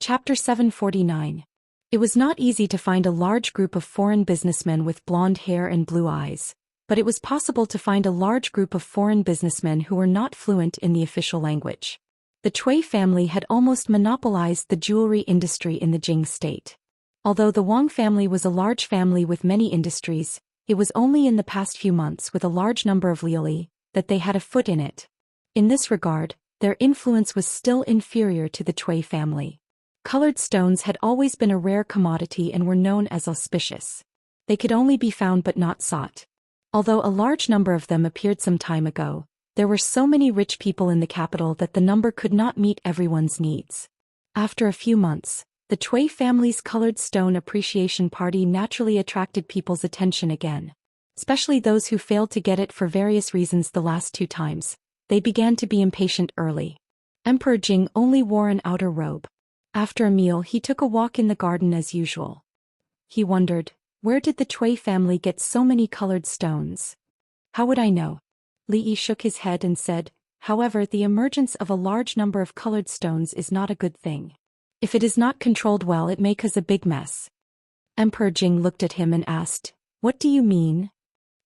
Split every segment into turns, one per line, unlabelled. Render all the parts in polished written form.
Chapter 749. It was not easy to find a large group of foreign businessmen with blonde hair and blue eyes, but it was possible to find a large group of foreign businessmen who were not fluent in the official language. The Cui family had almost monopolized the jewelry industry in the Jing state. Although the Wang family was a large family with many industries, it was only in the past few months with a large number of liuli that they had a foot in it. In this regard, their influence was still inferior to the Cui family. Colored stones had always been a rare commodity and were known as auspicious. They could only be found but not sought. Although a large number of them appeared some time ago, there were so many rich people in the capital that the number could not meet everyone's needs. After a few months, the Cui family's colored stone appreciation party naturally attracted people's attention again. Especially those who failed to get it for various reasons the last 2 times. They began to be impatient early. Emperor Jing only wore an outer robe. After a meal he took a walk in the garden as usual. He wondered, where did the Cui family get so many colored stones? How would I know? Li Yi shook his head and said, however, the emergence of a large number of colored stones is not a good thing. If it is not controlled well it may cause a big mess. Emperor Jing looked at him and asked, what do you mean?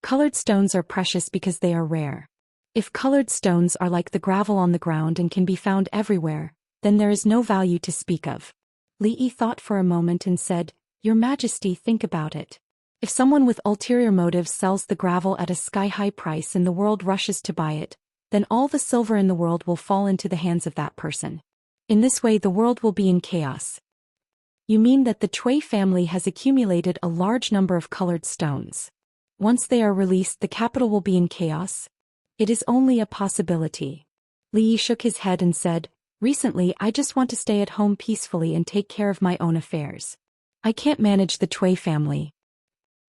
Colored stones are precious because they are rare. If colored stones are like the gravel on the ground and can be found everywhere, then there is no value to speak of. Li Yi thought for a moment and said, Your Majesty, think about it. If someone with ulterior motives sells the gravel at a sky-high price and the world rushes to buy it, then all the silver in the world will fall into the hands of that person. In this way the world will be in chaos. You mean that the Cui family has accumulated a large number of colored stones. Once they are released the capital will be in chaos? It is only a possibility. Li Yi shook his head and said, recently I just want to stay at home peacefully and take care of my own affairs. I can't manage the Cui family.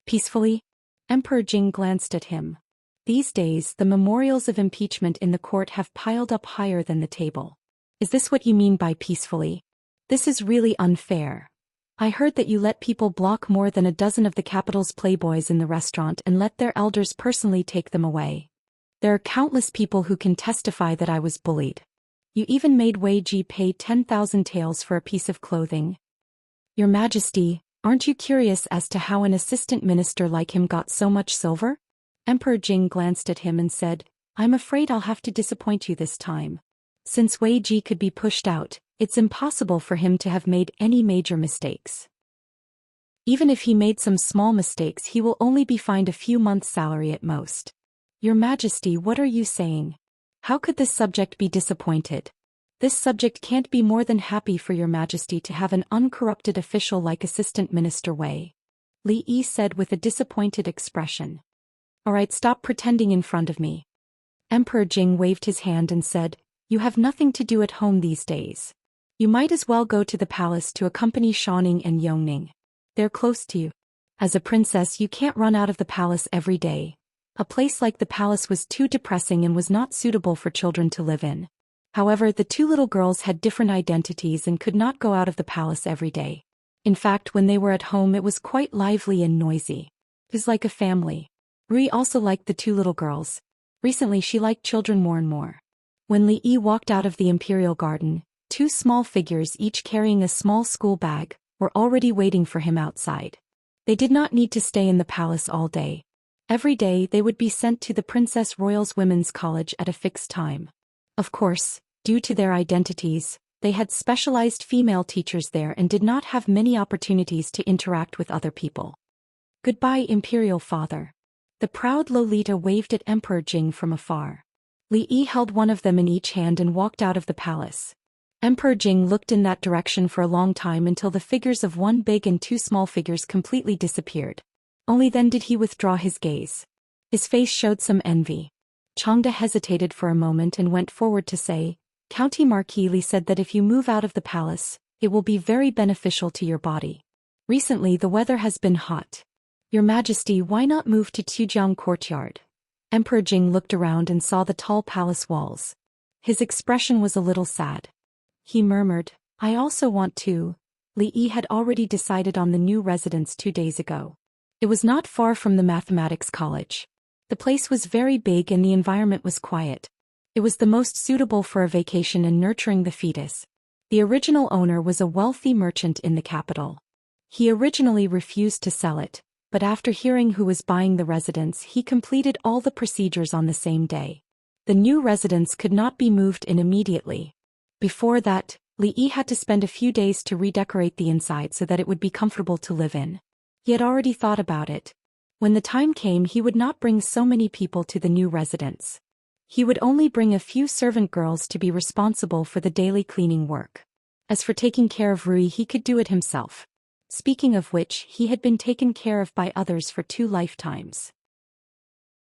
Peacefully? Emperor Jing glanced at him. These days the memorials of impeachment in the court have piled up higher than the table. Is this what you mean by peacefully? This is really unfair. I heard that you let people block more than a dozen of the capital's playboys in the restaurant and let their elders personally take them away. There are countless people who can testify that I was bullied. You even made Wei Ji pay 10,000 taels for a piece of clothing. Your Majesty, aren't you curious as to how an assistant minister like him got so much silver? Emperor Jing glanced at him and said, I'm afraid I'll have to disappoint you this time. Since Wei Ji could be pushed out, it's impossible for him to have made any major mistakes. Even if he made some small mistakes he will only be fined a few months' salary at most. Your Majesty, what are you saying? How could this subject be disappointed? This subject can't be more than happy for Your Majesty to have an uncorrupted official like Assistant Minister Wei. Li Yi said with a disappointed expression. Alright, stop pretending in front of me. Emperor Jing waved his hand and said, You have nothing to do at home these days. You might as well go to the palace to accompany Shaoning and Yongning. They're close to you. As a princess you can't run out of the palace every day. A place like the palace was too depressing and was not suitable for children to live in. However, the 2 little girls had different identities and could not go out of the palace every day. In fact, when they were at home it was quite lively and noisy. It was like a family. Rui also liked the 2 little girls. Recently she liked children more and more. When Li Yi walked out of the imperial garden, 2 small figures each carrying a small school bag were already waiting for him outside. They did not need to stay in the palace all day. Every day they would be sent to the Princess Royal's Women's College at a fixed time. Of course, due to their identities, they had specialized female teachers there and did not have many opportunities to interact with other people. Goodbye, Imperial Father. The proud Lolita waved at Emperor Jing from afar. Li Yi held one of them in each hand and walked out of the palace. Emperor Jing looked in that direction for a long time until the figures of 1 big and 2 small figures completely disappeared. Only then did he withdraw his gaze. His face showed some envy. Changde hesitated for a moment and went forward to say, County Marquis Li said that if you move out of the palace, it will be very beneficial to your body. Recently the weather has been hot. Your Majesty, why not move to Tujiang Courtyard? Emperor Jing looked around and saw the tall palace walls. His expression was a little sad. He murmured, I also want to. Li Yi had already decided on the new residence 2 days ago. It was not far from the mathematics college. The place was very big and the environment was quiet. It was the most suitable for a vacation and nurturing the fetus. The original owner was a wealthy merchant in the capital. He originally refused to sell it, but after hearing who was buying the residence, he completed all the procedures on the same day. The new residence could not be moved in immediately. Before that, Li Yi had to spend a few days to redecorate the inside so that it would be comfortable to live in. He had already thought about it. When the time came, he would not bring so many people to the new residence. He would only bring a few servant girls to be responsible for the daily cleaning work. As for taking care of Rui, he could do it himself. Speaking of which, he had been taken care of by others for 2 lifetimes.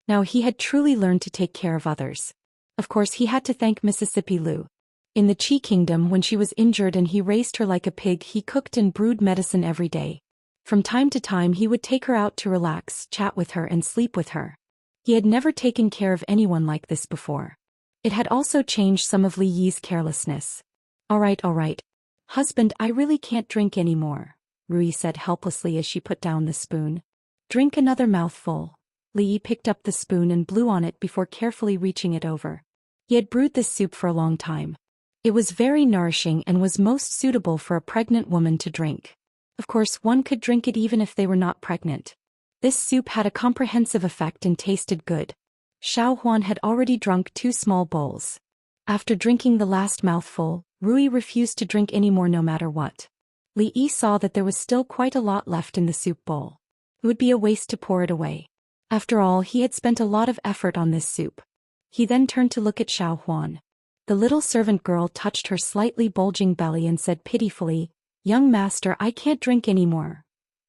Now he had truly learned to take care of others. Of course, he had to thank Mississippi Lu. In the Qi Kingdom, when she was injured and he raised her like a pig, he cooked and brewed medicine every day. From time to time, he would take her out to relax, chat with her and sleep with her. He had never taken care of anyone like this before. It had also changed some of Li Yi's carelessness. All right. Husband, I really can't drink anymore, Rui said helplessly as she put down the spoon. Drink another mouthful. Li Yi picked up the spoon and blew on it before carefully reaching it over. He had brewed this soup for a long time. It was very nourishing and was most suitable for a pregnant woman to drink. Of course, one could drink it even if they were not pregnant. This soup had a comprehensive effect and tasted good. Xiao Huan had already drunk 2 small bowls. After drinking the last mouthful, Rui refused to drink any more no matter what. Li Yi saw that there was still quite a lot left in the soup bowl. It would be a waste to pour it away. After all, he had spent a lot of effort on this soup. He then turned to look at Xiao Huan. The little servant girl touched her slightly bulging belly and said pitifully, "Young master, I can't drink anymore."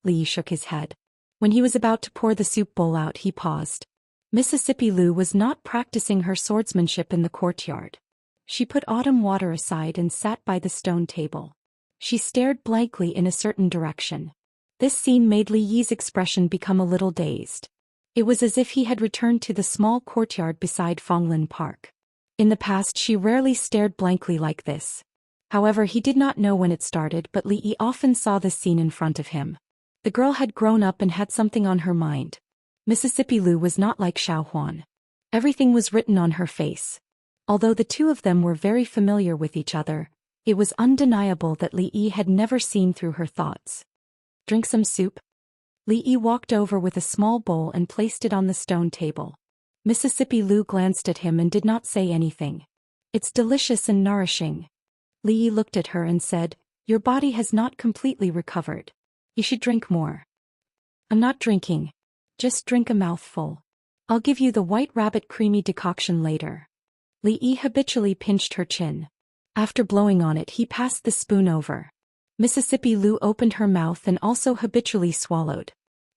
Li Yi shook his head. When he was about to pour the soup bowl out, he paused. Mississippi Lu was not practicing her swordsmanship in the courtyard. She put autumn water aside and sat by the stone table. She stared blankly in a certain direction. This scene made Li Yi's expression become a little dazed. It was as if he had returned to the small courtyard beside Fonglin Park. In the past, she rarely stared blankly like this. However, he did not know when it started, but Li Yi often saw this scene in front of him. The girl had grown up and had something on her mind. Mississippi Lu was not like Xiao Huan. Everything was written on her face. Although the two of them were very familiar with each other, it was undeniable that Li Yi had never seen through her thoughts. Drink some soup? Li Yi walked over with a small bowl and placed it on the stone table. Mississippi Lu glanced at him and did not say anything. It's delicious and nourishing. Li Yi looked at her and said, "Your body has not completely recovered. You should drink more." "I'm not drinking. Just drink a mouthful. I'll give you the white rabbit creamy decoction later." Li Yi habitually pinched her chin. After blowing on it, he passed the spoon over. Mississippi Lu opened her mouth and also habitually swallowed.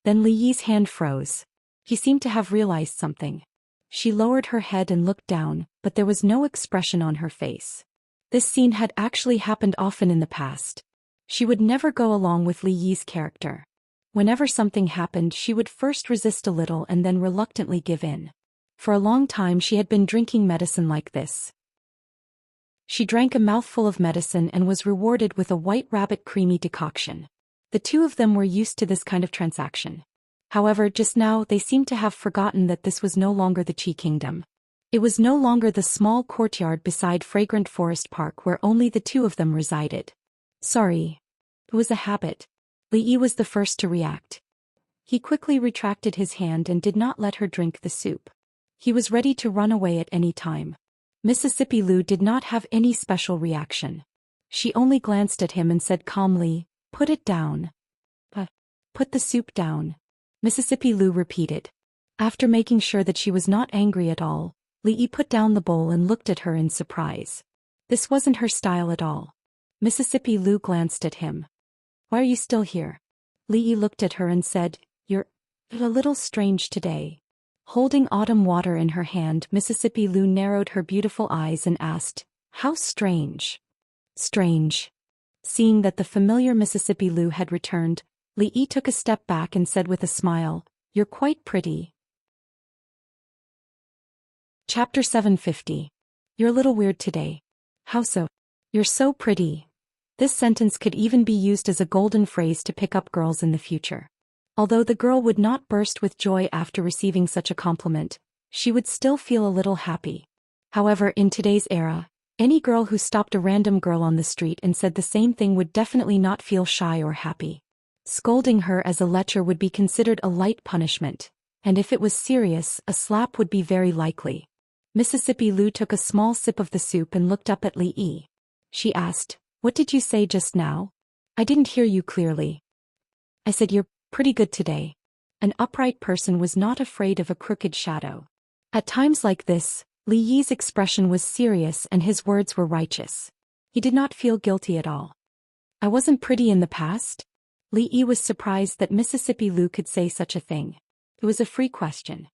Then Li Yi's hand froze. He seemed to have realized something. She lowered her head and looked down, but there was no expression on her face. This scene had actually happened often in the past. She would never go along with Li Yi's character. Whenever something happened, she would first resist a little and then reluctantly give in. For a long time she had been drinking medicine like this. She drank a mouthful of medicine and was rewarded with a white rabbit creamy decoction. The two of them were used to this kind of transaction. However, just now they seemed to have forgotten that this was no longer the Qi Kingdom. It was no longer the small courtyard beside Fragrant Forest Park where only the two of them resided. Sorry. It was a habit. Li Yi was the first to react. He quickly retracted his hand and did not let her drink the soup. He was ready to run away at any time. Mississippi Lu did not have any special reaction. She only glanced at him and said calmly, "Put it down." Put the soup down," Mississippi Lu repeated. After making sure that she was not angry at all, Li Yi put down the bowl and looked at her in surprise. This wasn't her style at all. Mississippi Lu glanced at him. "Why are you still here?" Li Yi looked at her and said, You're a little strange today." Holding autumn water in her hand, Mississippi Lu narrowed her beautiful eyes and asked, "How strange?" "Strange." Seeing that the familiar Mississippi Lu had returned, Li Yi took a step back and said with a smile, "You're quite pretty." Chapter 750. You're a little weird today. How so? You're so pretty. This sentence could even be used as a golden phrase to pick up girls in the future. Although the girl would not burst with joy after receiving such a compliment, she would still feel a little happy. However, in today's era, Any girl who stopped a random girl on the street and said the same thing would definitely not feel shy or happy. Scolding her as a lecher would be considered a light punishment, and if it was serious, a slap would be very likely. Mississippi Lu took a small sip of the soup and looked up at Li Yi. She asked, "What did you say just now? I didn't hear you clearly." "I said you're pretty good today." An upright person was not afraid of a crooked shadow. At times like this, Li Yi's expression was serious and his words were righteous. He did not feel guilty at all. "I wasn't pretty in the past?" Li Yi was surprised that Mississippi Lu could say such a thing. It was a free question.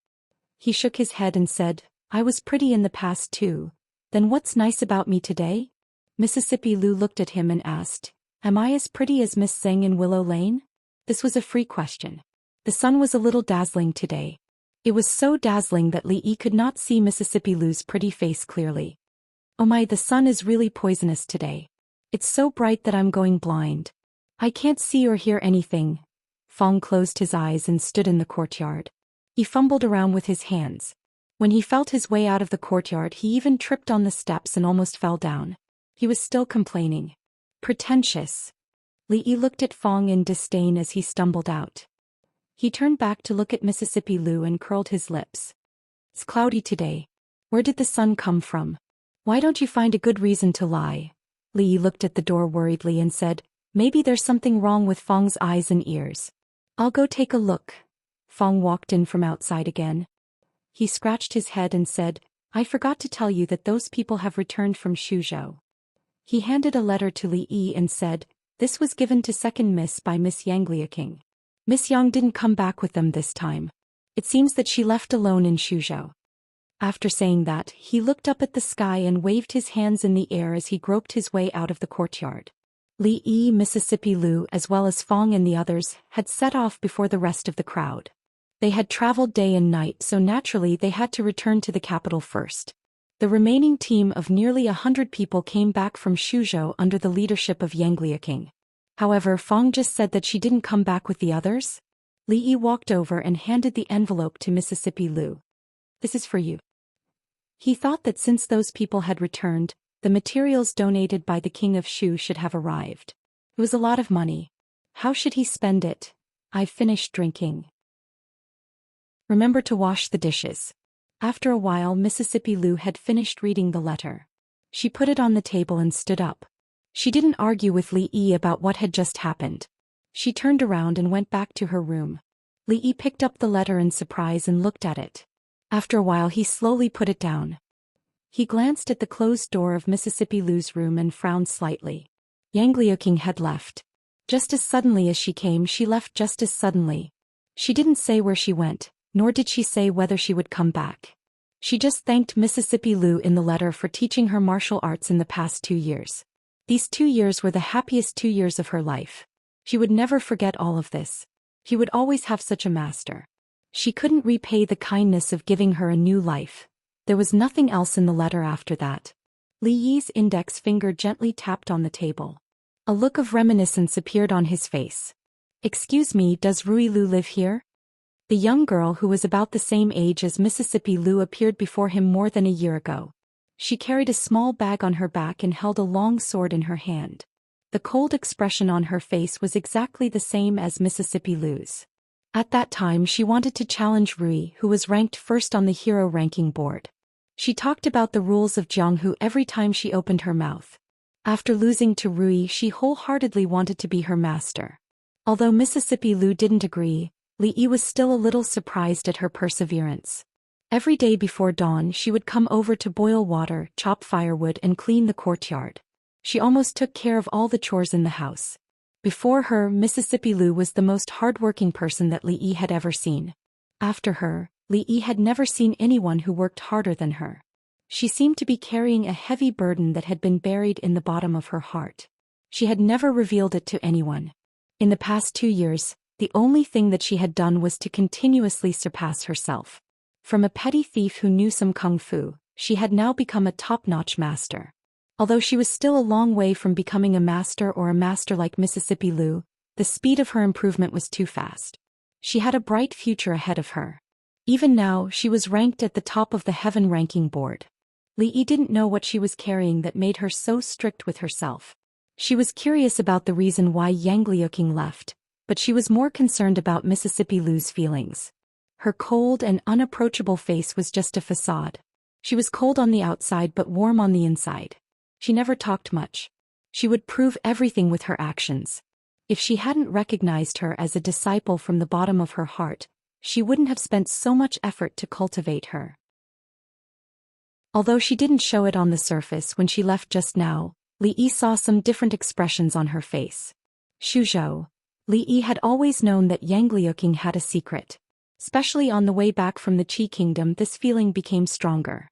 He shook his head and said, "I was pretty in the past too. Then what's nice about me today?" Mississippi Lu looked at him and asked, "Am I as pretty as Miss Zheng in Willow Lane?" This was a free question. The sun was a little dazzling today. It was so dazzling that Li Yi could not see Mississippi Lu's pretty face clearly. "Oh my, the sun is really poisonous today. It's so bright that I'm going blind. I can't see or hear anything." Fong closed his eyes and stood in the courtyard. He fumbled around with his hands. When he felt his way out of the courtyard, he even tripped on the steps and almost fell down. He was still complaining. Pretentious. Li Yi looked at Fong in disdain as he stumbled out. He turned back to look at Mississippi Lu and curled his lips. "It's cloudy today. Where did the sun come from? Why don't you find a good reason to lie?" Li Yi looked at the door worriedly and said, "Maybe there's something wrong with Fong's eyes and ears. I'll go take a look." Fong walked in from outside again. He scratched his head and said, "I forgot to tell you that those people have returned from Xuzhou." He handed a letter to Li Yi and said, "This was given to second miss by Miss Xianxia King. Miss Yang didn't come back with them this time. It seems that she left alone in Xuzhou." After saying that, he looked up at the sky and waved his hands in the air as he groped his way out of the courtyard. Li Yi, Mississippi Lu, as well as Fong and the others, had set off before the rest of the crowd. They had traveled day and night, so naturally they had to return to the capital first. The remaining team of nearly 100 people came back from Xuzhou under the leadership of Xianxia King. However, Fong just said that she didn't come back with the others. Li Yi walked over and handed the envelope to Mississippi Lu. "This is for you." He thought that since those people had returned, the materials donated by the king of Shu should have arrived. It was a lot of money. How should he spend it? "I've finished drinking. Remember to wash the dishes." After a while, Mississippi Lu had finished reading the letter. She put it on the table and stood up. She didn't argue with Li Yi about what had just happened. She turned around and went back to her room. Li Yi picked up the letter in surprise and looked at it. After a while, he slowly put it down. He glanced at the closed door of Mississippi Lu's room and frowned slightly. Xianxia King had left. Just as suddenly as she came, she left just as suddenly. She didn't say where she went, nor did she say whether she would come back. She just thanked Mississippi Lu in the letter for teaching her martial arts in the past 2 years. These 2 years were the happiest 2 years of her life. She would never forget all of this. She would always have such a master. She couldn't repay the kindness of giving her a new life. There was nothing else in the letter after that. Li Yi's index finger gently tapped on the table. A look of reminiscence appeared on his face. "Excuse me, does Rui Lu live here?" The young girl who was about the same age as Mississippi Lu appeared before him more than a year ago. She carried a small bag on her back and held a long sword in her hand. The cold expression on her face was exactly the same as Mississippi Lu's. At that time she wanted to challenge Rui, who was ranked first on the hero ranking board. She talked about the rules of Jianghu every time she opened her mouth. After losing to Rui, she wholeheartedly wanted to be her master. Although Mississippi Lu didn't agree, Li Yi was still a little surprised at her perseverance. Every day before dawn she would come over to boil water, chop firewood and clean the courtyard. She almost took care of all the chores in the house. Before her, Mississippi Lu was the most hard-working person that Li Yi had ever seen. After her, Li Yi had never seen anyone who worked harder than her. She seemed to be carrying a heavy burden that had been buried in the bottom of her heart. She had never revealed it to anyone. In the past 2 years, the only thing that she had done was to continuously surpass herself. From a petty thief who knew some kung fu, she had now become a top-notch master. Although she was still a long way from becoming a master or a master like Mississippi Lu, the speed of her improvement was too fast. She had a bright future ahead of her. Even now, she was ranked at the top of the heaven ranking board. Li Yi didn't know what she was carrying that made her so strict with herself. She was curious about the reason why Yang Liuqing left, but she was more concerned about Mississippi Lu's feelings. Her cold and unapproachable face was just a facade. She was cold on the outside but warm on the inside. She never talked much. She would prove everything with her actions. If she hadn't recognized her as a disciple from the bottom of her heart, she wouldn't have spent so much effort to cultivate her. Although she didn't show it on the surface when she left just now, Li Yi saw some different expressions on her face. Shuzhou. Li Yi had always known that Yang Liuqing had a secret. Especially on the way back from the Qi Kingdom, this feeling became stronger.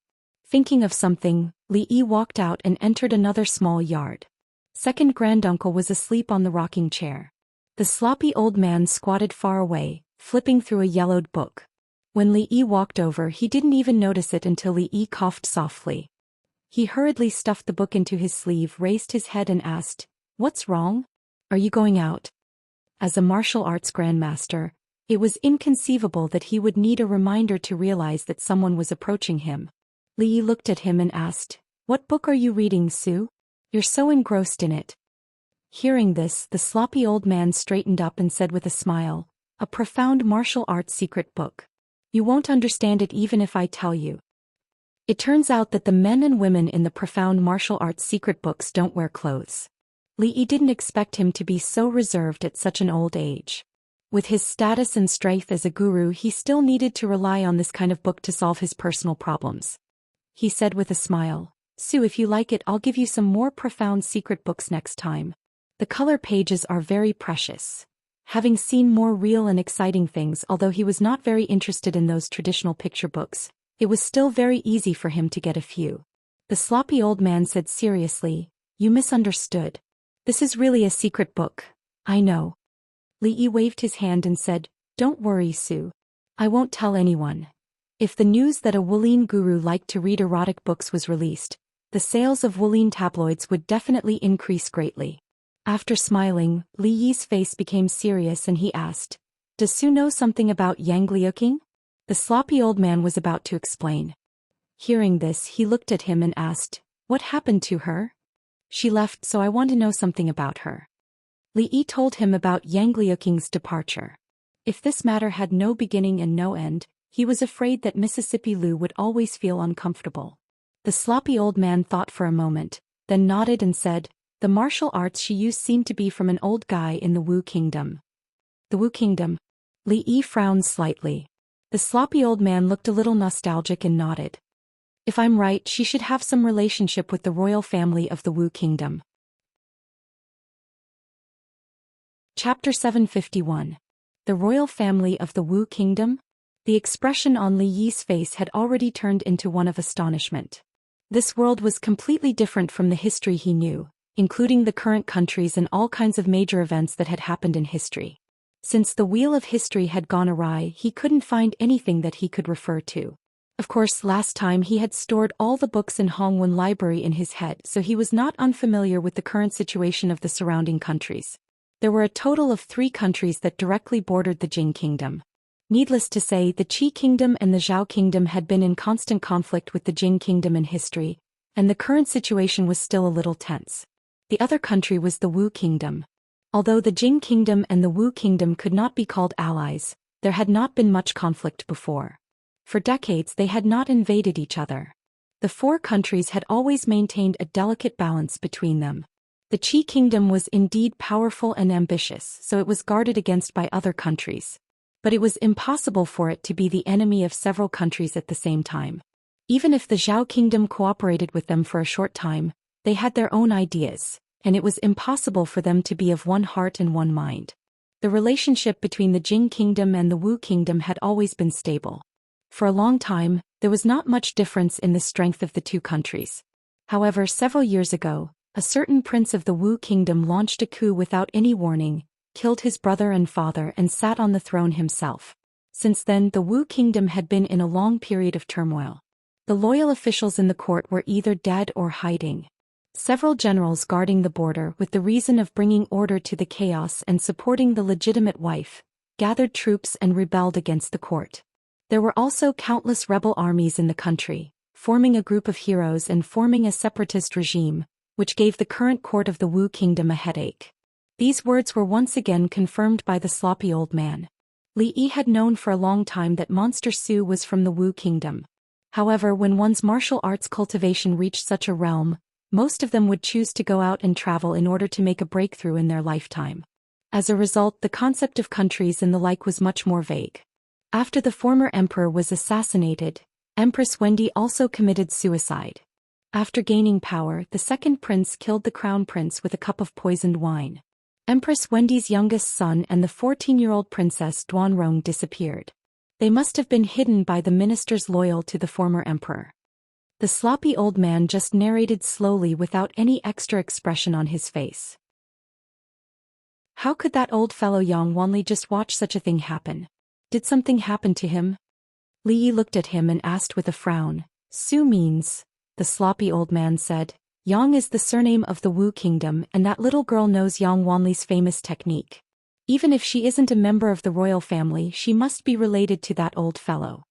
Thinking of something, Li Yi walked out and entered another small yard. Second granduncle was asleep on the rocking chair. The sloppy old man squatted far away, flipping through a yellowed book. When Li Yi walked over, he didn't even notice it until Li Yi coughed softly. He hurriedly stuffed the book into his sleeve, raised his head and asked, "What's wrong? Are you going out?" As a martial arts grandmaster, it was inconceivable that he would need a reminder to realize that someone was approaching him. Li Yi looked at him and asked, "What book are you reading, Su? You're so engrossed in it." Hearing this, the sloppy old man straightened up and said with a smile, "A profound martial arts secret book. You won't understand it even if I tell you. It turns out that the men and women in the profound martial arts secret books don't wear clothes." Li Yi didn't expect him to be so reserved at such an old age. With his status and strength as a guru, he still needed to rely on this kind of book to solve his personal problems. He said with a smile, "Su, if you like it, I'll give you some more profound secret books next time. The color pages are very precious." Having seen more real and exciting things, although he was not very interested in those traditional picture books, it was still very easy for him to get a few. The sloppy old man said seriously, "You misunderstood. This is really a secret book, I know." Li Yi waved his hand and said, "Don't worry, Su. I won't tell anyone." If the news that a Wulin guru liked to read erotic books was released, the sales of Wulin tabloids would definitely increase greatly. After smiling, Li Yi's face became serious and he asked, "Does Su know something about Yang Liuqing?" The sloppy old man was about to explain. Hearing this, he looked at him and asked, "What happened to her?" "She left, so I want to know something about her." Li Yi told him about Yang Liuqing's departure. If this matter had no beginning and no end, he was afraid that Mississippi Lu would always feel uncomfortable. The sloppy old man thought for a moment, then nodded and said, "The martial arts she used seemed to be from an old guy in the Wu Kingdom." "The Wu Kingdom?" Li Yi frowned slightly. The sloppy old man looked a little nostalgic and nodded. "If I'm right, she should have some relationship with the royal family of the Wu Kingdom." Chapter 751. The Royal Family of the Wu Kingdom? The expression on Li Yi's face had already turned into one of astonishment. This world was completely different from the history he knew, including the current countries and all kinds of major events that had happened in history. Since the wheel of history had gone awry, he couldn't find anything that he could refer to. Of course, last time he had stored all the books in Hongwen Library in his head, so he was not unfamiliar with the current situation of the surrounding countries. There were a total of 3 countries that directly bordered the Jing Kingdom. Needless to say, the Qi Kingdom and the Zhou Kingdom had been in constant conflict with the Jing Kingdom in history, and the current situation was still a little tense. The other country was the Wu Kingdom. Although the Jing Kingdom and the Wu Kingdom could not be called allies, there had not been much conflict before. For decades they had not invaded each other. The 4 countries had always maintained a delicate balance between them. The Qi Kingdom was indeed powerful and ambitious, so it was guarded against by other countries. But it was impossible for it to be the enemy of several countries at the same time. Even if the Zhou Kingdom cooperated with them for a short time, they had their own ideas, and it was impossible for them to be of one heart and one mind. The relationship between the Jing Kingdom and the Wu Kingdom had always been stable. For a long time, there was not much difference in the strength of the 2 countries. However, several years ago, a certain prince of the Wu Kingdom launched a coup without any warning, killed his brother and father and sat on the throne himself. Since then, the Wu Kingdom had been in a long period of turmoil. The loyal officials in the court were either dead or hiding. Several generals guarding the border with the reason of bringing order to the chaos and supporting the legitimate wife, gathered troops and rebelled against the court. There were also countless rebel armies in the country, forming a group of heroes and forming a separatist regime, which gave the current court of the Wu kingdom a headache. These words were once again confirmed by the sloppy old man. Li Yi had known for a long time that Monster Su was from the Wu kingdom. However, when one's martial arts cultivation reached such a realm, most of them would choose to go out and travel in order to make a breakthrough in their lifetime. As a result, the concept of countries and the like was much more vague. After the former emperor was assassinated, Empress Wendy also committed suicide. After gaining power, the second prince killed the crown prince with a cup of poisoned wine. Empress Wendy's youngest son and the 14-year-old princess Duanrong disappeared. They must have been hidden by the ministers loyal to the former emperor. The sloppy old man just narrated slowly without any extra expression on his face. How could that old fellow Yang Wanli just watch such a thing happen? Did something happen to him? Li Yi looked at him and asked with a frown. Su means, the sloppy old man said. Yang is the surname of the Wu kingdom, and that little girl knows Yang Wanli's famous technique. Even if she isn't a member of the royal family, she must be related to that old fellow.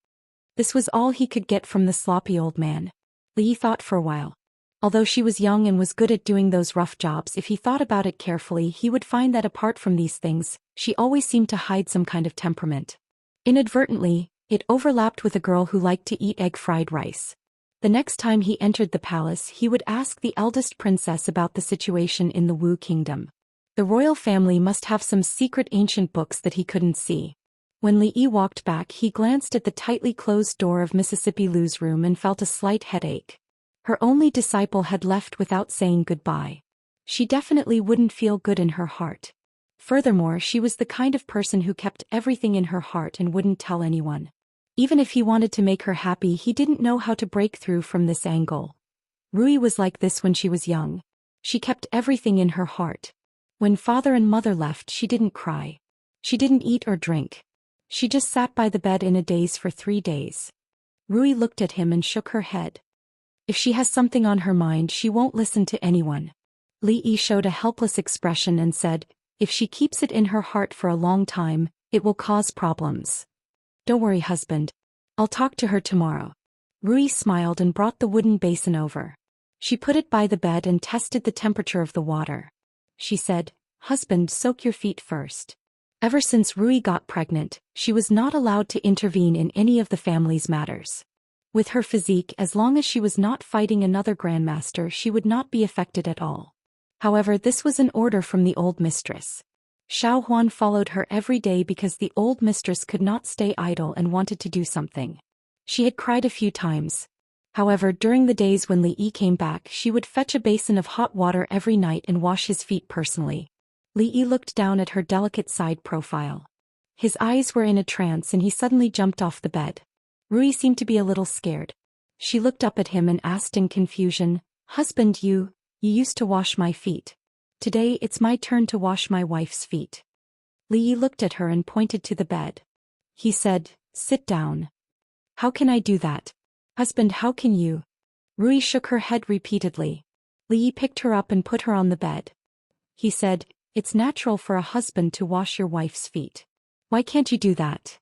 This was all he could get from the sloppy old man. Li Yi thought for a while. Although she was young and was good at doing those rough jobs, if he thought about it carefully, he would find that apart from these things, she always seemed to hide some kind of temperament. Inadvertently, it overlapped with a girl who liked to eat egg fried rice. The next time he entered the palace, he would ask the eldest princess about the situation in the Wu kingdom. The royal family must have some secret ancient books that he couldn't see. When Li Yi walked back, he glanced at the tightly closed door of Mississippi Lu's room and felt a slight headache. Her only disciple had left without saying goodbye. She definitely wouldn't feel good in her heart. Furthermore, she was the kind of person who kept everything in her heart and wouldn't tell anyone. Even if he wanted to make her happy, he didn't know how to break through from this angle. Rui was like this when she was young. She kept everything in her heart. When father and mother left, she didn't cry. She didn't eat or drink. She just sat by the bed in a daze for 3 days. Rui looked at him and shook her head. If she has something on her mind, she won't listen to anyone. Li Yi showed a helpless expression and said, if she keeps it in her heart for a long time, it will cause problems. Don't worry, husband. I'll talk to her tomorrow. Rui smiled and brought the wooden basin over. She put it by the bed and tested the temperature of the water. She said, husband, soak your feet first. Ever since Rui got pregnant, she was not allowed to intervene in any of the family's matters. With her physique, as long as she was not fighting another grandmaster, she would not be affected at all. However, this was an order from the old mistress. Xiao Huan followed her every day because the old mistress could not stay idle and wanted to do something. She had cried a few times. However, during the days when Li Yi came back, she would fetch a basin of hot water every night and wash his feet personally. Li Yi looked down at her delicate side profile. His eyes were in a trance and he suddenly jumped off the bed. Rui seemed to be a little scared. She looked up at him and asked in confusion, husband, you used to wash my feet. Today it's my turn to wash my wife's feet. Li Yi looked at her and pointed to the bed. He said, sit down. How can I do that? Husband, how can you? Rui shook her head repeatedly. Li Yi picked her up and put her on the bed. He said, it's natural for a husband to wash your wife's feet. Why can't you do that?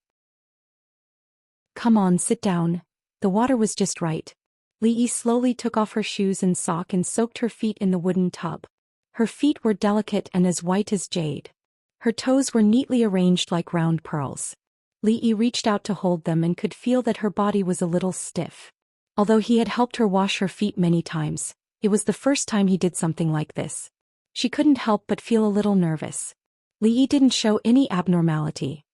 Come on, sit down. The water was just right. Li Yi slowly took off her shoes and sock and soaked her feet in the wooden tub. Her feet were delicate and as white as jade. Her toes were neatly arranged like round pearls. Li Yi reached out to hold them and could feel that her body was a little stiff. Although he had helped her wash her feet many times, it was the first time he did something like this. She couldn't help but feel a little nervous. Li Yi didn't show any abnormality.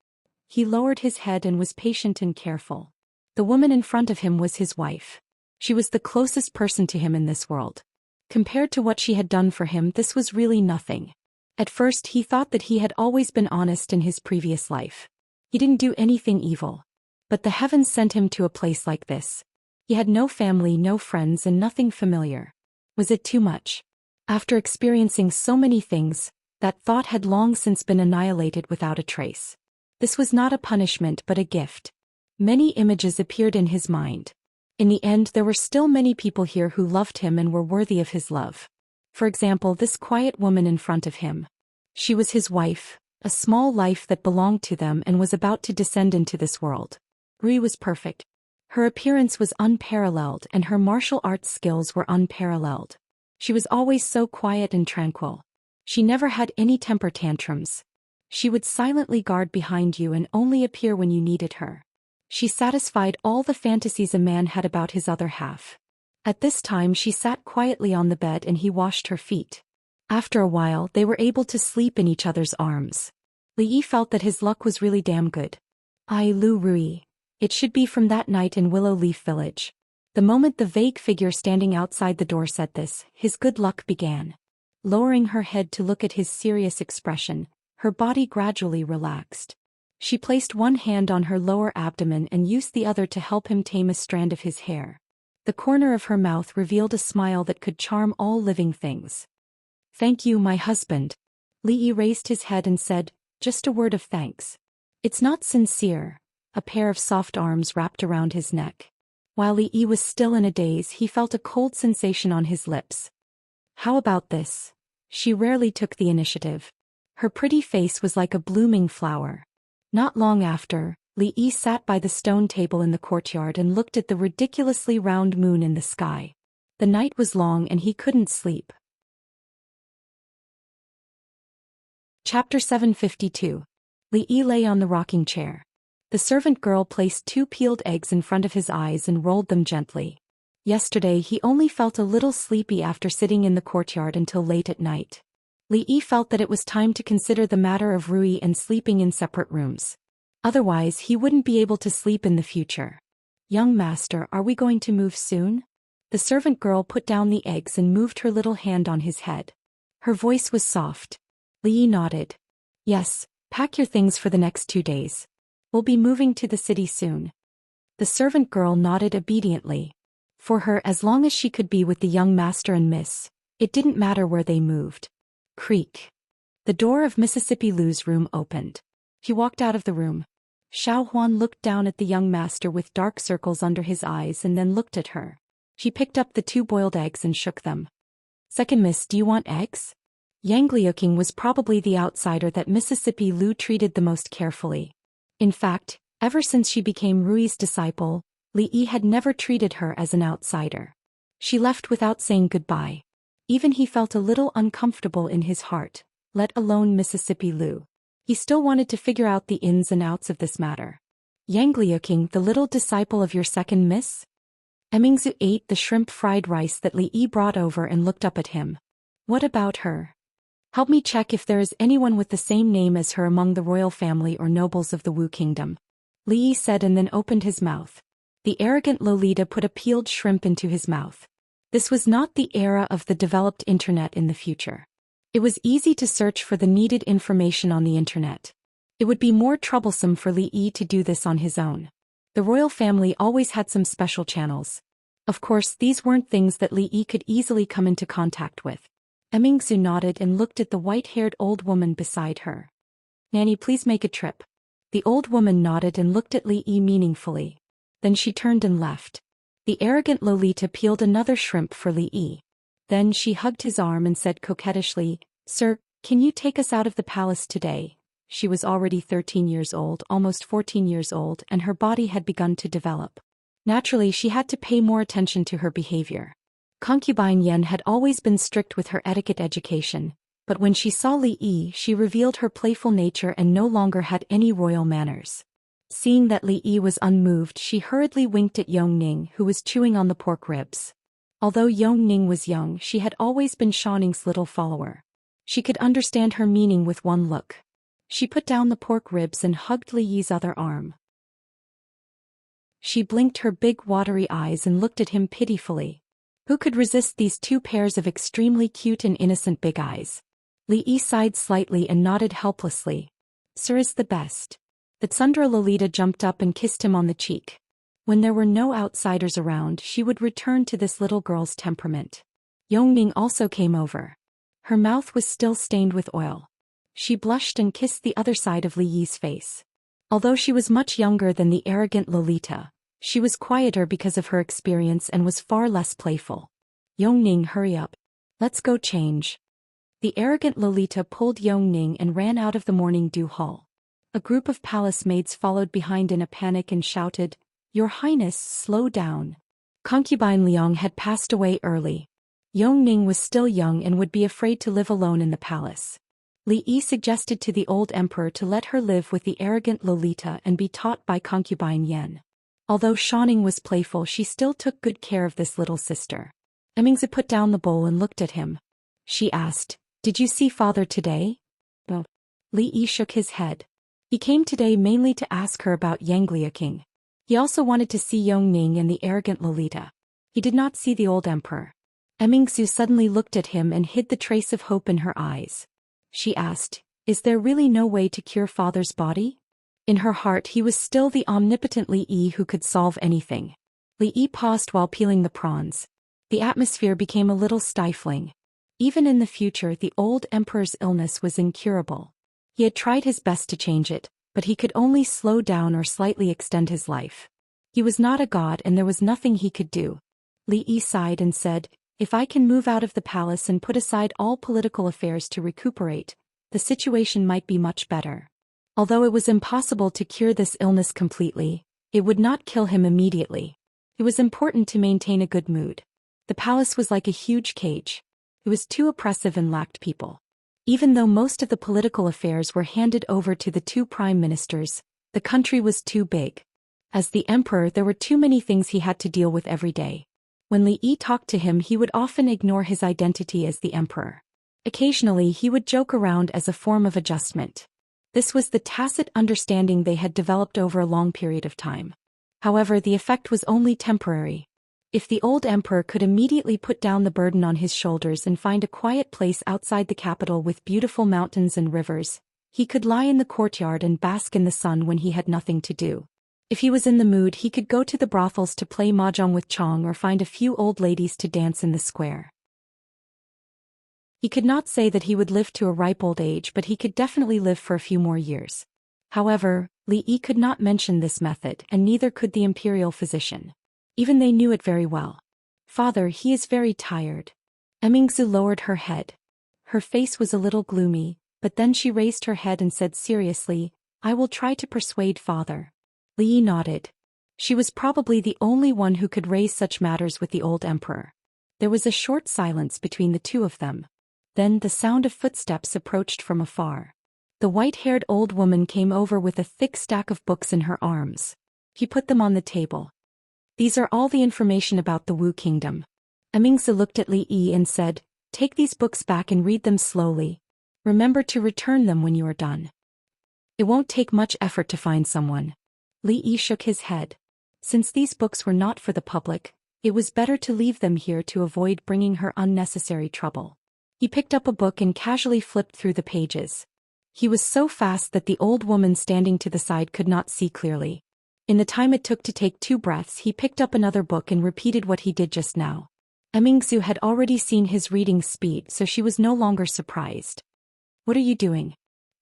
He lowered his head and was patient and careful. The woman in front of him was his wife. She was the closest person to him in this world. Compared to what she had done for him, this was really nothing. At first he thought that he had always been honest in his previous life. He didn't do anything evil. But the heavens sent him to a place like this. He had no family, no friends, and nothing familiar. Was it too much? After experiencing so many things, that thought had long since been annihilated without a trace. This was not a punishment but a gift. Many images appeared in his mind. In the end, there were still many people here who loved him and were worthy of his love. For example, this quiet woman in front of him. She was his wife, a small life that belonged to them and was about to descend into this world. Rui was perfect. Her appearance was unparalleled and her martial arts skills were unparalleled. She was always so quiet and tranquil. She never had any temper tantrums. She would silently guard behind you and only appear when you needed her. She satisfied all the fantasies a man had about his other half. At this time she sat quietly on the bed and he washed her feet. After a while they were able to sleep in each other's arms. Li Yi felt that his luck was really damn good. I Lu Rui. It should be from that night in Willow Leaf Village. The moment the vague figure standing outside the door said this, his good luck began. Lowering her head to look at his serious expression, her body gradually relaxed. She placed one hand on her lower abdomen and used the other to help him tame a strand of his hair. The corner of her mouth revealed a smile that could charm all living things. Thank you, my husband. Li Yi raised his head and said, just a word of thanks. It's not sincere. A pair of soft arms wrapped around his neck. While Li Yi was still in a daze, he felt a cold sensation on his lips. How about this? She rarely took the initiative. Her pretty face was like a blooming flower. Not long after, Li Yi sat by the stone table in the courtyard and looked at the ridiculously round moon in the sky. The night was long and he couldn't sleep. Chapter 752. Li Yi lay on the rocking chair. The servant girl placed 2 peeled eggs in front of his eyes and rolled them gently. Yesterday he only felt a little sleepy after sitting in the courtyard until late at night. Li Yi felt that it was time to consider the matter of Rui and sleeping in separate rooms. Otherwise he wouldn't be able to sleep in the future. Young master, are we going to move soon? The servant girl put down the eggs and moved her little hand on his head. Her voice was soft. Li Yi nodded. Yes, pack your things for the next 2 days. We'll be moving to the city soon. The servant girl nodded obediently. For her, as long as she could be with the young master and miss, it didn't matter where they moved. Creak. The door of Mississippi Lu's room opened. He walked out of the room. Xiao Huan looked down at the young master with dark circles under his eyes and then looked at her. She picked up the 2 boiled eggs and shook them. Second miss, do you want eggs? Yang Liuqing was probably the outsider that Mississippi Lu treated the most carefully. In fact, ever since she became Rui's disciple, Li Yi had never treated her as an outsider. She left without saying goodbye. Even he felt a little uncomfortable in his heart, let alone Mississippi Lu. He still wanted to figure out the ins and outs of this matter. Yang Liuqing, the little disciple of your second miss? Emingzu ate the shrimp fried rice that Li Yi brought over and looked up at him. What about her? Help me check if there is anyone with the same name as her among the royal family or nobles of the Wu kingdom. Li Yi said and then opened his mouth. The arrogant Lolita put a peeled shrimp into his mouth. This was not the era of the developed internet in the future. It was easy to search for the needed information on the internet. It would be more troublesome for Li Yi to do this on his own. The royal family always had some special channels. Of course, these weren't things that Li Yi could easily come into contact with. Emingzu nodded and looked at the white-haired old woman beside her. Nanny, please make a trip. The old woman nodded and looked at Li Yi meaningfully. Then she turned and left. The arrogant Lolita peeled another shrimp for Li Yi. Then she hugged his arm and said coquettishly, Sir, can you take us out of the palace today? She was already 13 years old, almost 14 years old, and her body had begun to develop. Naturally, she had to pay more attention to her behavior. Concubine Yen had always been strict with her etiquette education, but when she saw Li Yi, she revealed her playful nature and no longer had any royal manners. Seeing that Li Yi was unmoved, she hurriedly winked at Yongning, who was chewing on the pork ribs. Although Yongning was young, she had always been Xianxia's little follower. She could understand her meaning with one look. She put down the pork ribs and hugged Li Yi's other arm. She blinked her big watery eyes and looked at him pitifully. Who could resist these 2 pairs of extremely cute and innocent big eyes? Li Yi sighed slightly and nodded helplessly. Sir is the best. The Tsundra Lolita jumped up and kissed him on the cheek. When there were no outsiders around, she would return to this little girl's temperament. Yongning also came over. Her mouth was still stained with oil. She blushed and kissed the other side of Li Yi's face. Although she was much younger than the arrogant Lolita, she was quieter because of her experience and was far less playful. Yongning, hurry up. Let's go change. The arrogant Lolita pulled Yongning and ran out of the morning dew hall. A group of palace maids followed behind in a panic and shouted, Your Highness, slow down. Concubine Liang had passed away early. Yongning was still young and would be afraid to live alone in the palace. Li Yi suggested to the old emperor to let her live with the arrogant Lolita and be taught by concubine Yan. Although Xianxia was playful, she still took good care of this little sister. Emingzi put down the bowl and looked at him. She asked, "Did you see father today?" No. Li Yi shook his head. He came today mainly to ask her about Yanglia King. He also wanted to see Yongning and the arrogant Lolita. He did not see the old emperor. Emingzi suddenly looked at him and hid the trace of hope in her eyes. She asked, "Is there really no way to cure father's body?" In her heart he was still the omnipotent Li Yi who could solve anything. Li Yi paused while peeling the prawns. The atmosphere became a little stifling. Even in the future the old emperor's illness was incurable. He had tried his best to change it, but he could only slow down or slightly extend his life. He was not a god and there was nothing he could do. Li Yi sighed and said, "If I can move out of the palace and put aside all political affairs to recuperate, the situation might be much better." Although it was impossible to cure this illness completely, it would not kill him immediately. It was important to maintain a good mood. The palace was like a huge cage. It was too oppressive and lacked people. Even though most of the political affairs were handed over to the two prime ministers, the country was too big. As the emperor, there were too many things he had to deal with every day. When Li Yi talked to him, he would often ignore his identity as the emperor. Occasionally he would joke around as a form of adjustment. This was the tacit understanding they had developed over a long period of time. However, the effect was only temporary. If the old emperor could immediately put down the burden on his shoulders and find a quiet place outside the capital with beautiful mountains and rivers, he could lie in the courtyard and bask in the sun when he had nothing to do. If he was in the mood, he could go to the brothels to play mahjong with Chong or find a few old ladies to dance in the square. He could not say that he would live to a ripe old age, but he could definitely live for a few more years. However, Li Yi could not mention this method, and neither could the imperial physician. Even they knew it very well. "Father, he is very tired." Emingzi lowered her head. Her face was a little gloomy, but then she raised her head and said seriously, "I will try to persuade father." Li Yi nodded. She was probably the only one who could raise such matters with the old emperor. There was a short silence between the two of them. Then the sound of footsteps approached from afar. The white-haired old woman came over with a thick stack of books in her arms. He put them on the table. "These are all the information about the Wu Kingdom." Emingzi looked at Li Yi and said, "Take these books back and read them slowly. Remember to return them when you are done. It won't take much effort to find someone." Li Yi shook his head. Since these books were not for the public, it was better to leave them here to avoid bringing her unnecessary trouble. He picked up a book and casually flipped through the pages. He was so fast that the old woman standing to the side could not see clearly. In the time it took to take 2 breaths, he picked up another book and repeated what he did just now. Emingzi had already seen his reading speed, so she was no longer surprised. "What are you doing?"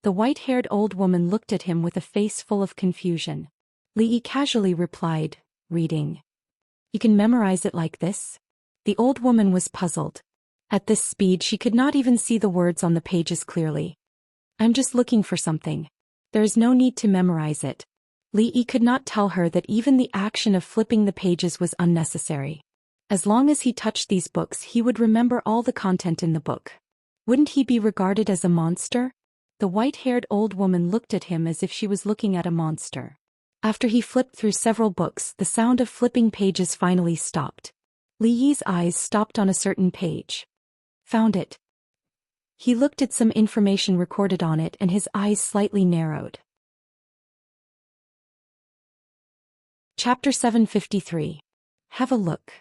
The white-haired old woman looked at him with a face full of confusion. Li Yi casually replied, "Reading. You can memorize it like this?" The old woman was puzzled. At this speed she could not even see the words on the pages clearly. "I'm just looking for something. There is no need to memorize it." Li Yi could not tell her that even the action of flipping the pages was unnecessary. As long as he touched these books, he would remember all the content in the book. Wouldn't he be regarded as a monster? The white-haired old woman looked at him as if she was looking at a monster. After he flipped through several books, the sound of flipping pages finally stopped. Li Yi's eyes stopped on a certain page. "Found it." He looked at some information recorded on it and his eyes slightly narrowed. Chapter 753. Have a look.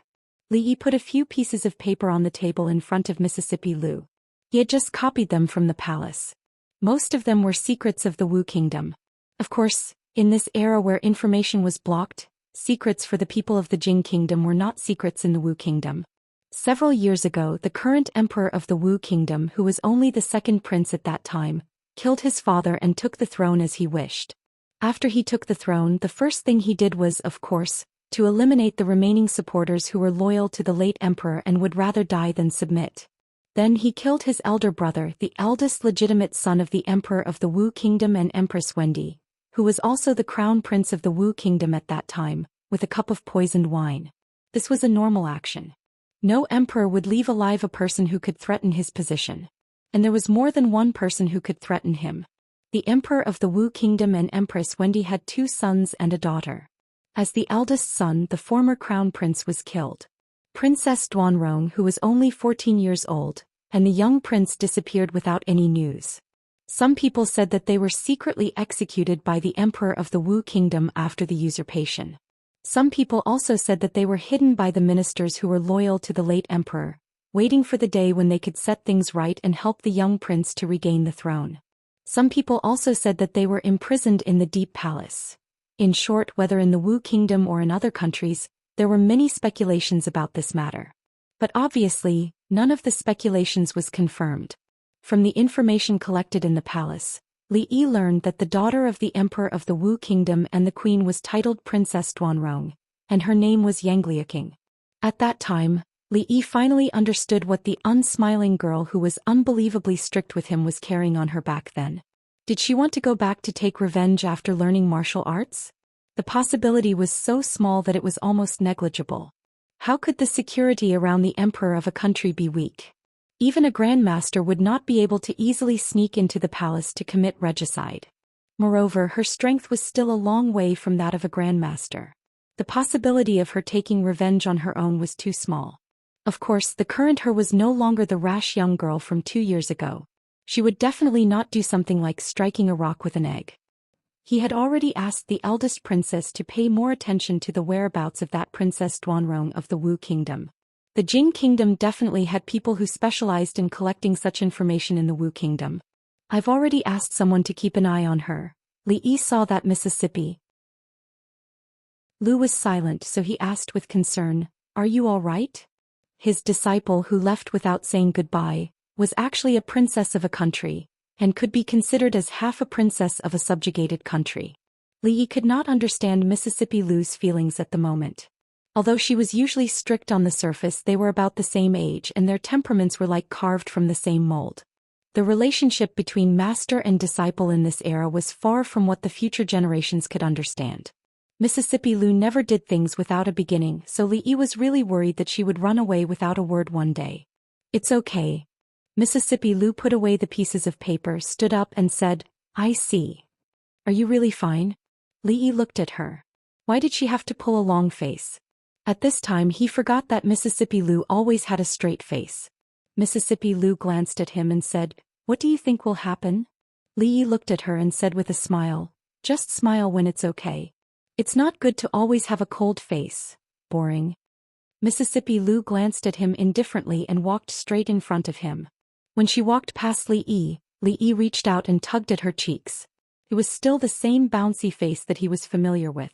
Li Yi put a few pieces of paper on the table in front of Mississippi Lu. He had just copied them from the palace. Most of them were secrets of the Wu Kingdom. Of course, in this era where information was blocked, secrets for the people of the Jing Kingdom were not secrets in the Wu Kingdom. Several years ago, the current emperor of the Wu Kingdom, who was only the second prince at that time, killed his father and took the throne as he wished. After he took the throne, the first thing he did was, of course, to eliminate the remaining supporters who were loyal to the late emperor and would rather die than submit. Then he killed his elder brother, the eldest legitimate son of the emperor of the Wu Kingdom and Empress Wendy, who was also the crown prince of the Wu Kingdom at that time, with a cup of poisoned wine. This was a normal action. No emperor would leave alive a person who could threaten his position. And there was more than one person who could threaten him. The emperor of the Wu Kingdom and Empress Wendy had 2 sons and a daughter. As the eldest son, the former crown prince was killed. Princess Duanrong, who was only 14 years old, and the young prince disappeared without any news. Some people said that they were secretly executed by the emperor of the Wu Kingdom after the usurpation. Some people also said that they were hidden by the ministers who were loyal to the late emperor, waiting for the day when they could set things right and help the young prince to regain the throne. Some people also said that they were imprisoned in the Deep Palace. In short, whether in the Wu Kingdom or in other countries, there were many speculations about this matter. But obviously, none of the speculations was confirmed. From the information collected in the palace, Li Yi learned that the daughter of the emperor of the Wu Kingdom and the queen was titled Princess Duanrong, and her name was Yangliaking. At that time, Li Yi finally understood what the unsmiling girl who was unbelievably strict with him was carrying on her back then. Did she want to go back to take revenge after learning martial arts? The possibility was so small that it was almost negligible. How could the security around the emperor of a country be weak? Even a grandmaster would not be able to easily sneak into the palace to commit regicide. Moreover, her strength was still a long way from that of a grandmaster. The possibility of her taking revenge on her own was too small. Of course, the current her was no longer the rash young girl from 2 years ago. She would definitely not do something like striking a rock with an egg. He had already asked the eldest princess to pay more attention to the whereabouts of that Princess Duanrong of the Wu Kingdom. The Jing Kingdom definitely had people who specialized in collecting such information in the Wu Kingdom. I've already asked someone to keep an eye on her. Li Yi saw that Mississippi. Lu was silent, so he asked with concern, "Are you all right?" His disciple, who left without saying goodbye, was actually a princess of a country, and could be considered as half a princess of a subjugated country. Li Yi could not understand Mississippi Lu's feelings at the moment. Although she was usually strict on the surface, they were about the same age and their temperaments were like carved from the same mold. The relationship between master and disciple in this era was far from what the future generations could understand. Mississippi Lu never did things without a beginning, so Li Yi was really worried that she would run away without a word one day. "It's okay." Mississippi Lu put away the pieces of paper, stood up and said, "I see. Are you really fine?" Li Yi looked at her. Why did she have to pull a long face? At this time he forgot that Mississippi Lu always had a straight face. Mississippi Lu glanced at him and said, "What do you think will happen?" Li Yi looked at her and said with a smile, "Just smile when it's okay. It's not good to always have a cold face. Boring." Mississippi Lu glanced at him indifferently and walked straight in front of him. When she walked past Li Yi reached out and tugged at her cheeks. It was still the same bouncy face that he was familiar with.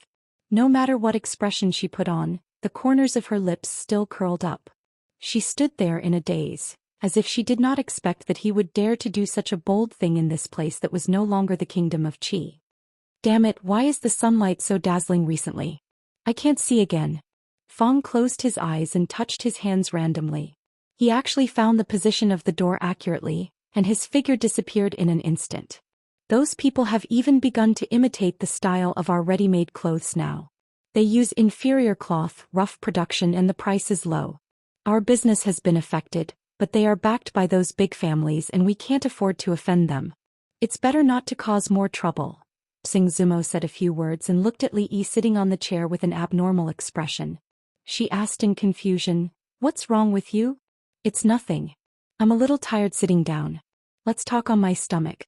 No matter what expression she put on, the corners of her lips still curled up. She stood there in a daze, as if she did not expect that he would dare to do such a bold thing in this place that was no longer the kingdom of Qi. "Damn it, why is the sunlight so dazzling recently? I can't see again." Fong closed his eyes and touched his hands randomly. He actually found the position of the door accurately, and his figure disappeared in an instant. Those people have even begun to imitate the style of our ready-made clothes now. They use inferior cloth, rough production, and the price is low. Our business has been affected, but they are backed by those big families and we can't afford to offend them. It's better not to cause more trouble. Sing Zumo said a few words and looked at Li Yi sitting on the chair with an abnormal expression. She asked in confusion, "What's wrong with you?" "It's nothing. I'm a little tired sitting down. Let's talk on my stomach."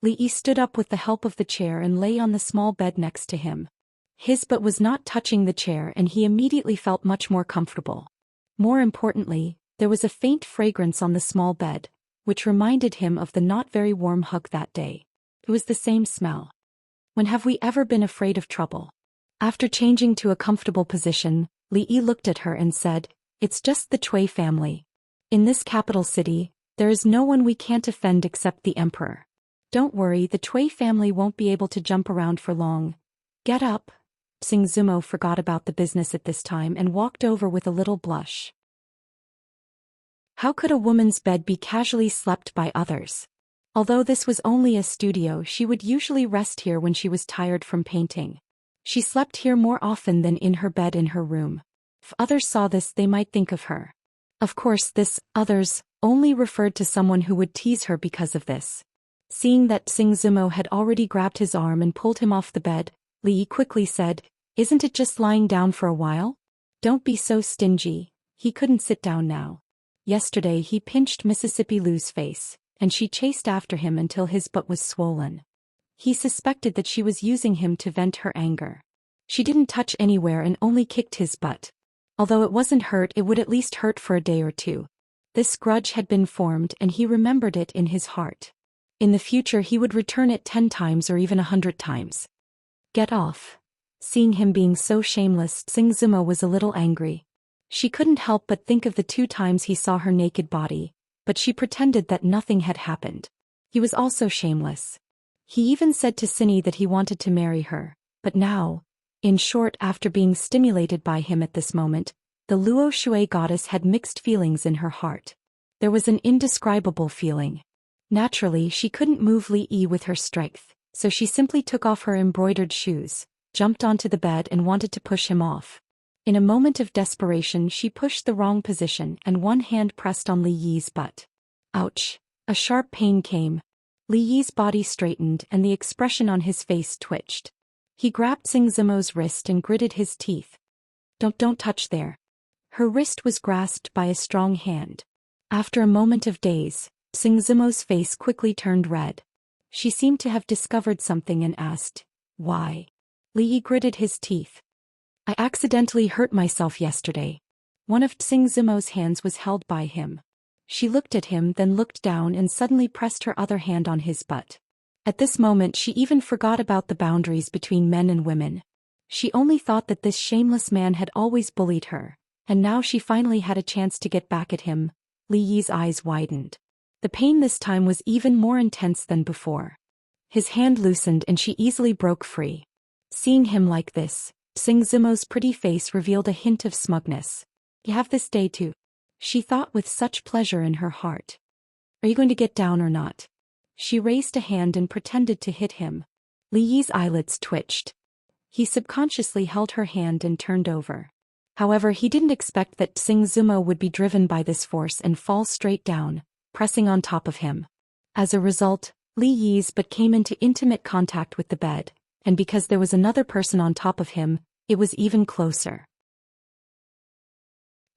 Li Yi stood up with the help of the chair and lay on the small bed next to him. His butt was not touching the chair and he immediately felt much more comfortable. More importantly, there was a faint fragrance on the small bed, which reminded him of the not very warm hug that day. It was the same smell. When have we ever been afraid of trouble? After changing to a comfortable position, Li Yi looked at her and said, "It's just the Cui family. In this capital city, there is no one we can't offend except the emperor. Don't worry, the Cui family won't be able to jump around for long. Get up." Sing Zumo forgot about the business at this time and walked over with a little blush. How could a woman's bed be casually slept by others? Although this was only a studio, she would usually rest here when she was tired from painting. She slept here more often than in her bed in her room. If others saw this, they might think of her. Of course, this others only referred to someone who would tease her because of this. Seeing that Xingzimo had already grabbed his arm and pulled him off the bed, Li quickly said, "Isn't it just lying down for a while? Don't be so stingy." He couldn't sit down now. Yesterday he pinched Mississippi Lou's face, and she chased after him until his butt was swollen. He suspected that she was using him to vent her anger. She didn't touch anywhere and only kicked his butt. Although it wasn't hurt, it would at least hurt for a day or two. This grudge had been formed and he remembered it in his heart. In the future he would return it 10 times or even 100 times. Get off. Seeing him being so shameless, Xingzimo was a little angry. She couldn't help but think of the 2 times he saw her naked body, but she pretended that nothing had happened. He was also shameless. He even said to Cindy that he wanted to marry her, but now, in short, after being stimulated by him at this moment, the Luo Shui goddess had mixed feelings in her heart. There was an indescribable feeling. Naturally, she couldn't move Li Yi with her strength, so she simply took off her embroidered shoes, jumped onto the bed and wanted to push him off. In a moment of desperation, she pushed the wrong position and one hand pressed on Li Yi's butt. Ouch! A sharp pain came. Li Yi's body straightened and the expression on his face twitched. He grabbed Xingzimo's wrist and gritted his teeth. Don't touch there." Her wrist was grasped by a strong hand. After a moment of daze, Xingzimo's face quickly turned red. She seemed to have discovered something and asked, "Why?" Li Yi gritted his teeth. "I accidentally hurt myself yesterday." One of Xingzimo's hands was held by him. She looked at him, then looked down and suddenly pressed her other hand on his butt. At this moment she even forgot about the boundaries between men and women. She only thought that this shameless man had always bullied her, and now she finally had a chance to get back at him. Li Yi's eyes widened. The pain this time was even more intense than before. His hand loosened and she easily broke free. Seeing him like this, Xingzimo's pretty face revealed a hint of smugness. "You have this day too," she thought with such pleasure in her heart. "Are you going to get down or not?" She raised a hand and pretended to hit him. Li Yi's eyelids twitched. He subconsciously held her hand and turned over. However, he didn't expect that Xingzimo would be driven by this force and fall straight down, pressing on top of him. As a result, Li Yi's butt came into intimate contact with the bed, and because there was another person on top of him, it was even closer.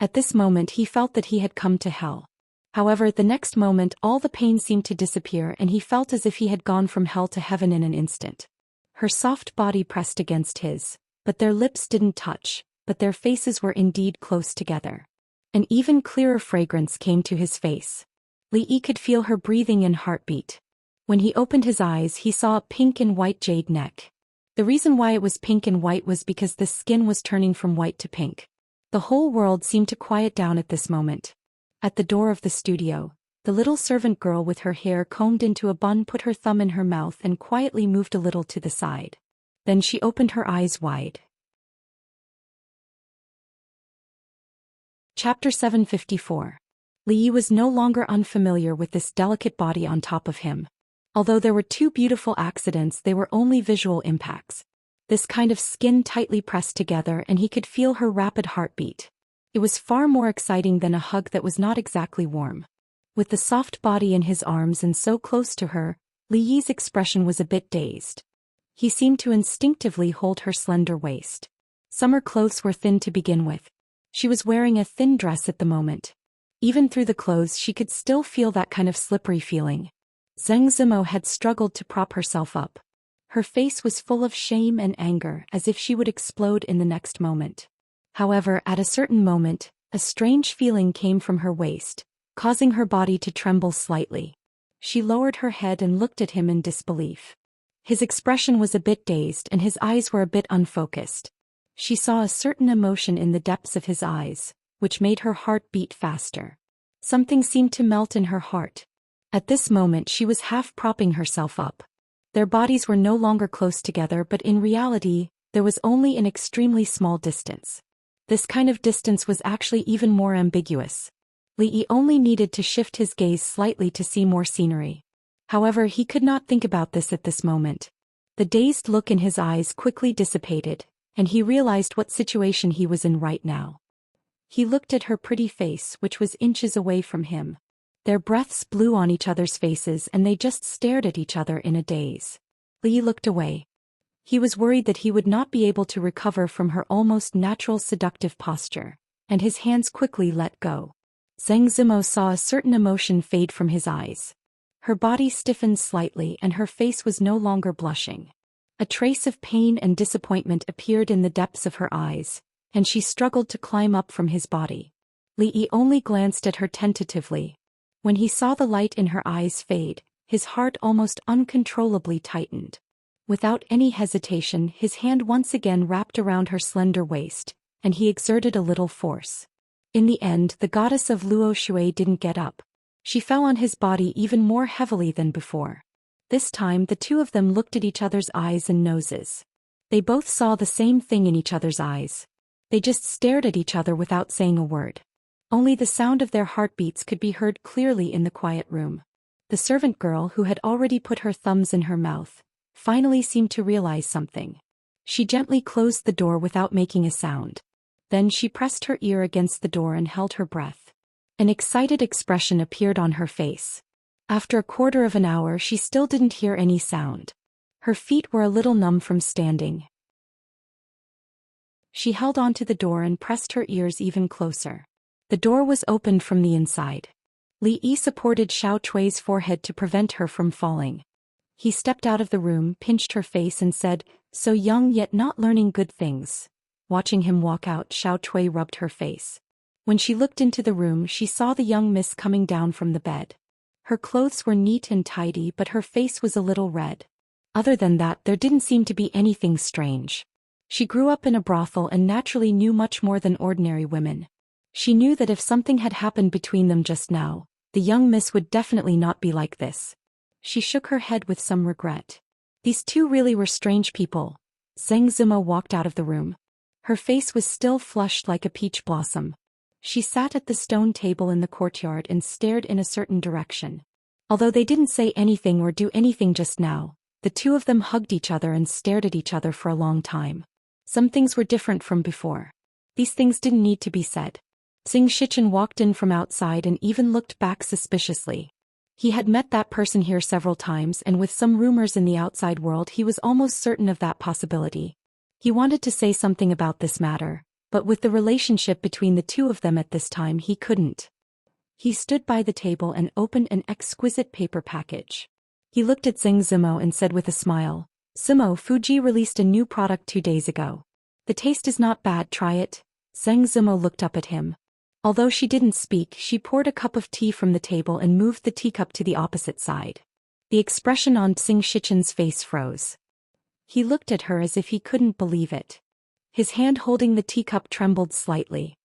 At this moment he felt that he had come to hell. However, the next moment all the pain seemed to disappear and he felt as if he had gone from hell to heaven in an instant. Her soft body pressed against his, but their lips didn't touch, but their faces were indeed close together. An even clearer fragrance came to his face. Li Yi could feel her breathing and heartbeat. When he opened his eyes he saw a pink and white jade neck. The reason why it was pink and white was because the skin was turning from white to pink. The whole world seemed to quiet down at this moment. At the door of the studio, the little servant girl with her hair combed into a bun put her thumb in her mouth and quietly moved a little to the side. Then she opened her eyes wide. Chapter 754. Li Yi was no longer unfamiliar with this delicate body on top of him. Although there were 2 beautiful accidents, they were only visual impacts. This kind of skin tightly pressed together and he could feel her rapid heartbeat. It was far more exciting than a hug that was not exactly warm. With the soft body in his arms and so close to her, Li Yi's expression was a bit dazed. He seemed to instinctively hold her slender waist. Summer clothes were thin to begin with. She was wearing a thin dress at the moment. Even through the clothes she could still feel that kind of slippery feeling. Xingzimo had struggled to prop herself up. Her face was full of shame and anger, as if she would explode in the next moment. However, at a certain moment, a strange feeling came from her waist, causing her body to tremble slightly. She lowered her head and looked at him in disbelief. His expression was a bit dazed and his eyes were a bit unfocused. She saw a certain emotion in the depths of his eyes, which made her heart beat faster. Something seemed to melt in her heart. At this moment she was half propping herself up. Their bodies were no longer close together, but in reality, there was only an extremely small distance. This kind of distance was actually even more ambiguous. Li Yi only needed to shift his gaze slightly to see more scenery. However, he could not think about this at this moment. The dazed look in his eyes quickly dissipated, and he realized what situation he was in right now. He looked at her pretty face, which was inches away from him. Their breaths blew on each other's faces and they just stared at each other in a daze. Li looked away. He was worried that he would not be able to recover from her almost natural seductive posture, and his hands quickly let go. Zheng Zimo saw a certain emotion fade from his eyes. Her body stiffened slightly and her face was no longer blushing. A trace of pain and disappointment appeared in the depths of her eyes, and she struggled to climb up from his body. Li only glanced at her tentatively. When he saw the light in her eyes fade, his heart almost uncontrollably tightened. Without any hesitation, his hand once again wrapped around her slender waist, and he exerted a little force. In the end, the goddess of Luo Shui didn't get up. She fell on his body even more heavily than before. This time the two of them looked at each other's eyes and noses. They both saw the same thing in each other's eyes. They just stared at each other without saying a word. Only the sound of their heartbeats could be heard clearly in the quiet room. The servant girl, who had already put her thumbs in her mouth, finally seemed to realize something. She gently closed the door without making a sound. Then she pressed her ear against the door and held her breath. An excited expression appeared on her face. After a quarter of an hour she still didn't hear any sound. Her feet were a little numb from standing. She held onto the door and pressed her ears even closer. The door was opened from the inside. Li Yi supported Xiao Chui's forehead to prevent her from falling. He stepped out of the room, pinched her face and said, "So young yet not learning good things." Watching him walk out, Xiao Chui rubbed her face. When she looked into the room, she saw the young miss coming down from the bed. Her clothes were neat and tidy, but her face was a little red. Other than that, there didn't seem to be anything strange. She grew up in a brothel and naturally knew much more than ordinary women. She knew that if something had happened between them just now, the young miss would definitely not be like this. She shook her head with some regret. These two really were strange people. Zheng Zimo walked out of the room. Her face was still flushed like a peach blossom. She sat at the stone table in the courtyard and stared in a certain direction. Although they didn't say anything or do anything just now, the two of them hugged each other and stared at each other for a long time. Some things were different from before. These things didn't need to be said. Xing Shichen walked in from outside and even looked back suspiciously. He had met that person here several times, and with some rumors in the outside world he was almost certain of that possibility. He wanted to say something about this matter, but with the relationship between the two of them at this time he couldn't. He stood by the table and opened an exquisite paper package. He looked at Zheng Zimo and said with a smile, "Zimo, Fuji released a new product 2 days ago. The taste is not bad, try it." Zheng Zimo looked up at him. Although she didn't speak, she poured a cup of tea from the table and moved the teacup to the opposite side. The expression on Xing Shichen's face froze. He looked at her as if he couldn't believe it. His hand holding the teacup trembled slightly.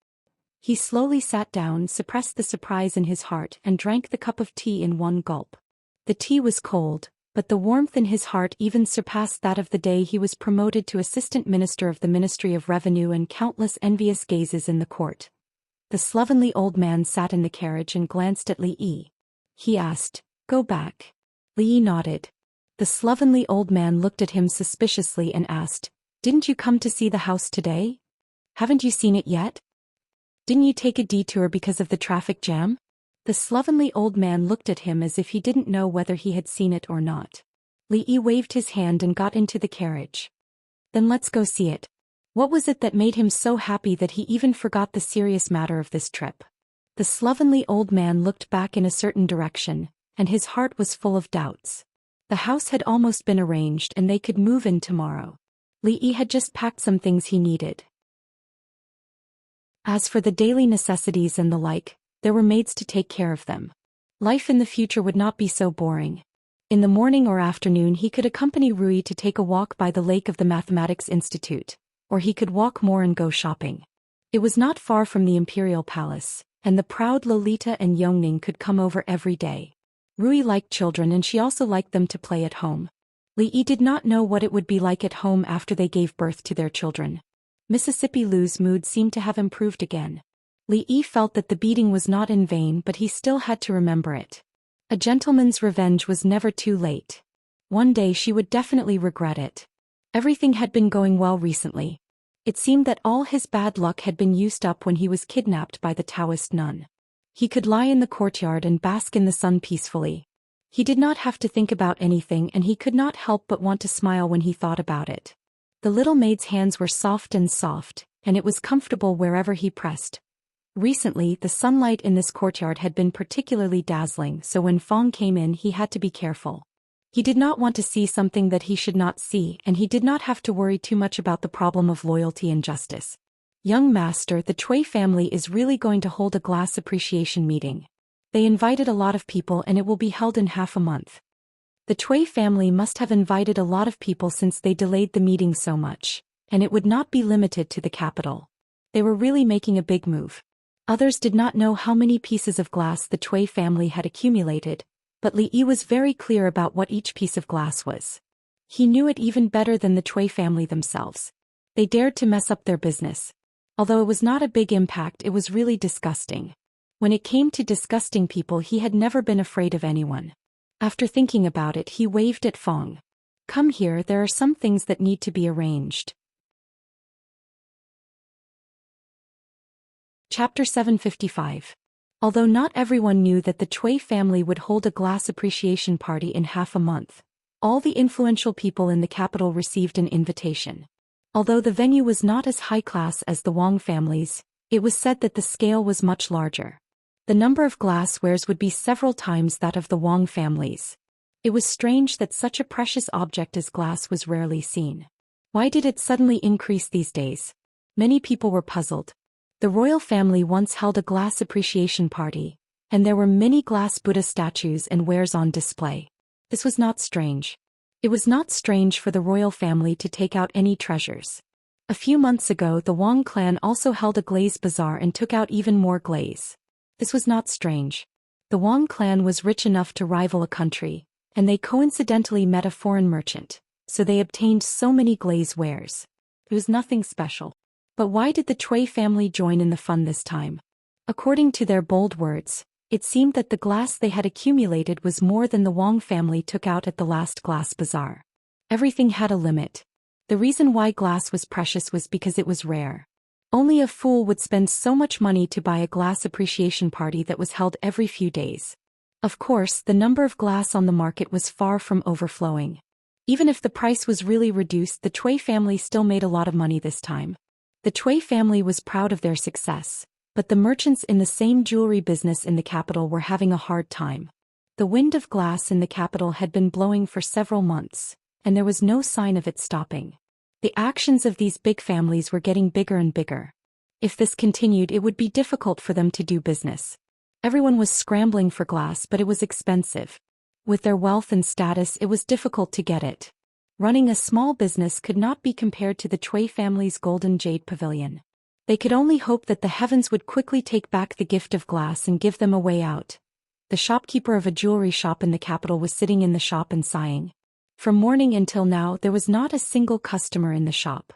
He slowly sat down, suppressed the surprise in his heart, and drank the cup of tea in one gulp. The tea was cold, but the warmth in his heart even surpassed that of the day he was promoted to Assistant Minister of the Ministry of Revenue, and countless envious gazes in the court. The slovenly old man sat in the carriage and glanced at Li Yi. He asked, "Go back?" Li Yi nodded. The slovenly old man looked at him suspiciously and asked, "Didn't you come to see the house today? Haven't you seen it yet? Didn't you take a detour because of the traffic jam?" The slovenly old man looked at him as if he didn't know whether he had seen it or not. Li Yi waved his hand and got into the carriage. "Then let's go see it." What was it that made him so happy that he even forgot the serious matter of this trip? The slovenly old man looked back in a certain direction, and his heart was full of doubts. The house had almost been arranged and they could move in tomorrow. Li Yi had just packed some things he needed. As for the daily necessities and the like, there were maids to take care of them. Life in the future would not be so boring. In the morning or afternoon he could accompany Rui to take a walk by the lake of the Mathematics Institute, or he could walk more and go shopping. It was not far from the Imperial Palace, and the proud Lolita and Yongning could come over every day. Rui liked children and she also liked them to play at home. Li Yi did not know what it would be like at home after they gave birth to their children. Mississippi Lu's mood seemed to have improved again. Li Yi felt that the beating was not in vain, but he still had to remember it. A gentleman's revenge was never too late. One day she would definitely regret it. Everything had been going well recently. It seemed that all his bad luck had been used up when he was kidnapped by the Daoist nun. He could lie in the courtyard and bask in the sun peacefully. He did not have to think about anything, and he could not help but want to smile when he thought about it. The little maid's hands were soft, and it was comfortable wherever he pressed. Recently, the sunlight in this courtyard had been particularly dazzling, so when Fong came in he had to be careful. He did not want to see something that he should not see, and he did not have to worry too much about the problem of loyalty and justice. Young master, the Cui family is really going to hold a glass appreciation meeting. They invited a lot of people and it will be held in half a month. The Cui family must have invited a lot of people since they delayed the meeting so much, and it would not be limited to the capital. They were really making a big move. Others did not know how many pieces of glass the Cui family had accumulated, but Li Yi was very clear about what each piece of glass was. He knew it even better than the Cui family themselves. They dared to mess up their business. Although it was not a big impact, it was really disgusting. When it came to disgusting people, he had never been afraid of anyone. After thinking about it, he waved at Fong. Come here, there are some things that need to be arranged. Chapter 755. Although not everyone knew that the Cui family would hold a glass appreciation party in half a month, all the influential people in the capital received an invitation. Although the venue was not as high class as the Wang family's, it was said that the scale was much larger. The number of glasswares would be several times that of the Wang family's. It was strange that such a precious object as glass was rarely seen. Why did it suddenly increase these days? Many people were puzzled. The royal family once held a glass appreciation party, and there were many glass Buddha statues and wares on display. This was not strange. It was not strange for the royal family to take out any treasures. A few months ago, the Wang clan also held a glaze bazaar and took out even more glaze. This was not strange. The Wang clan was rich enough to rival a country, and they coincidentally met a foreign merchant, so they obtained so many glaze wares. It was nothing special. But why did the Cui family join in the fun this time? According to their bold words, it seemed that the glass they had accumulated was more than the Wang family took out at the last glass bazaar. Everything had a limit. The reason why glass was precious was because it was rare. Only a fool would spend so much money to buy a glass appreciation party that was held every few days. Of course, the number of glass on the market was far from overflowing. Even if the price was really reduced, the Cui family still made a lot of money this time. The Cui family was proud of their success, but the merchants in the same jewelry business in the capital were having a hard time. The wind of glass in the capital had been blowing for several months, and there was no sign of it stopping. The actions of these big families were getting bigger and bigger. If this continued, it would be difficult for them to do business. Everyone was scrambling for glass, but it was expensive. With their wealth and status, it was difficult to get it. Running a small business could not be compared to the Cui family's golden jade pavilion. They could only hope that the heavens would quickly take back the gift of glass and give them a way out. The shopkeeper of a jewelry shop in the capital was sitting in the shop and sighing. From morning until now, there was not a single customer in the shop.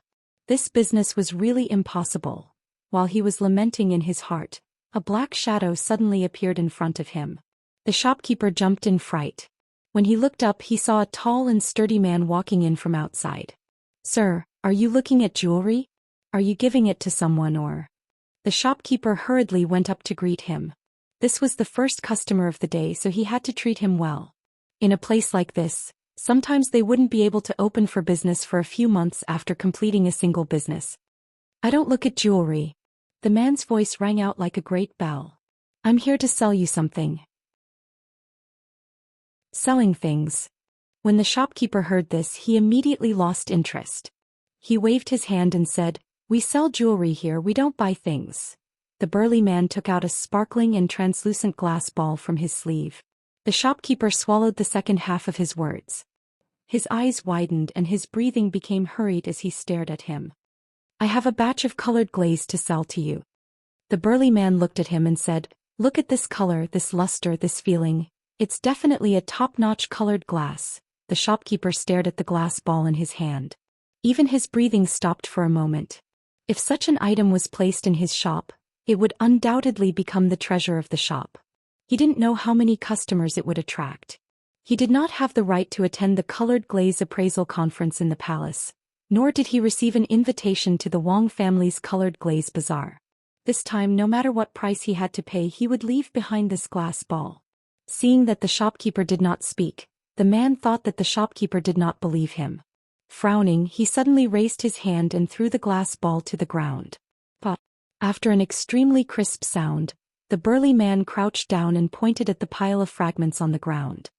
This business was really impossible. While he was lamenting in his heart, a black shadow suddenly appeared in front of him. The shopkeeper jumped in fright. When he looked up, he saw a tall and sturdy man walking in from outside. "Sir, are you looking at jewelry? Are you giving it to someone or?" The shopkeeper hurriedly went up to greet him. This was the first customer of the day, so he had to treat him well. In a place like this, sometimes they wouldn't be able to open for business for a few months after completing a single business. "I don't look at jewelry." The man's voice rang out like a great bell. "I'm here to sell you something." Selling things. When the shopkeeper heard this, he immediately lost interest. He waved his hand and said, "We sell jewelry here, we don't buy things." The burly man took out a sparkling and translucent glass ball from his sleeve. The shopkeeper swallowed the second half of his words. His eyes widened and his breathing became hurried as he stared at him. "I have a batch of colored glaze to sell to you." The burly man looked at him and said, "Look at this color, this luster, this feeling. It's definitely a top-notch colored glass." The shopkeeper stared at the glass ball in his hand. Even his breathing stopped for a moment. If such an item was placed in his shop, it would undoubtedly become the treasure of the shop. He didn't know how many customers it would attract. He did not have the right to attend the colored glaze appraisal conference in the palace, nor did he receive an invitation to the Wang family's colored glaze bazaar. This time, no matter what price he had to pay, he would leave behind this glass ball. Seeing that the shopkeeper did not speak, the man thought that the shopkeeper did not believe him. Frowning, he suddenly raised his hand and threw the glass ball to the ground. But, after an extremely crisp sound, the burly man crouched down and pointed at the pile of fragments on the ground.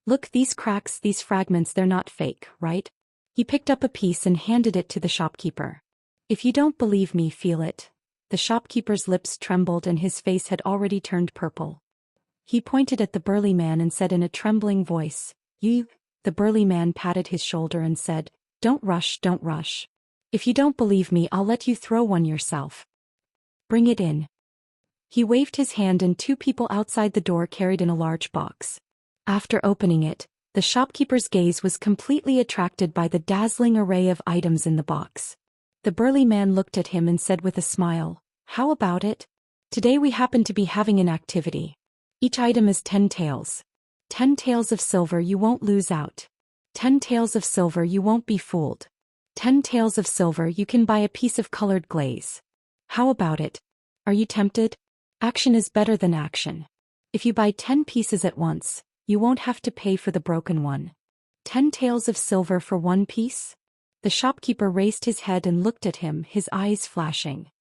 Look, these cracks, these fragments, they're not fake, right? He picked up a piece and handed it to the shopkeeper. If you don't believe me, feel it. The shopkeeper's lips trembled and his face had already turned purple. He pointed at the burly man and said in a trembling voice, "You." The burly man patted his shoulder and said, "Don't rush, don't rush. If you don't believe me, I'll let you throw one yourself. Bring it in." He waved his hand and two people outside the door carried in a large box. After opening it, the shopkeeper's gaze was completely attracted by the dazzling array of items in the box. The burly man looked at him and said with a smile, "How about it? Today we happen to be having an activity. Each item is 10 taels. 10 taels of silver, you won't lose out. 10 taels of silver, you won't be fooled. 10 taels of silver, you can buy a piece of colored glaze. How about it? Are you tempted? Action is better than action. If you buy 10 pieces at once, you won't have to pay for the broken one. 10 taels of silver for one piece?" The shopkeeper raised his head and looked at him, his eyes flashing.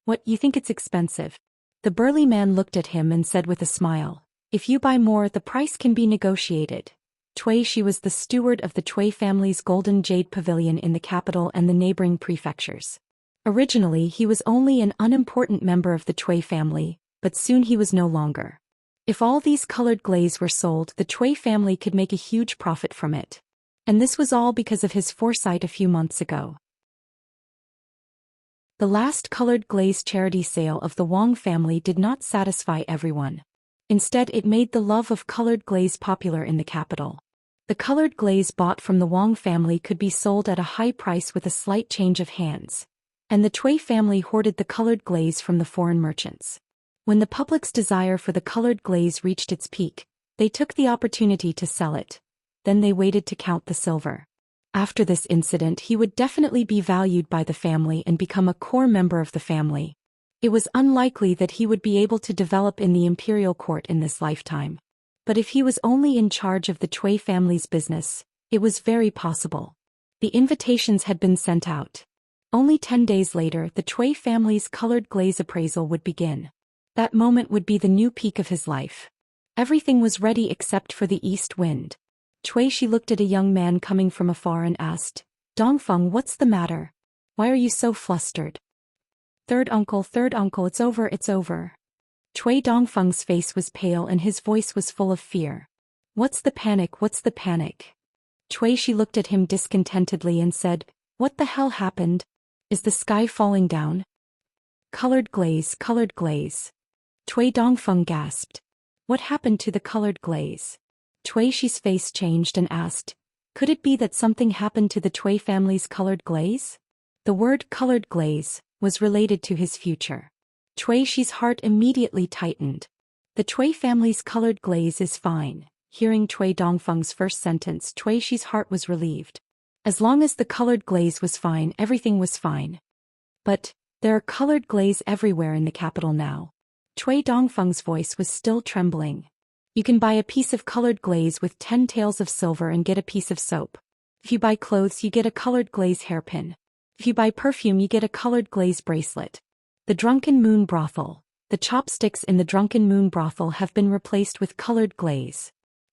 "What, you think it's expensive?" The burly man looked at him and said with a smile, "If you buy more, the price can be negotiated." Cui Shi was the steward of the Cui family's Golden Jade Pavilion in the capital and the neighboring prefectures. Originally, he was only an unimportant member of the Cui family, but soon he was no longer. If all these colored glaze were sold, the Cui family could make a huge profit from it. And this was all because of his foresight a few months ago. The last colored glaze charity sale of the Wang family did not satisfy everyone. Instead, it made the love of colored glaze popular in the capital. The colored glaze bought from the Wang family could be sold at a high price with a slight change of hands, and the Cui family hoarded the colored glaze from the foreign merchants. When the public's desire for the colored glaze reached its peak, they took the opportunity to sell it. Then they waited to count the silver. After this incident, he would definitely be valued by the family and become a core member of the family. It was unlikely that he would be able to develop in the imperial court in this lifetime. But if he was only in charge of the Cui family's business, it was very possible. The invitations had been sent out. Only 10 days later, the Cui family's colored glaze appraisal would begin. That moment would be the new peak of his life. Everything was ready except for the east wind. Cui Shi looked at a young man coming from afar and asked, "Dongfeng, what's the matter? Why are you so flustered?" Third uncle, it's over, it's over." Cui Dongfeng's face was pale and his voice was full of fear. "What's the panic, what's the panic?" Cui Shi looked at him discontentedly and said, "What the hell happened? Is the sky falling down?" Colored glaze, colored glaze." Cui Dongfeng gasped. "What happened to the colored glaze?" Cui Shi's face changed and asked, "Could it be that something happened to the Cui family's colored glaze?" The word colored glaze was related to his future. Cui Shi's heart immediately tightened. The Cui family's colored glaze is fine. Hearing Cui Dongfeng's first sentence, Cui Shi's heart was relieved. As long as the colored glaze was fine, everything was fine. But there are colored glaze everywhere in the capital now. Cui Dongfeng's voice was still trembling. "You can buy a piece of colored glaze with 10 taels of silver and get a piece of soap. If you buy clothes, you get a colored glaze hairpin. If you buy perfume, you get a colored glaze bracelet. The Drunken Moon Brothel. The chopsticks in the Drunken Moon Brothel have been replaced with colored glaze."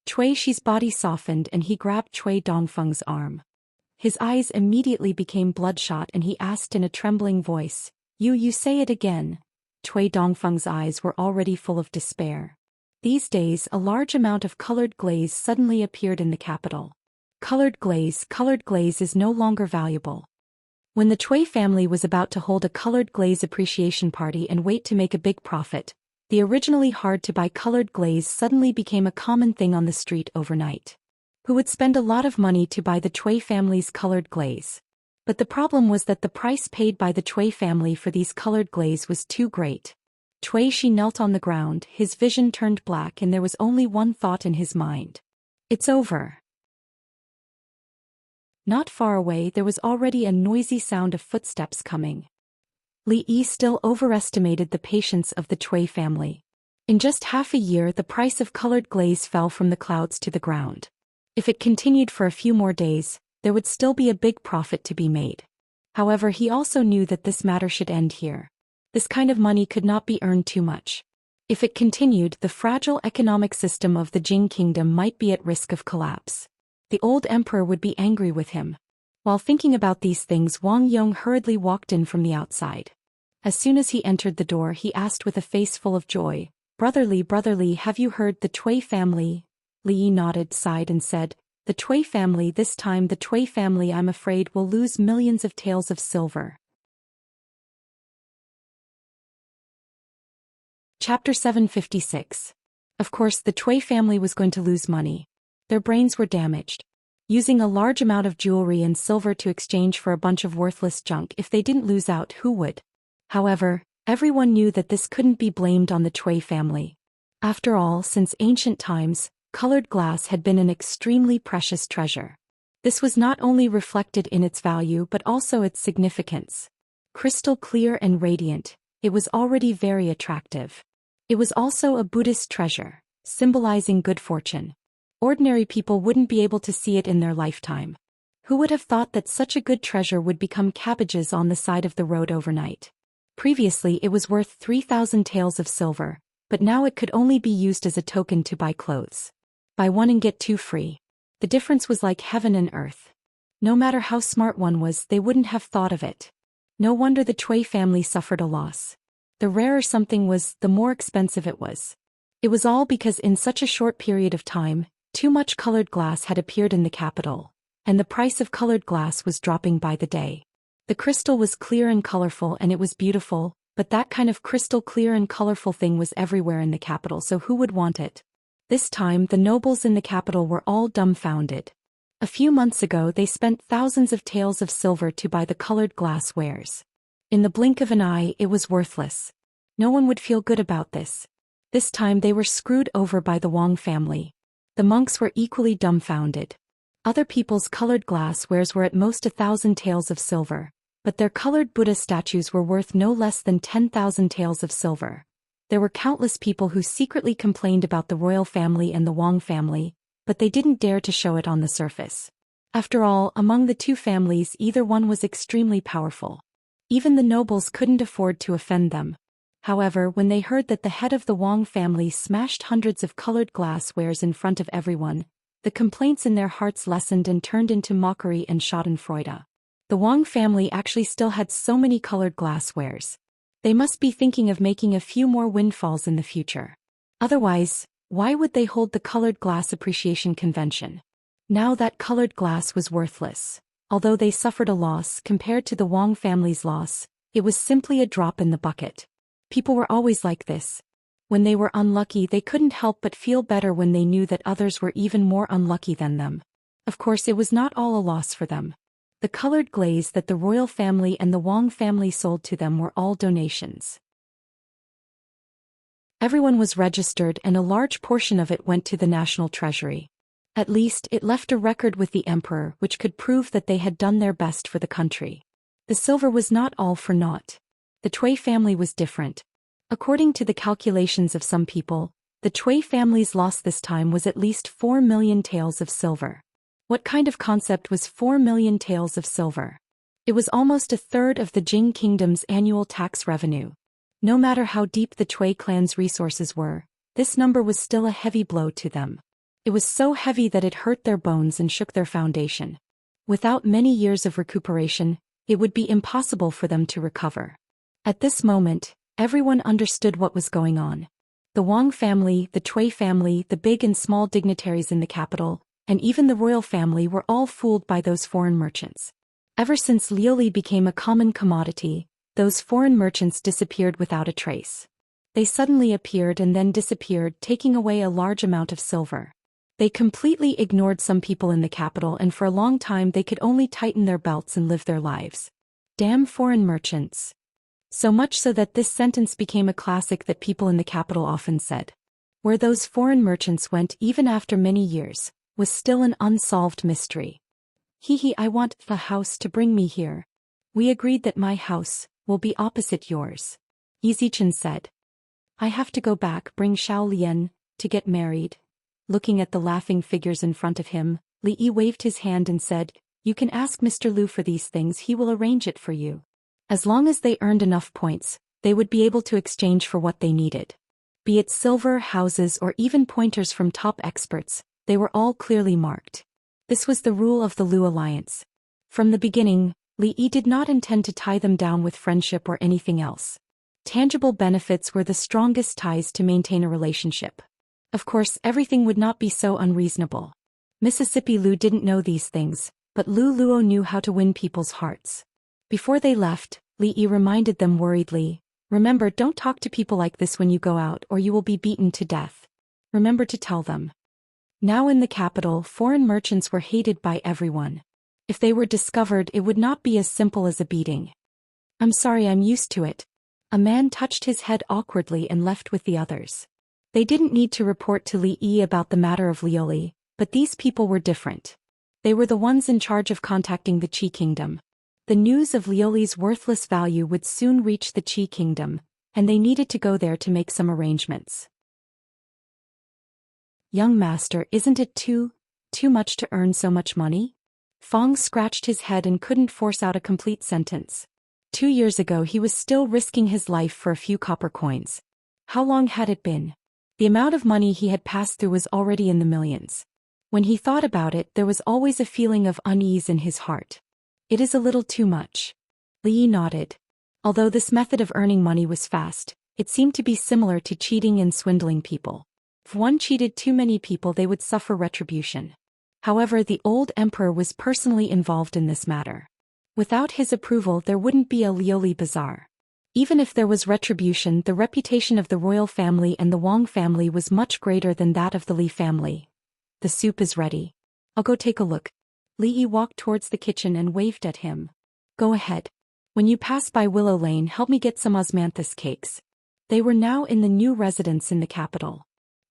Cui Shi's body softened and he grabbed Cui Dongfeng's arm. His eyes immediately became bloodshot and he asked in a trembling voice, You say it again." Cui Dongfeng's eyes were already full of despair. These days, a large amount of colored glaze suddenly appeared in the capital. Colored glaze is no longer valuable. When the Cui family was about to hold a colored glaze appreciation party and wait to make a big profit, the originally hard-to-buy colored glaze suddenly became a common thing on the street overnight. Who would spend a lot of money to buy the Cui family's colored glaze? But the problem was that the price paid by the Cui family for these colored glaze was too great. Cui Shi knelt on the ground, his vision turned black and there was only one thought in his mind. It's over. Not far away there was already a noisy sound of footsteps coming. Li Yi still overestimated the patience of the Cui family. In just half a year the price of colored glaze fell from the clouds to the ground. If it continued for a few more days, there would still be a big profit to be made. However, he also knew that this matter should end here. This kind of money could not be earned too much. If it continued, the fragile economic system of the Jing kingdom might be at risk of collapse. The old emperor would be angry with him. While thinking about these things, Wang Yong hurriedly walked in from the outside. As soon as he entered the door, he asked with a face full of joy, Brother Li, have you heard the Cui family?" Li Yi nodded, sighed and said, "The Cui family, this time the Cui family, I'm afraid, will lose millions of taels of silver." Chapter 756. Of course the Cui family was going to lose money. Their brains were damaged. Using a large amount of jewelry and silver to exchange for a bunch of worthless junk, if they didn't lose out, who would? However, everyone knew that this couldn't be blamed on the Cui family. After all, since ancient times, colored glass had been an extremely precious treasure. This was not only reflected in its value but also its significance. Crystal clear and radiant, it was already very attractive. It was also a Buddhist treasure, symbolizing good fortune. Ordinary people wouldn't be able to see it in their lifetime. Who would have thought that such a good treasure would become cabbages on the side of the road overnight? Previously it was worth 3,000 taels of silver, but now it could only be used as a token to buy clothes. Buy one and get two free. The difference was like heaven and earth. No matter how smart one was, they wouldn't have thought of it. No wonder the Cui family suffered a loss. The rarer something was, the more expensive it was. It was all because in such a short period of time, too much colored glass had appeared in the capital, and the price of colored glass was dropping by the day. The crystal was clear and colorful and it was beautiful, but that kind of crystal clear and colorful thing was everywhere in the capital, so who would want it? This time the nobles in the capital were all dumbfounded. A few months ago they spent thousands of taels of silver to buy the colored glass wares. In the blink of an eye it was worthless. No one would feel good about this. This time they were screwed over by the Wang family. The monks were equally dumbfounded. Other people's colored glass wares were at most 1,000 taels of silver, but their colored Buddha statues were worth no less than 10,000 taels of silver. There were countless people who secretly complained about the royal family and the Wang family, but they didn't dare to show it on the surface. After all, among the two families either one was extremely powerful. Even the nobles couldn't afford to offend them. However, when they heard that the head of the Wang family smashed hundreds of colored glass wares in front of everyone, the complaints in their hearts lessened and turned into mockery and schadenfreude. The Wang family actually still had so many colored glass wares. They must be thinking of making a few more windfalls in the future. Otherwise, why would they hold the colored glass appreciation convention? Now that colored glass was worthless. Although they suffered a loss compared to the Wang family's loss, it was simply a drop in the bucket. People were always like this. When they were unlucky, they couldn't help but feel better when they knew that others were even more unlucky than them. Of course, it was not all a loss for them. The colored glaze that the royal family and the Wang family sold to them were all donations. Everyone was registered and a large portion of it went to the national treasury. At least, it left a record with the emperor which could prove that they had done their best for the country. The silver was not all for naught. The Cui family was different. According to the calculations of some people, the Cui family's loss this time was at least 4 million taels of silver. What kind of concept was 4 million taels of silver? It was almost a third of the Jing kingdom's annual tax revenue. No matter how deep the Cui clan's resources were, this number was still a heavy blow to them. It was so heavy that it hurt their bones and shook their foundation. Without many years of recuperation, it would be impossible for them to recover. At this moment, everyone understood what was going on. The Wang family, the Cui family, the big and small dignitaries in the capital, and even the royal family were all fooled by those foreign merchants. Ever since liuli became a common commodity, those foreign merchants disappeared without a trace. They suddenly appeared and then disappeared, taking away a large amount of silver. They completely ignored some people in the capital, and for a long time they could only tighten their belts and live their lives. Damn foreign merchants. So much so that this sentence became a classic that people in the capital often said. Where those foreign merchants went, even after many years, was still an unsolved mystery. I want a house to bring me here. We agreed that my house will be opposite yours. Zichen said. I have to go back, bring Xiao Lian to get married. Looking at the laughing figures in front of him, Li Yi waved his hand and said, You can ask Mr. Lu for these things, he will arrange it for you. As long as they earned enough points, they would be able to exchange for what they needed. Be it silver, houses, or even pointers from top experts, they were all clearly marked. This was the rule of the Lu alliance. From the beginning, Li Yi did not intend to tie them down with friendship or anything else. Tangible benefits were the strongest ties to maintain a relationship. Of course, everything would not be so unreasonable. Mississippi Lu didn't know these things, but Lu Luo knew how to win people's hearts. Before they left, Li Yi reminded them worriedly, Remember, don't talk to people like this when you go out or you will be beaten to death. Remember to tell them. Now in the capital, foreign merchants were hated by everyone. If they were discovered, it would not be as simple as a beating. I'm sorry, I'm used to it. A man touched his head awkwardly and left with the others. They didn't need to report to Li Yi about the matter of Lioli, but these people were different. They were the ones in charge of contacting the Qi Kingdom. The news of Lioli's worthless value would soon reach the Qi Kingdom, and they needed to go there to make some arrangements. Young master, isn't it too much to earn so much money? Fong scratched his head and couldn't force out a complete sentence. 2 years ago he was still risking his life for a few copper coins. How long had it been? The amount of money he had passed through was already in the millions. When he thought about it, there was always a feeling of unease in his heart. It is a little too much. Li Yi nodded. Although this method of earning money was fast, it seemed to be similar to cheating and swindling people. If one cheated too many people, they would suffer retribution. However, the old emperor was personally involved in this matter. Without his approval, there wouldn't be a Lioli bazaar. Even if there was retribution, the reputation of the royal family and the Wang family was much greater than that of the Li family. The soup is ready. I'll go take a look. Li Yi walked towards the kitchen and waved at him. Go ahead. When you pass by Willow Lane, help me get some osmanthus cakes. They were now in the new residence in the capital.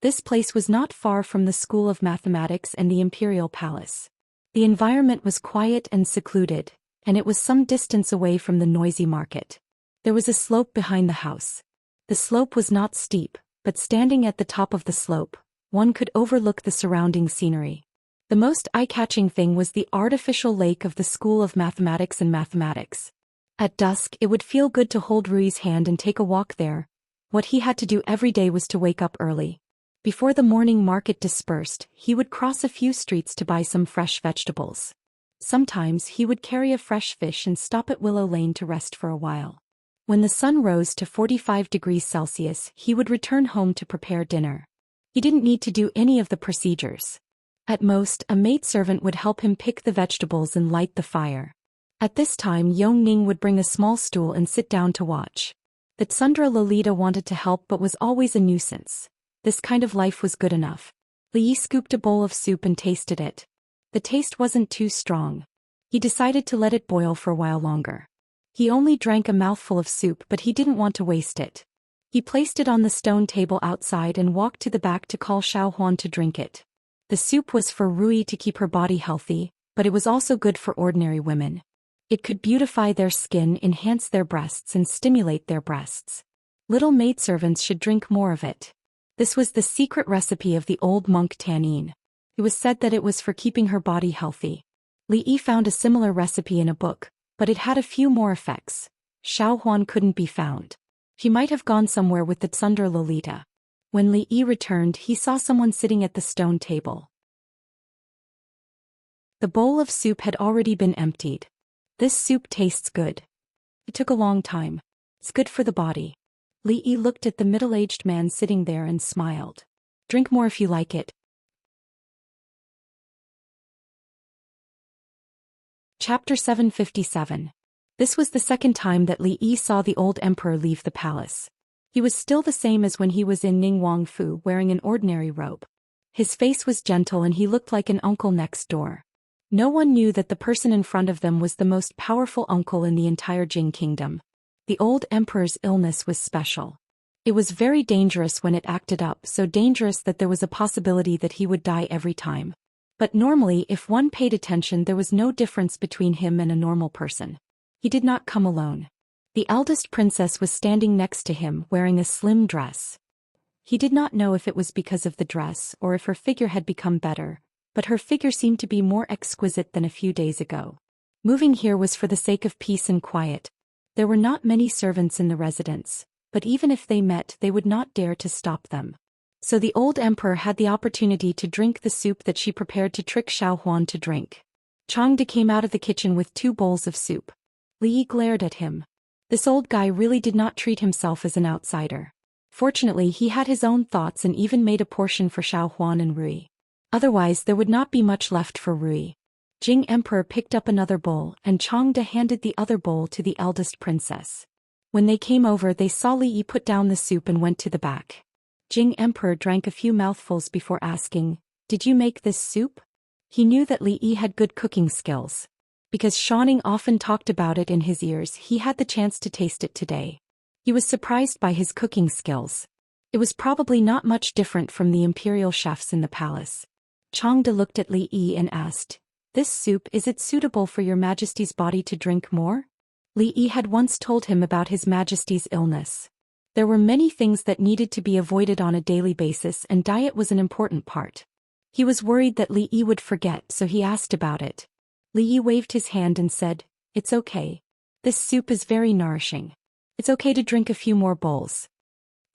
This place was not far from the School of Mathematics and the Imperial Palace. The environment was quiet and secluded, and it was some distance away from the noisy market. There was a slope behind the house. The slope was not steep, but standing at the top of the slope, one could overlook the surrounding scenery. The most eye-catching thing was the artificial lake of the School of Mathematics and Mathematics. At dusk, it would feel good to hold Rui's hand and take a walk there. What he had to do every day was to wake up early. Before the morning market dispersed, he would cross a few streets to buy some fresh vegetables. Sometimes he would carry a fresh fish and stop at Willow Lane to rest for a while. When the sun rose to 45 degrees Celsius, he would return home to prepare dinner. He didn't need to do any of the procedures. At most, a maidservant would help him pick the vegetables and light the fire. At this time, Yong Ning would bring a small stool and sit down to watch. The Tsundra Lolita wanted to help but was always a nuisance. This kind of life was good enough. Li Yi scooped a bowl of soup and tasted it. The taste wasn't too strong. He decided to let it boil for a while longer. He only drank a mouthful of soup, but he didn't want to waste it. He placed it on the stone table outside and walked to the back to call Xiao Huan to drink it. The soup was for Rui to keep her body healthy, but it was also good for ordinary women. It could beautify their skin, enhance their breasts, and stimulate their breasts. Little maidservants should drink more of it. This was the secret recipe of the old monk Tanin. It was said that it was for keeping her body healthy. Li Yi found a similar recipe in a book, but it had a few more effects. Xiao Huan couldn't be found. She might have gone somewhere with the Tsundra Lolita. When Li Yi returned, he saw someone sitting at the stone table. The bowl of soup had already been emptied. This soup tastes good. It took a long time. It's good for the body. Li Yi looked at the middle-aged man sitting there and smiled. Drink more if you like it. Chapter 757. This was the second time that Li Yi saw the old emperor leave the palace. He was still the same as when he was in Ningguang Fu, wearing an ordinary robe. His face was gentle and he looked like an uncle next door. No one knew that the person in front of them was the most powerful uncle in the entire Jing kingdom. The old emperor's illness was special. It was very dangerous when it acted up, so dangerous that there was a possibility that he would die every time. But normally if one paid attention there was no difference between him and a normal person. He did not come alone. The eldest princess was standing next to him wearing a slim dress. He did not know if it was because of the dress or if her figure had become better, but her figure seemed to be more exquisite than a few days ago. Moving here was for the sake of peace and quiet. There were not many servants in the residence, but even if they met they would not dare to stop them. So the old emperor had the opportunity to drink the soup that she prepared to trick Xiao Huan to drink. Changde came out of the kitchen with 2 bowls of soup. Li Yi glared at him. This old guy really did not treat himself as an outsider. Fortunately he had his own thoughts and even made a portion for Xiao Huan and Rui. Otherwise there would not be much left for Rui. Jing Emperor picked up another bowl and Changde handed the other bowl to the eldest princess. When they came over they saw Li Yi put down the soup and went to the back. Jing Emperor drank a few mouthfuls before asking, "Did you make this soup?" He knew that Li Yi had good cooking skills. Because Xianxia often talked about it in his ears, he had the chance to taste it today. He was surprised by his cooking skills. It was probably not much different from the imperial chefs in the palace. Changde looked at Li Yi and asked, "This soup, is it suitable for your majesty's body to drink more?" Li Yi had once told him about his majesty's illness. There were many things that needed to be avoided on a daily basis and diet was an important part. He was worried that Li Yi would forget, so he asked about it. Li Yi waved his hand and said, "It's okay. This soup is very nourishing. It's okay to drink a few more bowls."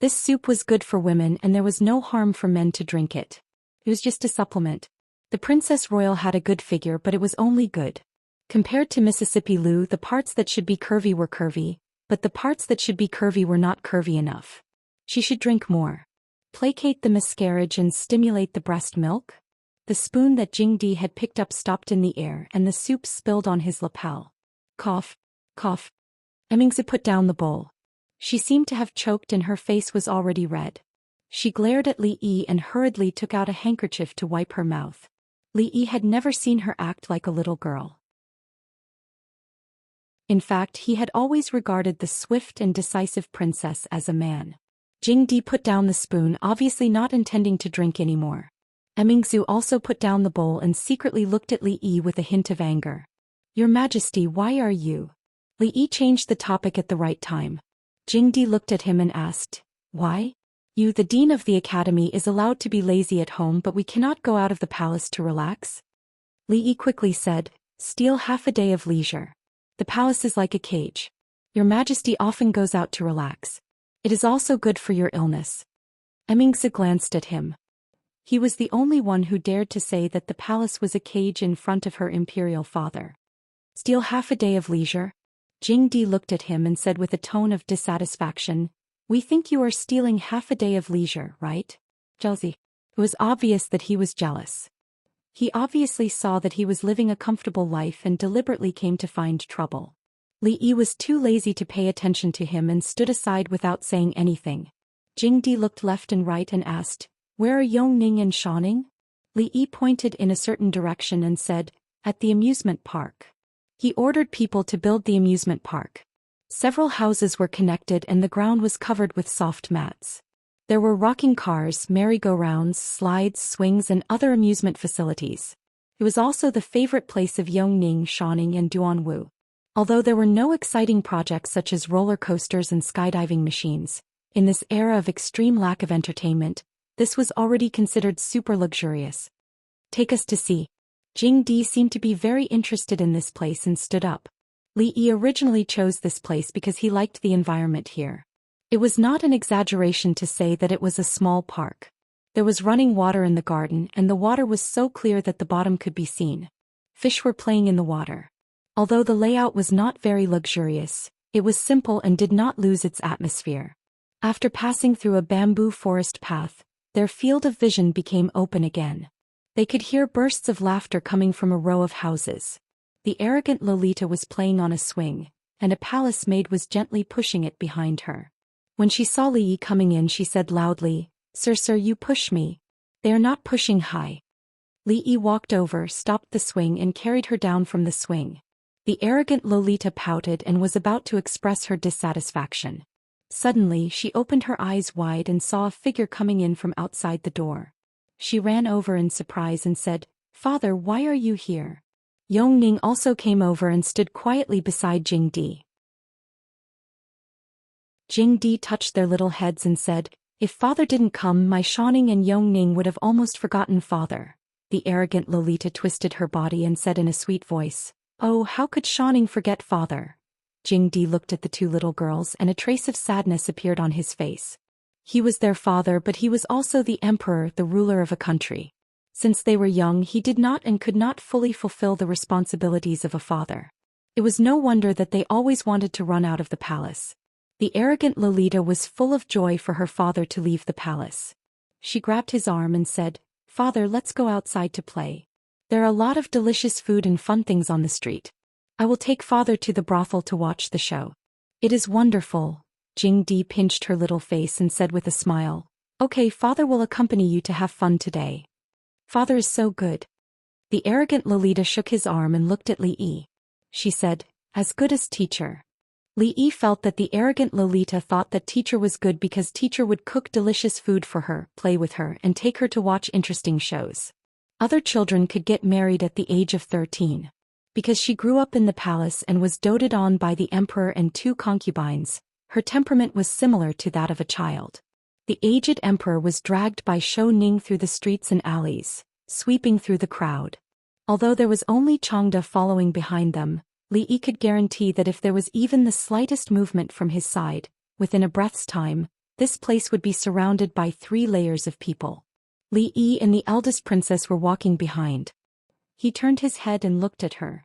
This soup was good for women and there was no harm for men to drink it. It was just a supplement. The Princess Royal had a good figure but it was only good. Compared to Mississippi Lu, the parts that should be curvy were curvy, but the parts that should be curvy were not curvy enough. She should drink more. Placate the miscarriage and stimulate the breast milk? The spoon that Jing Di had picked up stopped in the air and the soup spilled on his lapel. Cough. Cough. Emmingzi put down the bowl. She seemed to have choked and her face was already red. She glared at Li Yi and hurriedly took out a handkerchief to wipe her mouth. Li Yi had never seen her act like a little girl. In fact, he had always regarded the swift and decisive princess as a man. Jing Di put down the spoon, obviously not intending to drink anymore. Emmingzi also put down the bowl and secretly looked at Li Yi with a hint of anger. "Your Majesty, why are you?" Li Yi changed the topic at the right time. Jing Di looked at him and asked, "Why? You, the dean of the academy, is allowed to be lazy at home but we cannot go out of the palace to relax?" Li Yi quickly said, "Steal half a day of leisure. The palace is like a cage. Your Majesty often goes out to relax. It is also good for your illness." Emmingzi glanced at him. He was the only one who dared to say that the palace was a cage in front of her imperial father. Steal half a day of leisure? Jing Di looked at him and said with a tone of dissatisfaction, "We think you are stealing half a day of leisure, right?" Jealousy. It was obvious that he was jealous. He obviously saw that he was living a comfortable life and deliberately came to find trouble. Li Yi was too lazy to pay attention to him and stood aside without saying anything. Jing Di looked left and right and asked, "Where are Yongning and Xianxia?" Li Yi pointed in a certain direction and said, "At the amusement park." He ordered people to build the amusement park. Several houses were connected and the ground was covered with soft mats. There were rocking cars, merry-go-rounds, slides, swings and other amusement facilities. It was also the favorite place of Yongning, Xianxia and Duanwu. Although there were no exciting projects such as roller coasters and skydiving machines, in this era of extreme lack of entertainment, this was already considered super luxurious. "Take us to see." Jing Di seemed to be very interested in this place and stood up. Li Yi originally chose this place because he liked the environment here. It was not an exaggeration to say that it was a small park. There was running water in the garden and the water was so clear that the bottom could be seen. Fish were playing in the water. Although the layout was not very luxurious, it was simple and did not lose its atmosphere. After passing through a bamboo forest path, their field of vision became open again. They could hear bursts of laughter coming from a row of houses. The arrogant Lolita was playing on a swing, and a palace maid was gently pushing it behind her. When she saw Li Yi coming in she said loudly, Sir, you push me. They are not pushing high." Li Yi walked over, stopped the swing and carried her down from the swing. The arrogant Lolita pouted and was about to express her dissatisfaction. Suddenly she opened her eyes wide and saw a figure coming in from outside the door. She ran over in surprise and said, "Father, why are you here?" Yongning also came over and stood quietly beside Jingdi. Jingdi touched their little heads and said, "If father didn't come, my Xianxia and Yongning would have almost forgotten father." The arrogant Lolita twisted her body and said in a sweet voice, "Oh, how could Xianxia forget father?" Jingdi looked at the two little girls and a trace of sadness appeared on his face. He was their father, but he was also the emperor, the ruler of a country. Since they were young, he did not and could not fully fulfill the responsibilities of a father. It was no wonder that they always wanted to run out of the palace. The arrogant Lolita was full of joy for her father to leave the palace. She grabbed his arm and said, "Father, let's go outside to play. There are a lot of delicious food and fun things on the street. I will take father to the brothel to watch the show." "It is wonderful." Jingdi pinched her little face and said with a smile, "Okay, father will accompany you to have fun today. Father is so good." The arrogant Lolita shook his arm and looked at Li Yi. She said, "As good as teacher." Li Yi felt that the arrogant Lolita thought that teacher was good because teacher would cook delicious food for her, play with her, and take her to watch interesting shows. Other children could get married at the age of 13. Because she grew up in the palace and was doted on by the emperor and two concubines, her temperament was similar to that of a child. The aged emperor was dragged by Shou Ning through the streets and alleys, sweeping through the crowd. Although there was only Changda following behind them, Li Yi could guarantee that if there was even the slightest movement from his side, within a breath's time, this place would be surrounded by 3 layers of people. Li Yi and the eldest princess were walking behind. He turned his head and looked at her.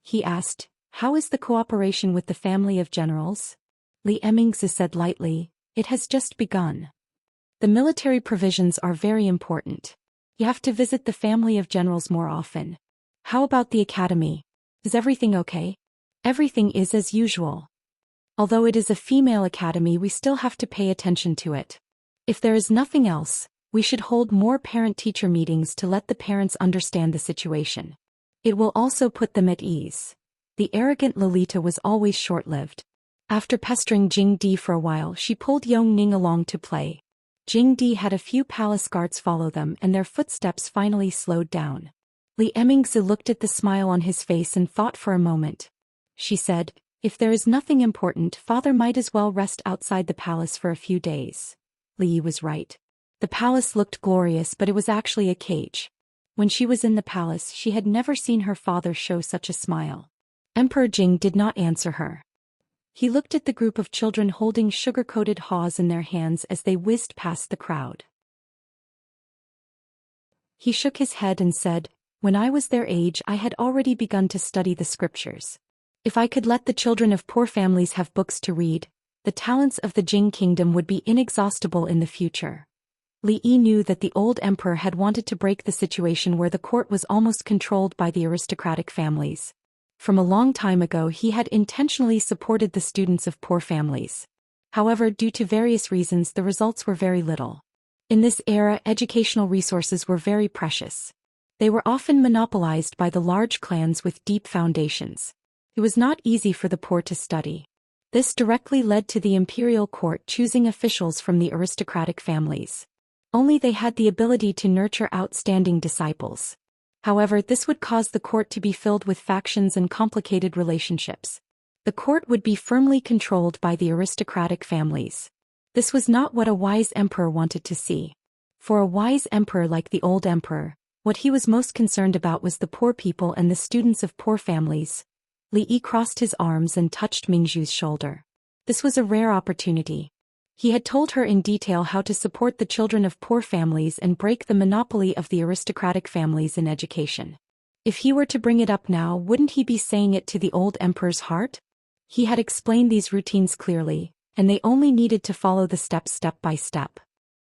He asked, "How is the cooperation with the family of generals?" Li Emmingzi said lightly, "It has just begun. The military provisions are very important. You have to visit the family of generals more often. How about the academy? Is everything okay?" "Everything is as usual. Although it is a female academy, we still have to pay attention to it. If there is nothing else, we should hold more parent-teacher meetings to let the parents understand the situation. It will also put them at ease." The arrogant Lolita was always short-lived. After pestering Jingdi for a while, she pulled Yongning along to play. Jingdi had a few palace guards follow them and their footsteps finally slowed down. Li Emmingzi looked at the smile on his face and thought for a moment. She said, "If there is nothing important, father might as well rest outside the palace for a few days." Li Yi was right. The palace looked glorious, but it was actually a cage. When she was in the palace, she had never seen her father show such a smile. Emperor Jing did not answer her. He looked at the group of children holding sugar-coated haws in their hands as they whizzed past the crowd. He shook his head and said, "When I was their age, I had already begun to study the scriptures. If I could let the children of poor families have books to read, the talents of the Jing kingdom would be inexhaustible in the future." Li Yi knew that the old emperor had wanted to break the situation where the court was almost controlled by the aristocratic families. From a long time ago, he had intentionally supported the students of poor families. However, due to various reasons, the results were very little. In this era, educational resources were very precious. They were often monopolized by the large clans with deep foundations. It was not easy for the poor to study. This directly led to the imperial court choosing officials from the aristocratic families. Only they had the ability to nurture outstanding disciples. However, this would cause the court to be filled with factions and complicated relationships. The court would be firmly controlled by the aristocratic families. This was not what a wise emperor wanted to see. For a wise emperor like the old emperor, what he was most concerned about was the poor people and the students of poor families. Li Yi crossed his arms and touched Mingzhu's shoulder. This was a rare opportunity. He had told her in detail how to support the children of poor families and break the monopoly of the aristocratic families in education. If he were to bring it up now, wouldn't he be saying it to the old emperor's heart? He had explained these routines clearly, and they only needed to follow the steps step by step.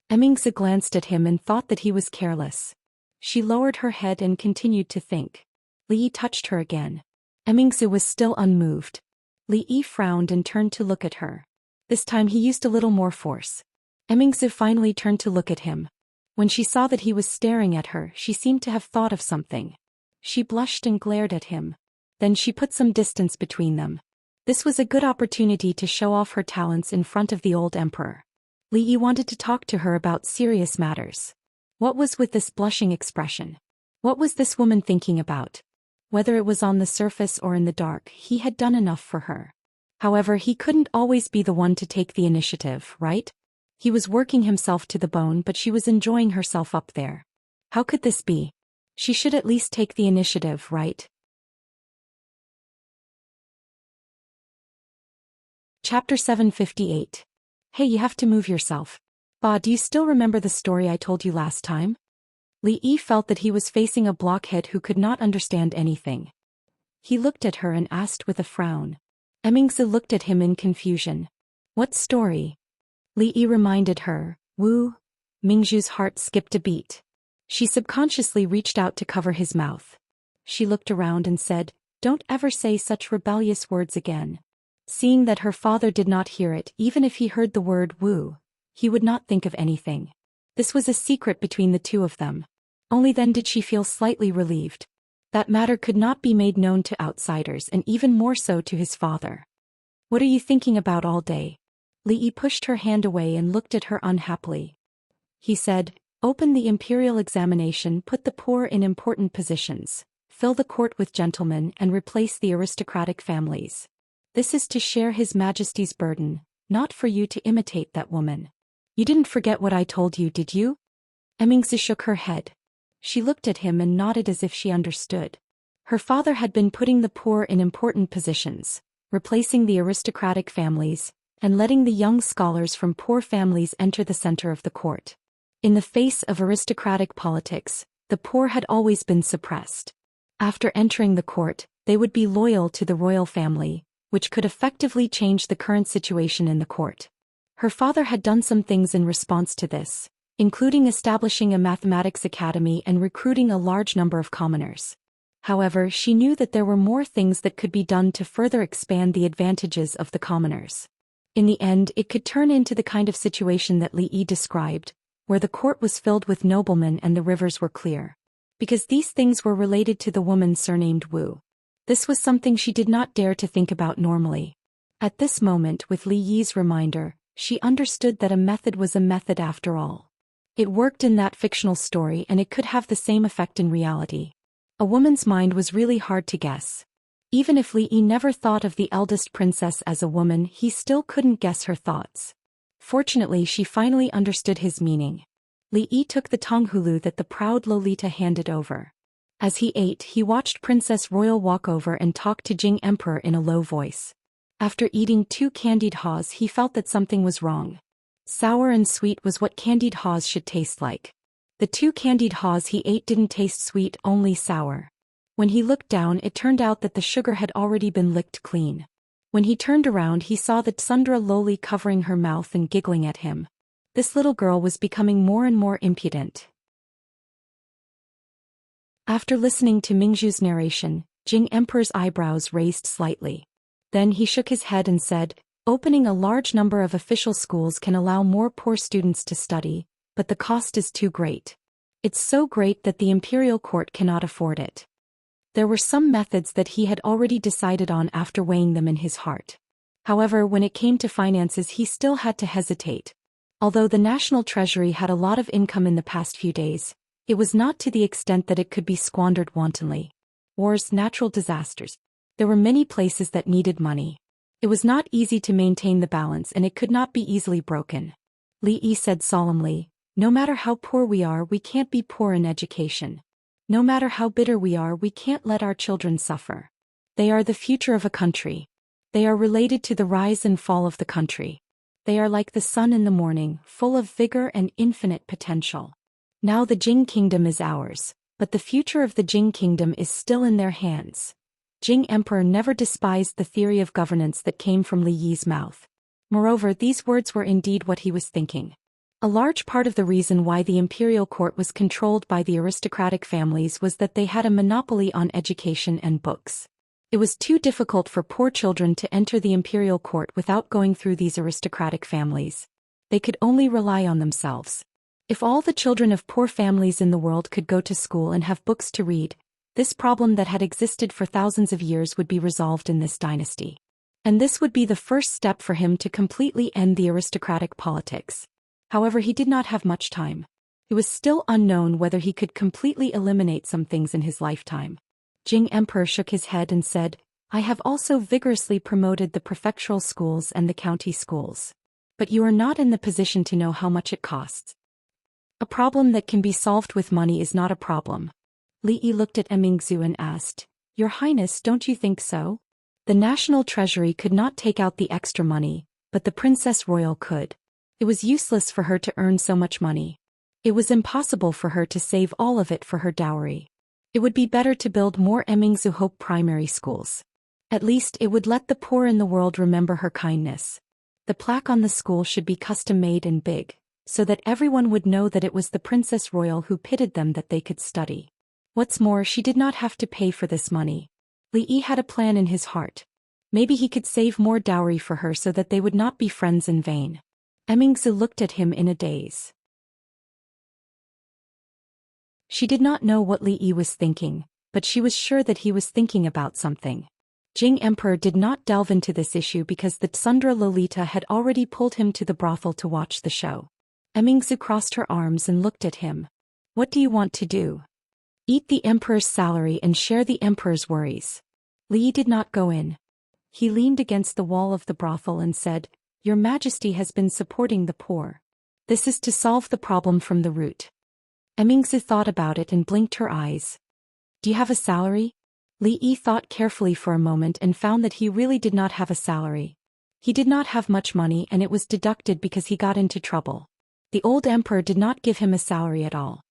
Emmingzi glanced at him and thought that he was careless. She lowered her head and continued to think. Li Yi touched her again. Emmingzi was still unmoved. Li Yi frowned and turned to look at her. This time he used a little more force. Emmingzi finally turned to look at him. When she saw that he was staring at her, she seemed to have thought of something. She blushed and glared at him. Then she put some distance between them. This was a good opportunity to show off her talents in front of the old emperor. Li Yi wanted to talk to her about serious matters. What was with this blushing expression? What was this woman thinking about? Whether it was on the surface or in the dark, he had done enough for her. However, he couldn't always be the one to take the initiative, right? He was working himself to the bone, but she was enjoying herself up there. How could this be? She should at least take the initiative, right? Chapter 758. Hey, you have to move yourself. Ba, do you still remember the story I told you last time? Li Yi felt that he was facing a blockhead who could not understand anything. He looked at her and asked with a frown. Emmingzi looked at him in confusion. What story? Li Yi reminded her. Wu. Mingzhu's heart skipped a beat. She subconsciously reached out to cover his mouth. She looked around and said, "Don't ever say such rebellious words again." Seeing that her father did not hear it, even if he heard the word Wu, he would not think of anything. This was a secret between the two of them. Only then did she feel slightly relieved. That matter could not be made known to outsiders, and even more so to his father. What are you thinking about all day? Li Yi pushed her hand away and looked at her unhappily. He said, "Open the imperial examination, put the poor in important positions, fill the court with gentlemen, and replace the aristocratic families. This is to share His Majesty's burden, not for you to imitate that woman. You didn't forget what I told you, did you?" Emmingzi shook her head. She looked at him and nodded as if she understood. Her father had been putting the poor in important positions, replacing the aristocratic families, and letting the young scholars from poor families enter the center of the court. In the face of aristocratic politics, the poor had always been suppressed. After entering the court, they would be loyal to the royal family, which could effectively change the current situation in the court. Her father had done some things in response to this, including establishing a mathematics academy and recruiting a large number of commoners. However, she knew that there were more things that could be done to further expand the advantages of the commoners. In the end, it could turn into the kind of situation that Li Yi described, where the court was filled with noblemen and the rivers were clear. Because these things were related to the woman surnamed Wu. This was something she did not dare to think about normally. At this moment, with Li Yi's reminder, she understood that a method was a method after all. It worked in that fictional story, and it could have the same effect in reality. A woman's mind was really hard to guess. Even if Li Yi never thought of the eldest princess as a woman, he still couldn't guess her thoughts. Fortunately, she finally understood his meaning. Li Yi took the tonghulu that the proud Lolita handed over. As he ate, he watched Princess Royal walk over and talk to Jing Emperor in a low voice. After eating 2 candied haws, he felt that something was wrong. Sour and sweet was what candied haws should taste like. The 2 candied haws he ate didn't taste sweet, only sour. When he looked down, it turned out that the sugar had already been licked clean. When he turned around, he saw that Sundra Loli covering her mouth and giggling at him. This little girl was becoming more and more impudent. After listening to Mingzhu's narration, Jing Emperor's eyebrows raised slightly. Then he shook his head and said, "Opening a large number of official schools can allow more poor students to study, but the cost is too great. It's so great that the imperial court cannot afford it." There were some methods that he had already decided on after weighing them in his heart. However, when it came to finances, he still had to hesitate. Although the national treasury had a lot of income in the past few days, it was not to the extent that it could be squandered wantonly. Wars, natural disasters. There were many places that needed money. It was not easy to maintain the balance, and it could not be easily broken. Li Yi said solemnly, "No matter how poor we are, we can't be poor in education. No matter how bitter we are, we can't let our children suffer. They are the future of a country. They are related to the rise and fall of the country. They are like the sun in the morning, full of vigor and infinite potential. Now the Jing kingdom is ours, but the future of the Jing kingdom is still in their hands." Jing Emperor never despised the theory of governance that came from Li Yi's mouth. Moreover, these words were indeed what he was thinking. A large part of the reason why the imperial court was controlled by the aristocratic families was that they had a monopoly on education and books. It was too difficult for poor children to enter the imperial court without going through these aristocratic families. They could only rely on themselves. If all the children of poor families in the world could go to school and have books to read, this problem that had existed for thousands of years would be resolved in this dynasty. And this would be the first step for him to completely end the aristocratic politics. However, he did not have much time. It was still unknown whether he could completely eliminate some things in his lifetime. Jing Emperor shook his head and said, I have also vigorously promoted the prefectural schools and the county schools. But you are not in the position to know how much it costs. A problem that can be solved with money is not a problem. Li Yi looked at Mingzu and asked, Your Highness, don't you think so? The national treasury could not take out the extra money, but the Princess Royal could. It was useless for her to earn so much money. It was impossible for her to save all of it for her dowry. It would be better to build more Mingzu Hope primary schools. At least it would let the poor in the world remember her kindness. The plaque on the school should be custom-made and big, so that everyone would know that it was the Princess Royal who pitted them that they could study. What's more, she did not have to pay for this money. Li Yi had a plan in his heart. Maybe he could save more dowry for her so that they would not be friends in vain. Mingzu looked at him in a daze. She did not know what Li Yi was thinking, but she was sure that he was thinking about something. Jing Emperor did not delve into this issue because the Tsundra Lolita had already pulled him to the brothel to watch the show. Mingzu crossed her arms and looked at him. What do you want to do? Eat the emperor's salary and share the emperor's worries. Li Yi did not go in. He leaned against the wall of the brothel and said, Your Majesty has been supporting the poor. This is to solve the problem from the root. Mingzu thought about it and blinked her eyes. Do you have a salary? Li Yi thought carefully for a moment and found that he really did not have a salary. He did not have much money and it was deducted because he got into trouble. The old emperor did not give him a salary at all.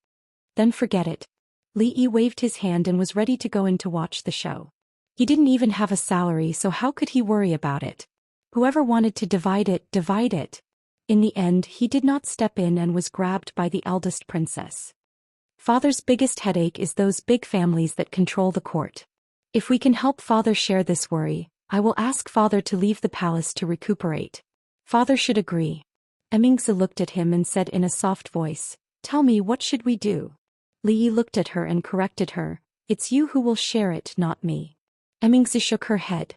Then forget it. Li Yi waved his hand and was ready to go in to watch the show. He didn't even have a salary, so how could he worry about it? Whoever wanted to divide it, divide it. In the end, he did not step in and was grabbed by the eldest princess. Father's biggest headache is those big families that control the court. If we can help father share this worry, I will ask father to leave the palace to recuperate. Father should agree. Mingzu looked at him and said in a soft voice, Tell me, what should we do? Li Yi looked at her and corrected her, It's you who will share it, not me. Mingzu shook her head.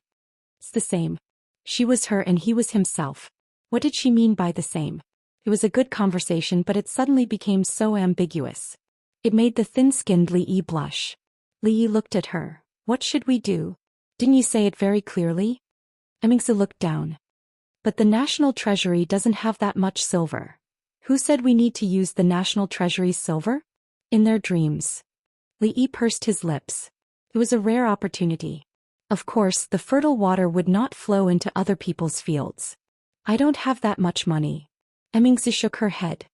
It's the same. She was her and he was himself. What did she mean by the same? It was a good conversation, but it suddenly became so ambiguous. It made the thin-skinned Li Yi blush. Li Yi looked at her. What should we do? Didn't you say it very clearly? Mingzu looked down. But the national treasury doesn't have that much silver. Who said we need to use the national treasury's silver? In their dreams. Li Yi pursed his lips. It was a rare opportunity. Of course, the fertile water would not flow into other people's fields. I don't have that much money. Mingzu shook her head.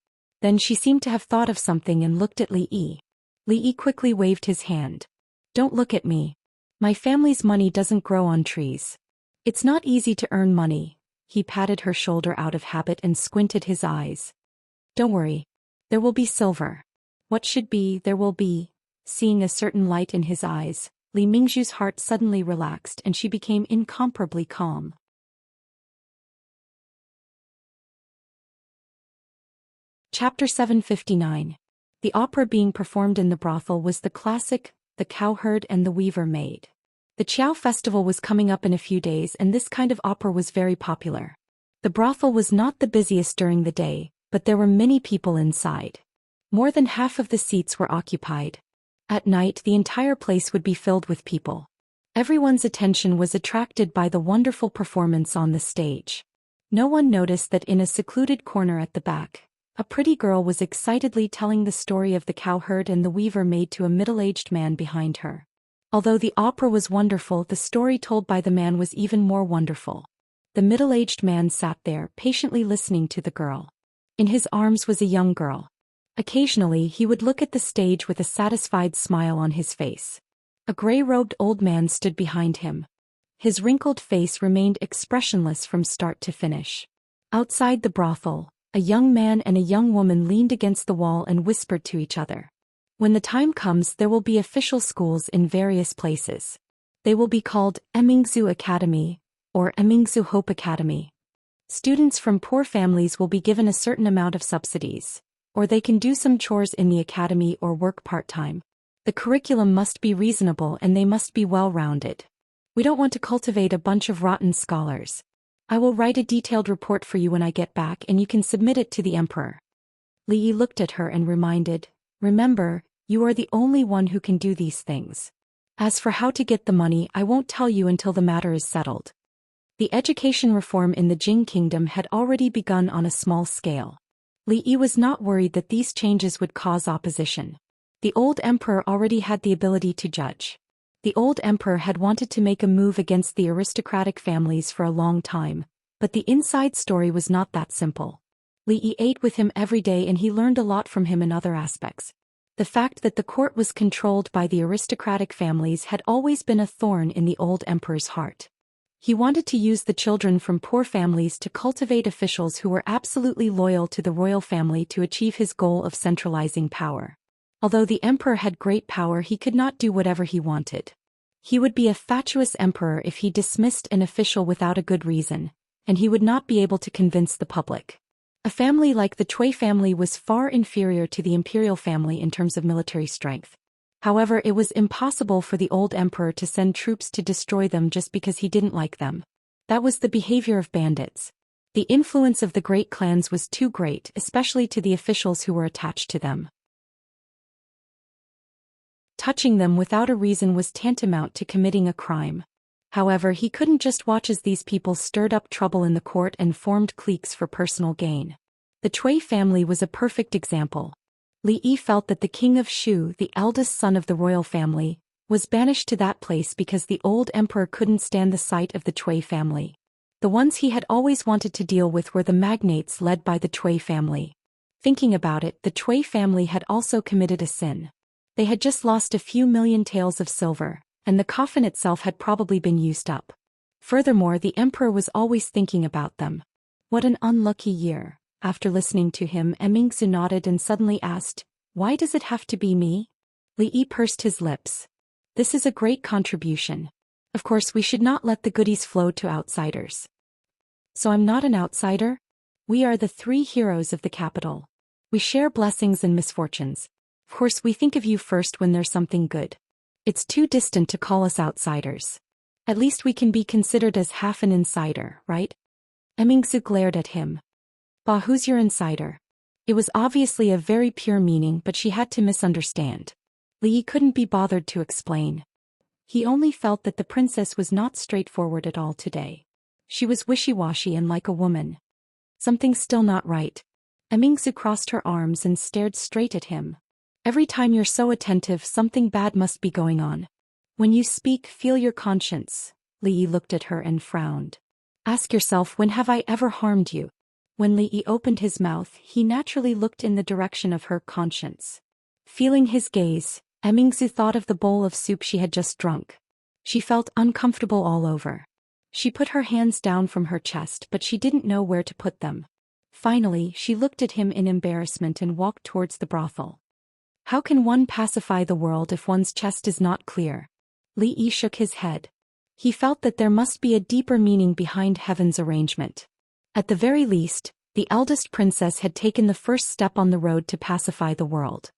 Then she seemed to have thought of something and looked at Li Yi. Li Yi quickly waved his hand. Don't look at me. My family's money doesn't grow on trees. It's not easy to earn money. He patted her shoulder out of habit and squinted his eyes. Don't worry. There will be silver. What should be, there will be. Seeing a certain light in his eyes, Li Mingzhu's heart suddenly relaxed and she became incomparably calm. Chapter 759. The opera being performed in the brothel was the classic, The Cowherd and the Weaver Maid. The Qiao festival was coming up in a few days and this kind of opera was very popular. The brothel was not the busiest during the day, but there were many people inside. More than half of the seats were occupied. At night the entire place would be filled with people. Everyone's attention was attracted by the wonderful performance on the stage. No one noticed that in a secluded corner at the back, a pretty girl was excitedly telling the story of the cowherd and the weaver maid to a middle-aged man behind her. Although the opera was wonderful, the story told by the man was even more wonderful. The middle-aged man sat there, patiently listening to the girl. In his arms was a young girl. Occasionally he would look at the stage with a satisfied smile on his face. A gray-robed old man stood behind him. His wrinkled face remained expressionless from start to finish. Outside the brothel, a young man and a young woman leaned against the wall and whispered to each other. When the time comes, there will be official schools in various places. They will be called Mingzu Academy, or Mingzu Hope Academy. Students from poor families will be given a certain amount of subsidies, or they can do some chores in the academy or work part-time. The curriculum must be reasonable and they must be well-rounded. We don't want to cultivate a bunch of rotten scholars. I will write a detailed report for you when I get back and you can submit it to the emperor. Li Yi looked at her and reminded, "Remember, you are the only one who can do these things. As for how to get the money, I won't tell you until the matter is settled." The education reform in the Jing kingdom had already begun on a small scale. Li Yi was not worried that these changes would cause opposition. The old emperor already had the ability to judge. The old emperor had wanted to make a move against the aristocratic families for a long time, but the inside story was not that simple. Li Yi ate with him every day and he learned a lot from him in other aspects. The fact that the court was controlled by the aristocratic families had always been a thorn in the old emperor's heart. He wanted to use the children from poor families to cultivate officials who were absolutely loyal to the royal family to achieve his goal of centralizing power. Although the emperor had great power, he could not do whatever he wanted. He would be a fatuous emperor if he dismissed an official without a good reason, and he would not be able to convince the public. A family like the Cui family was far inferior to the imperial family in terms of military strength. However, it was impossible for the old emperor to send troops to destroy them just because he didn't like them. That was the behavior of bandits. The influence of the great clans was too great, especially to the officials who were attached to them. Touching them without a reason was tantamount to committing a crime. However, he couldn't just watch as these people stirred up trouble in the court and formed cliques for personal gain. The Cui family was a perfect example. Li Yi felt that the king of Shu, the eldest son of the royal family, was banished to that place because the old emperor couldn't stand the sight of the Cui family. The ones he had always wanted to deal with were the magnates led by the Cui family. Thinking about it, the Cui family had also committed a sin. They had just lost a few million taels of silver, and the coffin itself had probably been used up. Furthermore, the emperor was always thinking about them. What an unlucky year. After listening to him, Mingzu nodded and suddenly asked, "Why does it have to be me?" Li Yi pursed his lips. "This is a great contribution. Of course, we should not let the goodies flow to outsiders." "So I'm not an outsider? We are the three heroes of the capital. We share blessings and misfortunes. Of course, we think of you first when there's something good. It's too distant to call us outsiders. At least we can be considered as half an insider, right?" Mingzu glared at him. "Bah, who's your insider?" It was obviously a very pure meaning, but she had to misunderstand. Li Yi couldn't be bothered to explain. He only felt that the princess was not straightforward at all today. She was wishy-washy and like a woman. Something's still not right. Mingzu crossed her arms and stared straight at him. "Every time you're so attentive, something bad must be going on. When you speak, feel your conscience." Li Yi looked at her and frowned. "Ask yourself, when have I ever harmed you?" When Li Yi opened his mouth, he naturally looked in the direction of her conscience. Feeling his gaze, Mingzu thought of the bowl of soup she had just drunk. She felt uncomfortable all over. She put her hands down from her chest, but she didn't know where to put them. Finally, she looked at him in embarrassment and walked towards the brothel. How can one pacify the world if one's chest is not clear? Li Yi shook his head. He felt that there must be a deeper meaning behind heaven's arrangement. At the very least, the eldest princess had taken the first step on the road to pacify the world.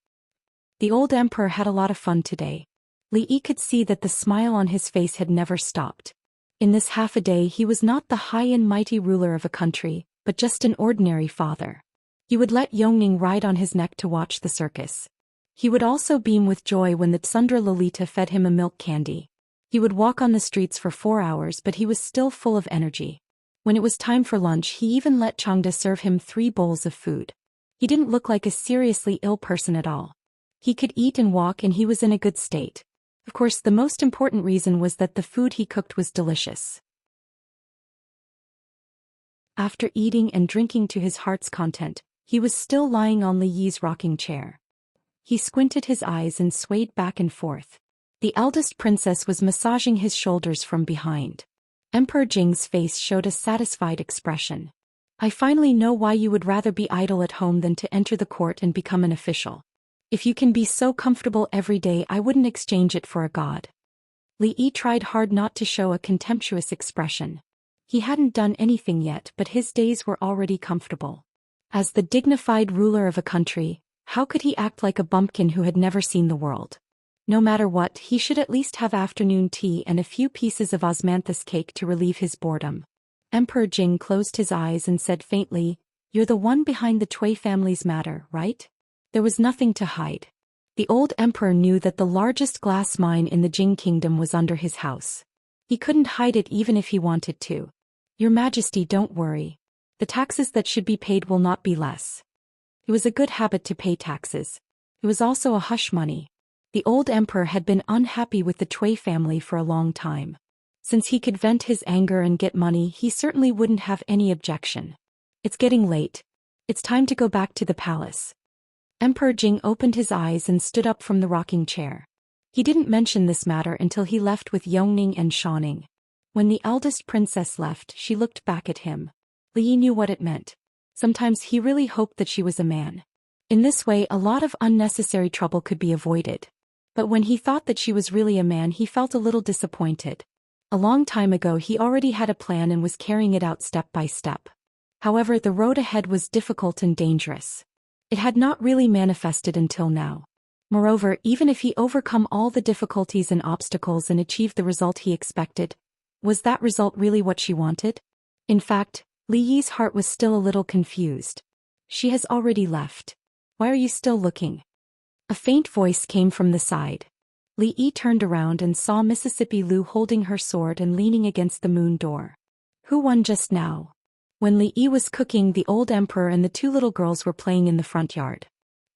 The old emperor had a lot of fun today. Li Yi could see that the smile on his face had never stopped. In this half a day he was not the high and mighty ruler of a country, but just an ordinary father. He would let Yongning ride on his neck to watch the circus. He would also beam with joy when the Tsundra Lolita fed him a milk candy. He would walk on the streets for 4 hours, but he was still full of energy. When it was time for lunch, he even let Changda serve him 3 bowls of food. He didn't look like a seriously ill person at all. He could eat and walk and he was in a good state. Of course, the most important reason was that the food he cooked was delicious. After eating and drinking to his heart's content, he was still lying on Li Yi's rocking chair. He squinted his eyes and swayed back and forth. The eldest princess was massaging his shoulders from behind. Emperor Jing's face showed a satisfied expression. "I finally know why you would rather be idle at home than to enter the court and become an official. If you can be so comfortable every day, I wouldn't exchange it for a god." Li Yi tried hard not to show a contemptuous expression. He hadn't done anything yet, but his days were already comfortable. As the dignified ruler of a country, how could he act like a bumpkin who had never seen the world? No matter what, he should at least have afternoon tea and a few pieces of osmanthus cake to relieve his boredom. Emperor Jing closed his eyes and said faintly, You're the one behind the Cui family's matter, right? There was nothing to hide. The old emperor knew that the largest glass mine in the Jing kingdom was under his house. He couldn't hide it even if he wanted to. Your Majesty, don't worry. The taxes that should be paid will not be less. It was a good habit to pay taxes. It was also a hush money. The old emperor had been unhappy with the Cui family for a long time. Since he could vent his anger and get money, he certainly wouldn't have any objection. It's getting late. It's time to go back to the palace. Emperor Jing opened his eyes and stood up from the rocking chair. He didn't mention this matter until he left with Yongning and Shaning. When the eldest princess left, she looked back at him. Li Yi knew what it meant. Sometimes he really hoped that she was a man. In this way, a lot of unnecessary trouble could be avoided. But when he thought that she was really a man, he felt a little disappointed. A long time ago, he already had a plan and was carrying it out step by step. However, the road ahead was difficult and dangerous. It had not really manifested until now. Moreover, even if he overcome all the difficulties and obstacles and achieved the result he expected, was that result really what she wanted? In fact, Li Yi's heart was still a little confused. She has already left. Why are you still looking? A faint voice came from the side. Li Yi turned around and saw Mississippi Lu holding her sword and leaning against the moon door. Who won just now? When Li Yi was cooking, the old emperor and the two little girls were playing in the front yard.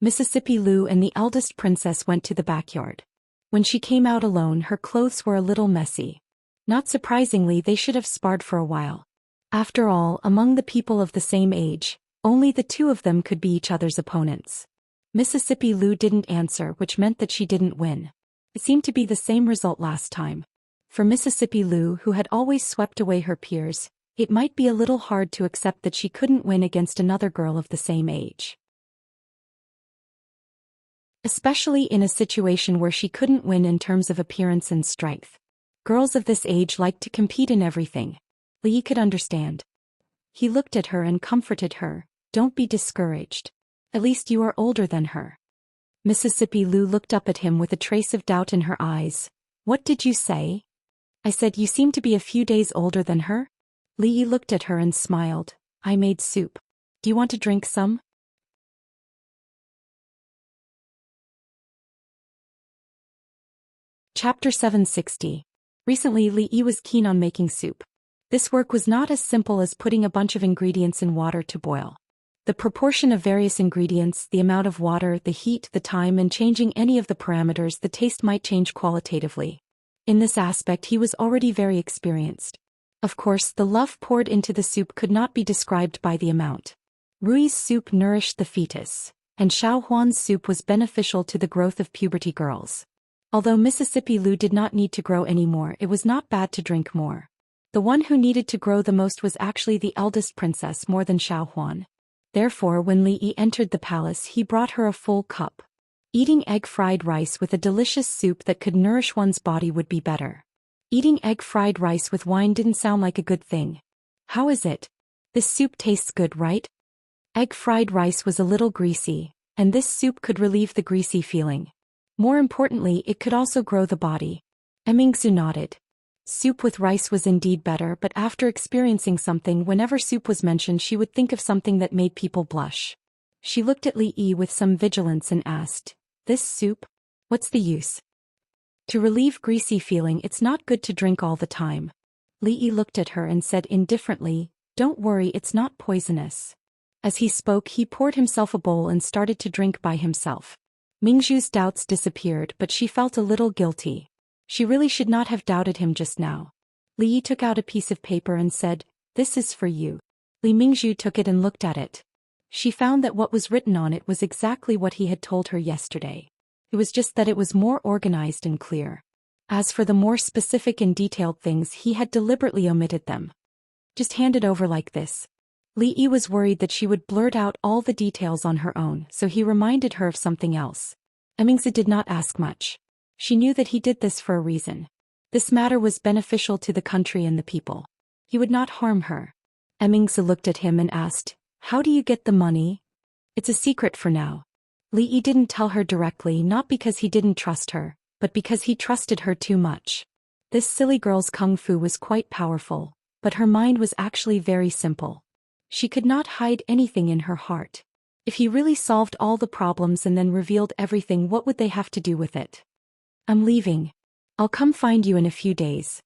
Mississippi Lu and the eldest princess went to the backyard. When she came out alone, her clothes were a little messy. Not surprisingly, they should have sparred for a while. After all, among the people of the same age, only the two of them could be each other's opponents. Mississippi Lu didn't answer, which meant that she didn't win. It seemed to be the same result last time. For Mississippi Lu, who had always swept away her peers, it might be a little hard to accept that she couldn't win against another girl of the same age. Especially in a situation where she couldn't win in terms of appearance and strength. Girls of this age like to compete in everything. Li Yi could understand. He looked at her and comforted her. Don't be discouraged. At least you are older than her. Mississippi Lu looked up at him with a trace of doubt in her eyes. What did you say? I said you seem to be a few days older than her? Li Yi looked at her and smiled. I made soup. Do you want to drink some? Chapter 760. Recently, Li Yi was keen on making soup. This work was not as simple as putting a bunch of ingredients in water to boil. The proportion of various ingredients, the amount of water, the heat, the time, and changing any of the parameters, the taste might change qualitatively. In this aspect, he was already very experienced. Of course, the love poured into the soup could not be described by the amount. Rui's soup nourished the fetus, and Xiaohuan's soup was beneficial to the growth of puberty girls. Although Mississippi Lu did not need to grow anymore, it was not bad to drink more. The one who needed to grow the most was actually the eldest princess more than Xiaohuan. Therefore, when Li Yi entered the palace, he brought her a full cup. Eating egg fried rice with a delicious soup that could nourish one's body would be better. Eating egg fried rice with wine didn't sound like a good thing. How is it? This soup tastes good, right? Egg fried rice was a little greasy, and this soup could relieve the greasy feeling. More importantly, it could also grow the body. Mingzu nodded. Soup with rice was indeed better, but after experiencing something, whenever soup was mentioned, she would think of something that made people blush. She looked at Li Yi with some vigilance and asked, "This soup? What's the use?" To relieve greasy feeling, it's not good to drink all the time. Li Yi looked at her and said indifferently, "Don't worry, it's not poisonous." As he spoke, he poured himself a bowl and started to drink by himself. Mingzhu's doubts disappeared, but she felt a little guilty. She really should not have doubted him just now. Li Yi took out a piece of paper and said, "This is for you." Li Mingzhu took it and looked at it. She found that what was written on it was exactly what he had told her yesterday. It was just that it was more organized and clear. As for the more specific and detailed things, he had deliberately omitted them. Just hand it over like this. Li Yi was worried that she would blurt out all the details on her own, so he reminded her of something else. Mingzi did not ask much. She knew that he did this for a reason. This matter was beneficial to the country and the people. He would not harm her. Mingzi looked at him and asked, "How do you get the money?" "It's a secret for now." Li Yi didn't tell her directly, not because he didn't trust her, but because he trusted her too much. This silly girl's kung fu was quite powerful, but her mind was actually very simple. She could not hide anything in her heart. If he really solved all the problems and then revealed everything, what would they have to do with it? I'm leaving. I'll come find you in a few days.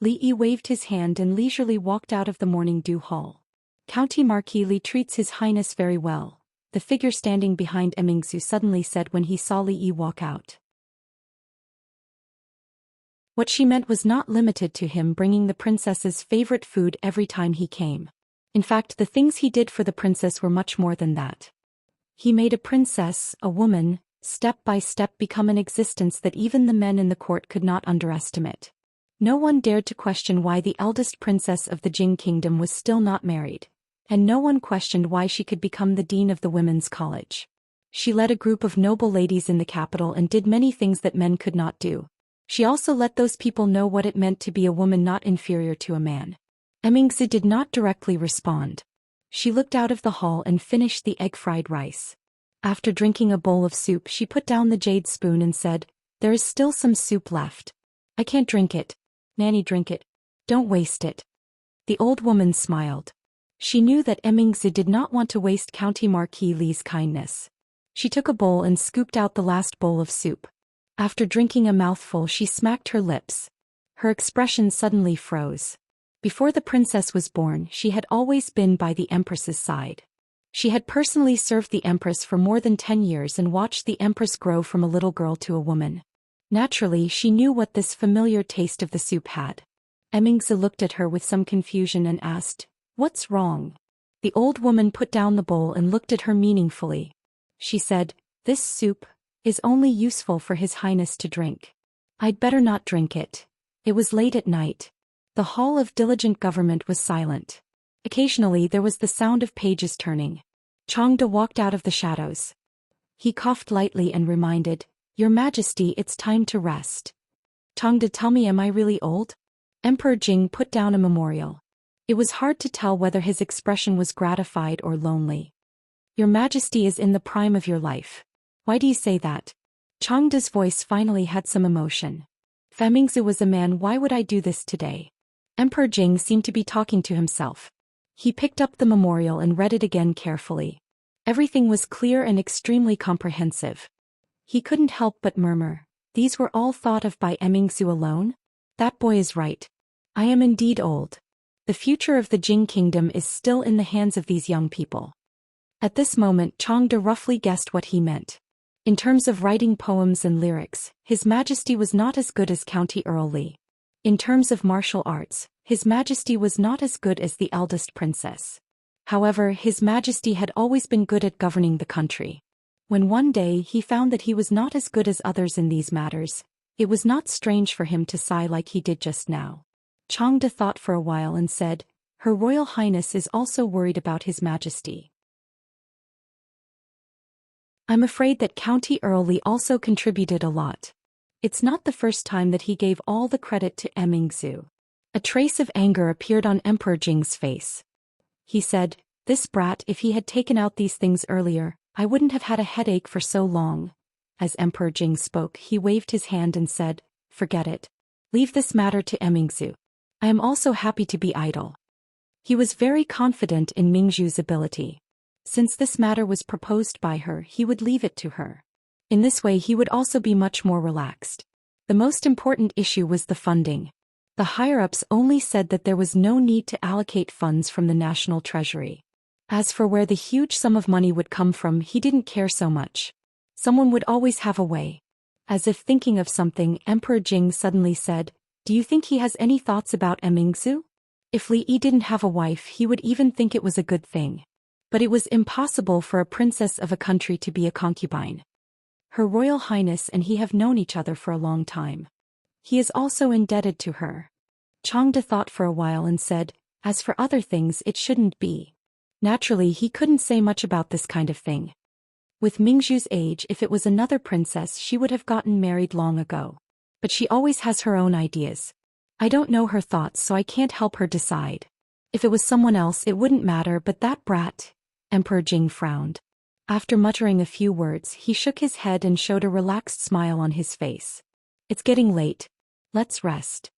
Li Yi waved his hand and leisurely walked out of the morning dew hall. County Marquis Li treats His Highness very well, the figure standing behind Mingzu suddenly said when he saw Li Yi walk out. What she meant was not limited to him bringing the princess's favorite food every time he came. In fact, the things he did for the princess were much more than that. He made a princess, a woman, step by step become an existence that even the men in the court could not underestimate. No one dared to question why the eldest princess of the Jing kingdom was still not married, and no one questioned why she could become the dean of the women's college. She led a group of noble ladies in the capital and did many things that men could not do. She also let those people know what it meant to be a woman not inferior to a man. Mingzi did not directly respond. She looked out of the hall and finished the egg-fried rice. After drinking a bowl of soup, she put down the jade spoon and said, "There is still some soup left. I can't drink it. Nanny, drink it. Don't waste it." The old woman smiled. She knew that Mingzi did not want to waste County Marquis Li's kindness. She took a bowl and scooped out the last bowl of soup. After drinking a mouthful, she smacked her lips. Her expression suddenly froze. Before the princess was born, she had always been by the empress's side. She had personally served the empress for more than 10 years and watched the empress grow from a little girl to a woman. Naturally, she knew what this familiar taste of the soup had. Mingzi looked at her with some confusion and asked, "What's wrong?" The old woman put down the bowl and looked at her meaningfully. She said, "This soup is only useful for His Highness to drink. I'd better not drink it." It was late at night. The hall of diligent government was silent. Occasionally there was the sound of pages turning. Changde walked out of the shadows. He coughed lightly and reminded, "Your Majesty, it's time to rest." "Changde, tell me, am I really old?" Emperor Jing put down a memorial. It was hard to tell whether his expression was gratified or lonely. "Your Majesty is in the prime of your life. Why do you say that?" Changde's voice finally had some emotion. "Famingzi was a man. Why would I do this today?" Emperor Jing seemed to be talking to himself. He picked up the memorial and read it again carefully. Everything was clear and extremely comprehensive. He couldn't help but murmur, "These were all thought of by Mingzu alone? That boy is right. I am indeed old. The future of the Jing kingdom is still in the hands of these young people." At this moment, Changde roughly guessed what he meant. In terms of writing poems and lyrics, His Majesty was not as good as County Earl Li. In terms of martial arts, His Majesty was not as good as the eldest princess. However, His Majesty had always been good at governing the country. When one day he found that he was not as good as others in these matters, it was not strange for him to sigh like he did just now. Changde thought for a while and said, "Her Royal Highness is also worried about His Majesty. I'm afraid that County Earl Li also contributed a lot. It's not the first time that he gave all the credit to Mingzu." A trace of anger appeared on Emperor Jing's face. He said, "This brat, if he had taken out these things earlier, I wouldn't have had a headache for so long." As Emperor Jing spoke, he waved his hand and said, "Forget it. Leave this matter to Mingzu. I am also happy to be idle." He was very confident in Mingzhu's ability. Since this matter was proposed by her, he would leave it to her. In this way he would also be much more relaxed. The most important issue was the funding. The higher-ups only said that there was no need to allocate funds from the national treasury. As for where the huge sum of money would come from, he didn't care so much. Someone would always have a way. As if thinking of something, Emperor Jing suddenly said, "Do you think he has any thoughts about Mingzu? If Li Yi didn't have a wife, he would even think it was a good thing. But it was impossible for a princess of a country to be a concubine. Her Royal Highness and he have known each other for a long time. He is also indebted to her." Changde thought for a while and said, "As for other things, it shouldn't be." Naturally, he couldn't say much about this kind of thing. With Mingzhu's age, if it was another princess, she would have gotten married long ago. But she always has her own ideas. I don't know her thoughts, so I can't help her decide. If it was someone else, it wouldn't matter, but that brat. Emperor Jing frowned. After muttering a few words, he shook his head and showed a relaxed smile on his face. "It's getting late. Let's rest."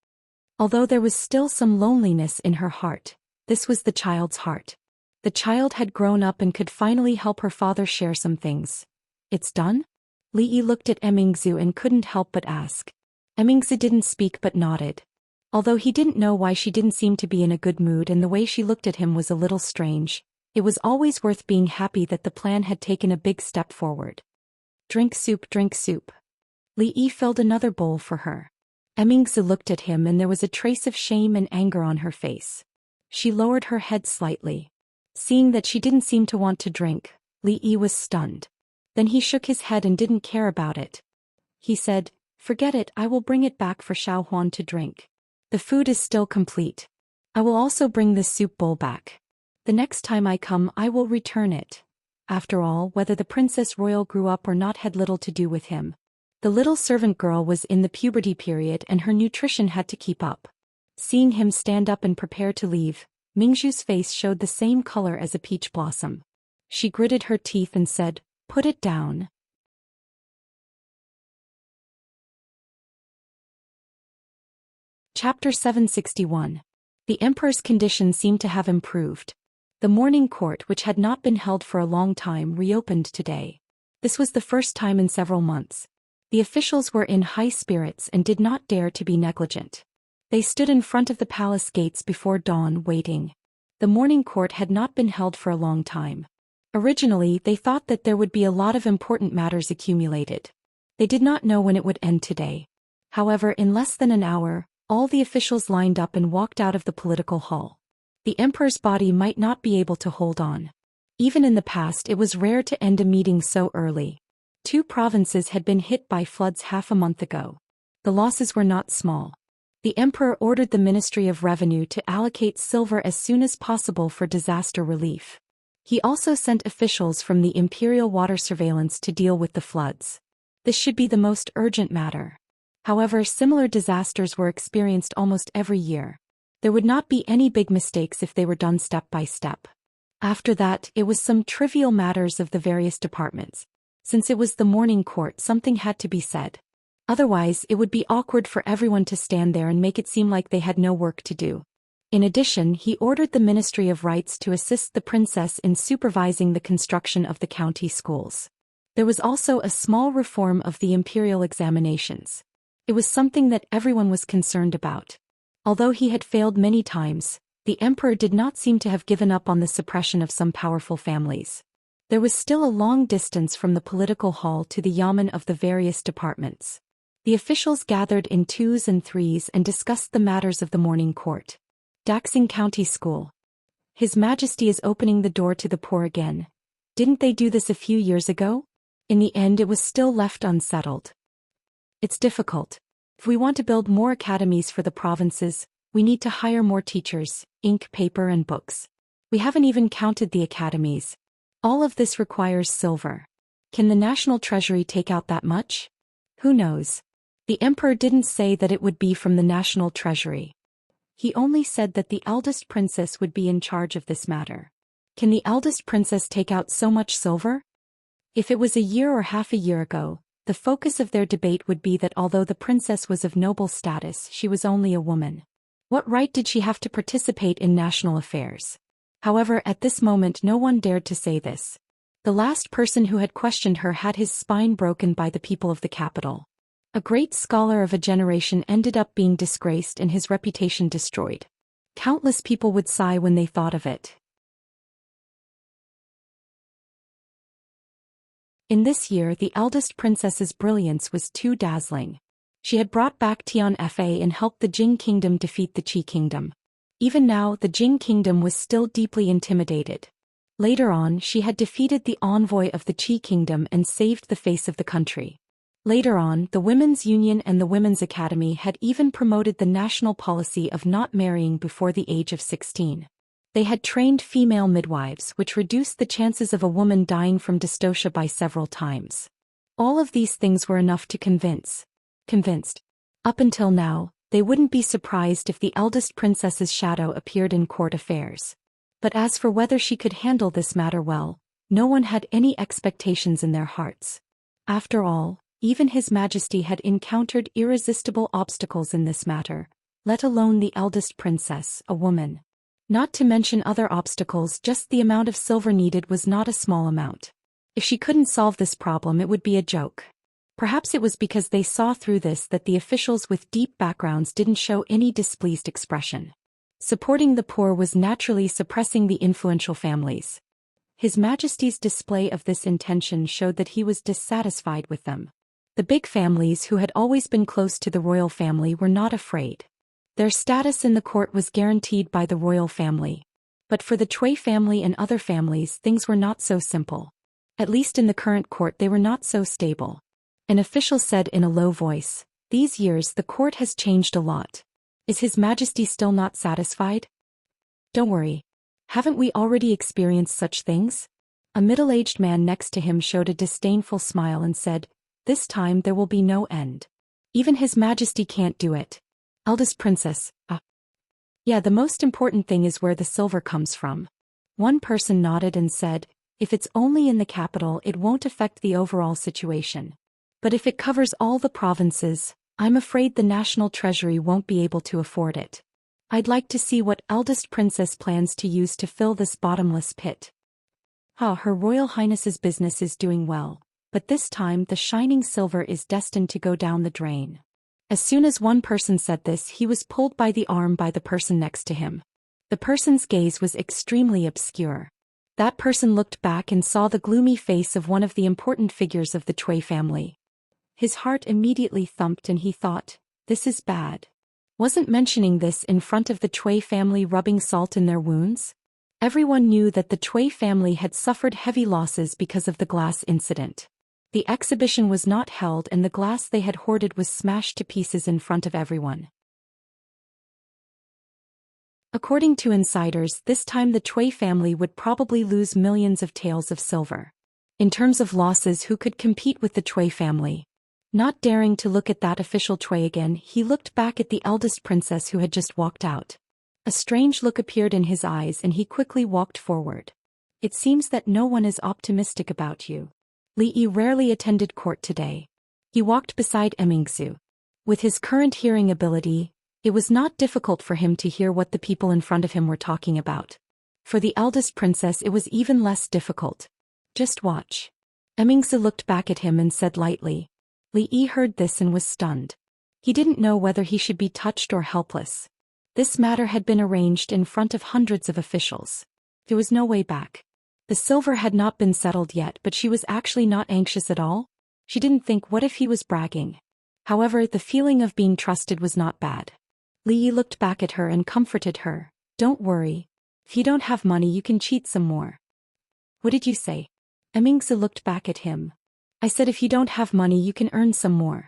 Although there was still some loneliness in her heart, this was the child's heart. The child had grown up and could finally help her father share some things. It's done? Li Yi looked at Emingzu and couldn't help but ask. Emingzu didn't speak but nodded. Although he didn't know why she didn't seem to be in a good mood and the way she looked at him was a little strange, it was always worth being happy that the plan had taken a big step forward. Drink soup, drink soup. Li Yi filled another bowl for her. Emingzu looked at him and there was a trace of shame and anger on her face. She lowered her head slightly. Seeing that she didn't seem to want to drink, Li Yi was stunned. Then he shook his head and didn't care about it. He said, "Forget it, I will bring it back for Xiao Huan to drink. The food is still complete. I will also bring this soup bowl back. The next time I come I will return it." After all, whether the princess royal grew up or not had little to do with him. The little servant girl was in the puberty period and her nutrition had to keep up. Seeing him stand up and prepare to leave, Mingzhu's face showed the same color as a peach blossom. She gritted her teeth and said, "Put it down." Chapter 761. The emperor's condition seemed to have improved. The morning court, which had not been held for a long time, reopened today. This was the first time in several months. The officials were in high spirits and did not dare to be negligent. They stood in front of the palace gates before dawn waiting. The morning court had not been held for a long time. Originally, they thought that there would be a lot of important matters accumulated. They did not know when it would end today. However, in less than an hour, all the officials lined up and walked out of the political hall. The emperor's body might not be able to hold on. Even in the past, it was rare to end a meeting so early. 2 provinces had been hit by floods half a month ago. The losses were not small. The emperor ordered the Ministry of Revenue to allocate silver as soon as possible for disaster relief. He also sent officials from the Imperial Water Surveillance to deal with the floods. This should be the most urgent matter. However, similar disasters were experienced almost every year. There would not be any big mistakes if they were done step by step. After that, it was some trivial matters of the various departments. Since it was the morning court, something had to be said. Otherwise, it would be awkward for everyone to stand there and make it seem like they had no work to do. In addition, he ordered the Ministry of Rights to assist the princess in supervising the construction of the county schools. There was also a small reform of the imperial examinations. It was something that everyone was concerned about. Although he had failed many times, the emperor did not seem to have given up on the suppression of some powerful families. There was still a long distance from the political hall to the yamen of the various departments. The officials gathered in 2s and 3s and discussed the matters of the morning court. Daxing County School. His Majesty is opening the door to the poor again. Didn't they do this a few years ago? In the end, it was still left unsettled. It's difficult. If we want to build more academies for the provinces, we need to hire more teachers, ink, paper and books. We haven't even counted the academies. All of this requires silver. Can the national treasury take out that much? Who knows? The emperor didn't say that it would be from the national treasury. He only said that the eldest princess would be in charge of this matter. Can the eldest princess take out so much silver? If it was a year or half a year ago, the focus of their debate would be that although the princess was of noble status, she was only a woman. What right did she have to participate in national affairs? However, at this moment no one dared to say this. The last person who had questioned her had his spine broken by the people of the capital. A great scholar of a generation ended up being disgraced and his reputation destroyed. Countless people would sigh when they thought of it. In this year, the eldest princess's brilliance was too dazzling. She had brought back Tian Fa and helped the Jing kingdom defeat the Qi kingdom. Even now, the Jing kingdom was still deeply intimidated. Later on, she had defeated the envoy of the Qi kingdom and saved the face of the country. Later on, the Women's Union and the Women's Academy had even promoted the national policy of not marrying before the age of 16. They had trained female midwives, which reduced the chances of a woman dying from dystocia by several times. All of these things were enough to convinced. Up until now, they wouldn't be surprised if the eldest princess's shadow appeared in court affairs. But as for whether she could handle this matter well, no one had any expectations in their hearts. After all, even His Majesty had encountered irresistible obstacles in this matter, let alone the eldest princess, a woman. Not to mention other obstacles, just the amount of silver needed was not a small amount. If she couldn't solve this problem, it would be a joke. Perhaps it was because they saw through this that the officials with deep backgrounds didn't show any displeased expression. Supporting the poor was naturally suppressing the influential families. His Majesty's display of this intention showed that he was dissatisfied with them. The big families who had always been close to the royal family were not afraid. Their status in the court was guaranteed by the royal family. But for the Cui family and other families, things were not so simple. At least in the current court they were not so stable. An official said in a low voice, "These years the court has changed a lot. Is His Majesty still not satisfied?" "Don't worry. Haven't we already experienced such things?" A middle-aged man next to him showed a disdainful smile and said, "This time there will be no end. Even His Majesty can't do it. Eldest princess, yeah, the most important thing is where the silver comes from." One person nodded and said, "If it's only in the capital, it won't affect the overall situation. But if it covers all the provinces, I'm afraid the national treasury won't be able to afford it. I'd like to see what eldest princess plans to use to fill this bottomless pit." Her Royal Highness's business is doing well, but this time the shining silver is destined to go down the drain. As soon as one person said this, he was pulled by the arm by the person next to him. The person's gaze was extremely obscure. That person looked back and saw the gloomy face of one of the important figures of the Cui family. His heart immediately thumped and he thought, "This is bad." Wasn't mentioning this in front of the Cui family rubbing salt in their wounds? Everyone knew that the Cui family had suffered heavy losses because of the glass incident. The exhibition was not held and the glass they had hoarded was smashed to pieces in front of everyone. According to insiders, this time the Cui family would probably lose millions of taels of silver. In terms of losses, who could compete with the Cui family? Not daring to look at that official Cui again, he looked back at the eldest princess who had just walked out. A strange look appeared in his eyes and he quickly walked forward. "It seems that no one is optimistic about you. Li Yi rarely attended court today." He walked beside Emmingsu. With his current hearing ability, it was not difficult for him to hear what the people in front of him were talking about. For the eldest princess it was even less difficult. "Just watch." Emmingsu looked back at him and said lightly. Li Yi heard this and was stunned. He didn't know whether he should be touched or helpless. This matter had been arranged in front of hundreds of officials. There was no way back. The silver had not been settled yet, but she was actually not anxious at all. She didn't think, what if he was bragging? However, the feeling of being trusted was not bad. Li Yi looked back at her and comforted her. "Don't worry. If you don't have money, you can cheat some more." "What did you say?" Emmingsu looked back at him. "I said if you don't have money, you can earn some more."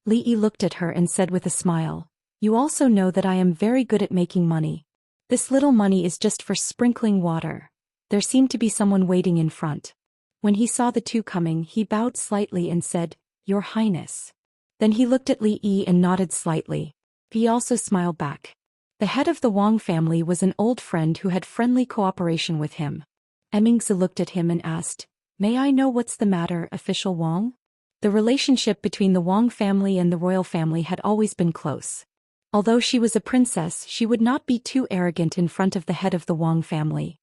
Li Yi looked at her and said with a smile, "You also know that I am very good at making money. This little money is just for sprinkling water." There seemed to be someone waiting in front. When he saw the two coming, he bowed slightly and said, "Your Highness." Then he looked at Li Yi and nodded slightly. He also smiled back. The head of the Wang family was an old friend who had friendly cooperation with him. Emmingsu looked at him and asked, "May I know what's the matter, Official Wang?" The relationship between the Wang family and the royal family had always been close. Although she was a princess, she would not be too arrogant in front of the head of the Wang family.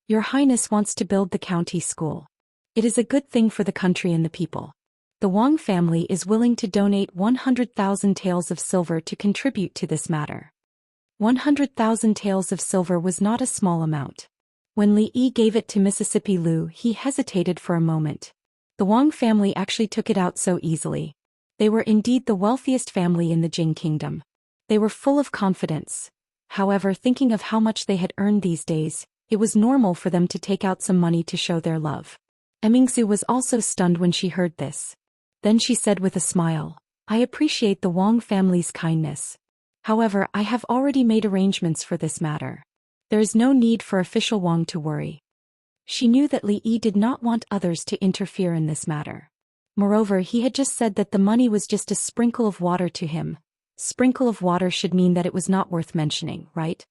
"Your Highness wants to build the county school. It is a good thing for the country and the people. The Wang family is willing to donate 100,000 taels of silver to contribute to this matter." 100,000 taels of silver was not a small amount. When Li Yi gave it to Mississippi Liu, he hesitated for a moment. The Wang family actually took it out so easily. They were indeed the wealthiest family in the Jing kingdom. They were full of confidence. However, thinking of how much they had earned these days, it was normal for them to take out some money to show their love. Emmingsu was also stunned when she heard this. Then she said with a smile, "I appreciate the Wang family's kindness. However, I have already made arrangements for this matter. There is no need for official Wang to worry." She knew that Li Yi did not want others to interfere in this matter. Moreover, he had just said that the money was just a sprinkle of water to him. Sprinkle of water should mean that it was not worth mentioning, right?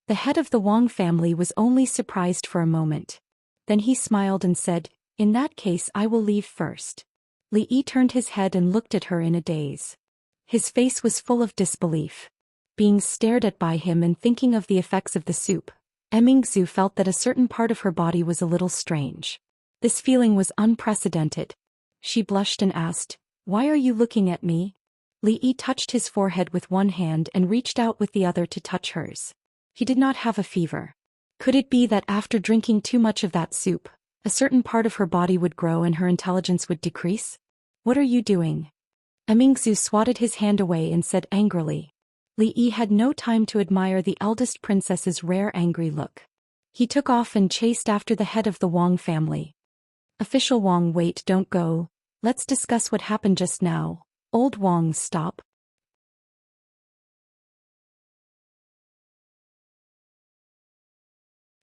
The head of the Wang family was only surprised for a moment. Then he smiled and said, "In that case I will leave first." Li Yi turned his head and looked at her in a daze. His face was full of disbelief. Being stared at by him and thinking of the effects of the soup, Emingzu felt that a certain part of her body was a little strange. This feeling was unprecedented. She blushed and asked, "Why are you looking at me?" Li Yi touched his forehead with one hand and reached out with the other to touch hers. He did not have a fever. Could it be that after drinking too much of that soup, a certain part of her body would grow and her intelligence would decrease? "What are you doing?" Emingzu swatted his hand away and said angrily. Li Yi had no time to admire the eldest princess's rare angry look. He took off and chased after the head of the Wang family. "Official Wang, wait, don't go. Let's discuss what happened just now. Old Wang, stop."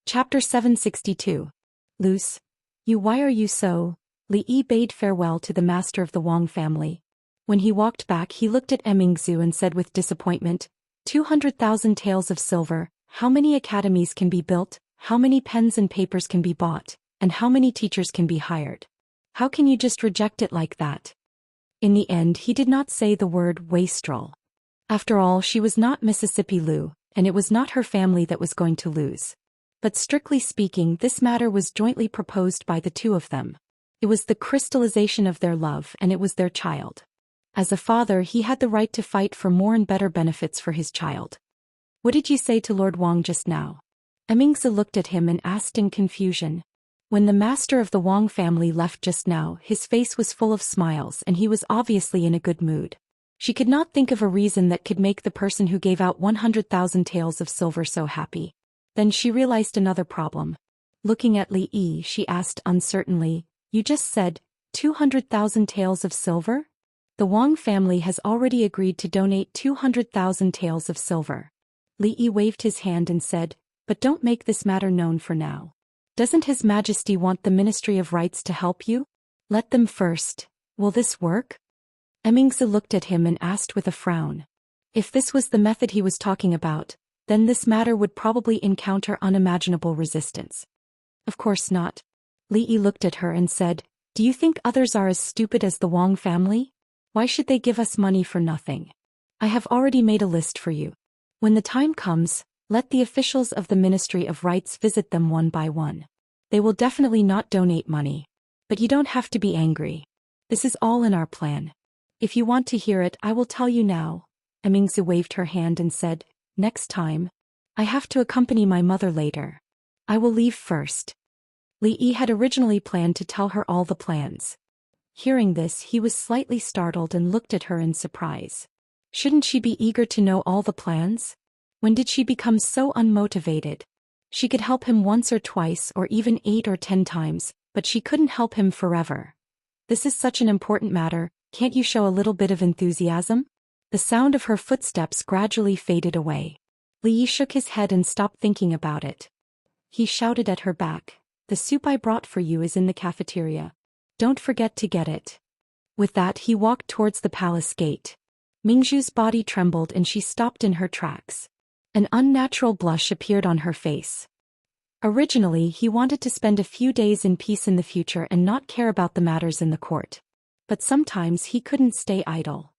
Chapter 762. Luce. "You, why are you so?" Li Yi bade farewell to the master of the Wang family. When he walked back he looked at Emingzu and said with disappointment, 200,000 taels of silver, how many academies can be built, how many pens and papers can be bought, and how many teachers can be hired? How can you just reject it like that? In the end he did not say the word wastrel. After all, she was not Mississippi Lu, and it was not her family that was going to lose. But strictly speaking, this matter was jointly proposed by the two of them. It was the crystallization of their love and it was their child. As a father he had the right to fight for more and better benefits for his child. "What did you say to Lord Wang just now?" Emingzi looked at him and asked in confusion. When the master of the Wang family left just now, his face was full of smiles and he was obviously in a good mood. She could not think of a reason that could make the person who gave out 100,000 taels of silver so happy. Then she realized another problem. Looking at Li Yi, she asked uncertainly, "You just said 200,000 taels of silver?" The Wang family has already agreed to donate 200,000 taels of silver. Li Yi waved his hand and said, "But don't make this matter known for now. Doesn't His Majesty want the Ministry of Rights to help you? Let them first. Will this work?" Emingzi looked at him and asked with a frown. If this was the method he was talking about, then this matter would probably encounter unimaginable resistance. "Of course not." Li Yi looked at her and said, "Do you think others are as stupid as the Wang family? Why should they give us money for nothing? I have already made a list for you. When the time comes, let the officials of the Ministry of Rights visit them one by one. They will definitely not donate money. But you don't have to be angry. This is all in our plan. If you want to hear it, I will tell you now." Emingzi waved her hand and said, "Next time. I have to accompany my mother later. I will leave first." Li Yi had originally planned to tell her all the plans. Hearing this, he was slightly startled and looked at her in surprise. Shouldn't she be eager to know all the plans? When did she become so unmotivated? She could help him once or twice or even 8 or 10 times, but she couldn't help him forever. "This is such an important matter, can't you show a little bit of enthusiasm?" The sound of her footsteps gradually faded away. Li Yi shook his head and stopped thinking about it. He shouted at her back, "The soup I brought for you is in the cafeteria. Don't forget to get it." With that he walked towards the palace gate. Mingzhu's body trembled and she stopped in her tracks. An unnatural blush appeared on her face. Originally he wanted to spend a few days in peace in the future and not care about the matters in the court. But sometimes he couldn't stay idle.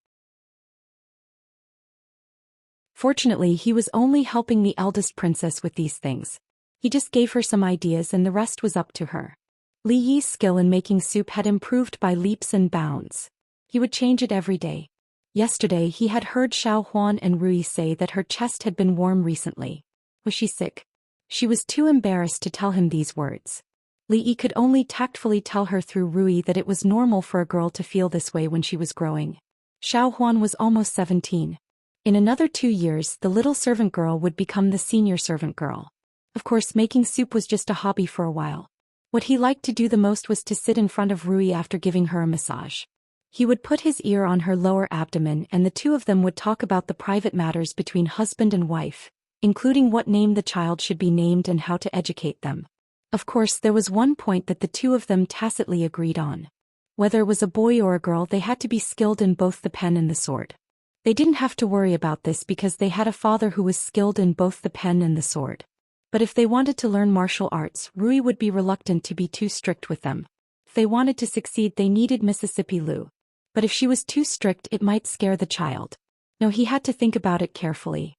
Fortunately he was only helping the eldest princess with these things. He just gave her some ideas and the rest was up to her. Li Yi's skill in making soup had improved by leaps and bounds. He would change it every day. Yesterday he had heard Xiao Huan and Rui say that her chest had been warm recently. Was she sick? She was too embarrassed to tell him these words. Li Yi could only tactfully tell her through Rui that it was normal for a girl to feel this way when she was growing. Xiao Huan was almost 17. In another 2 years the little servant girl would become the senior servant girl. Of course, making soup was just a hobby for a while. What he liked to do the most was to sit in front of Rui after giving her a massage. He would put his ear on her lower abdomen and the two of them would talk about the private matters between husband and wife, including what name the child should be named and how to educate them. Of course, there was one point that the two of them tacitly agreed on. Whether it was a boy or a girl, they had to be skilled in both the pen and the sword. They didn't have to worry about this because they had a father who was skilled in both the pen and the sword. But if they wanted to learn martial arts, Rui would be reluctant to be too strict with them. If they wanted to succeed, they needed Mississippi Lu. But if she was too strict, it might scare the child. No, he had to think about it carefully.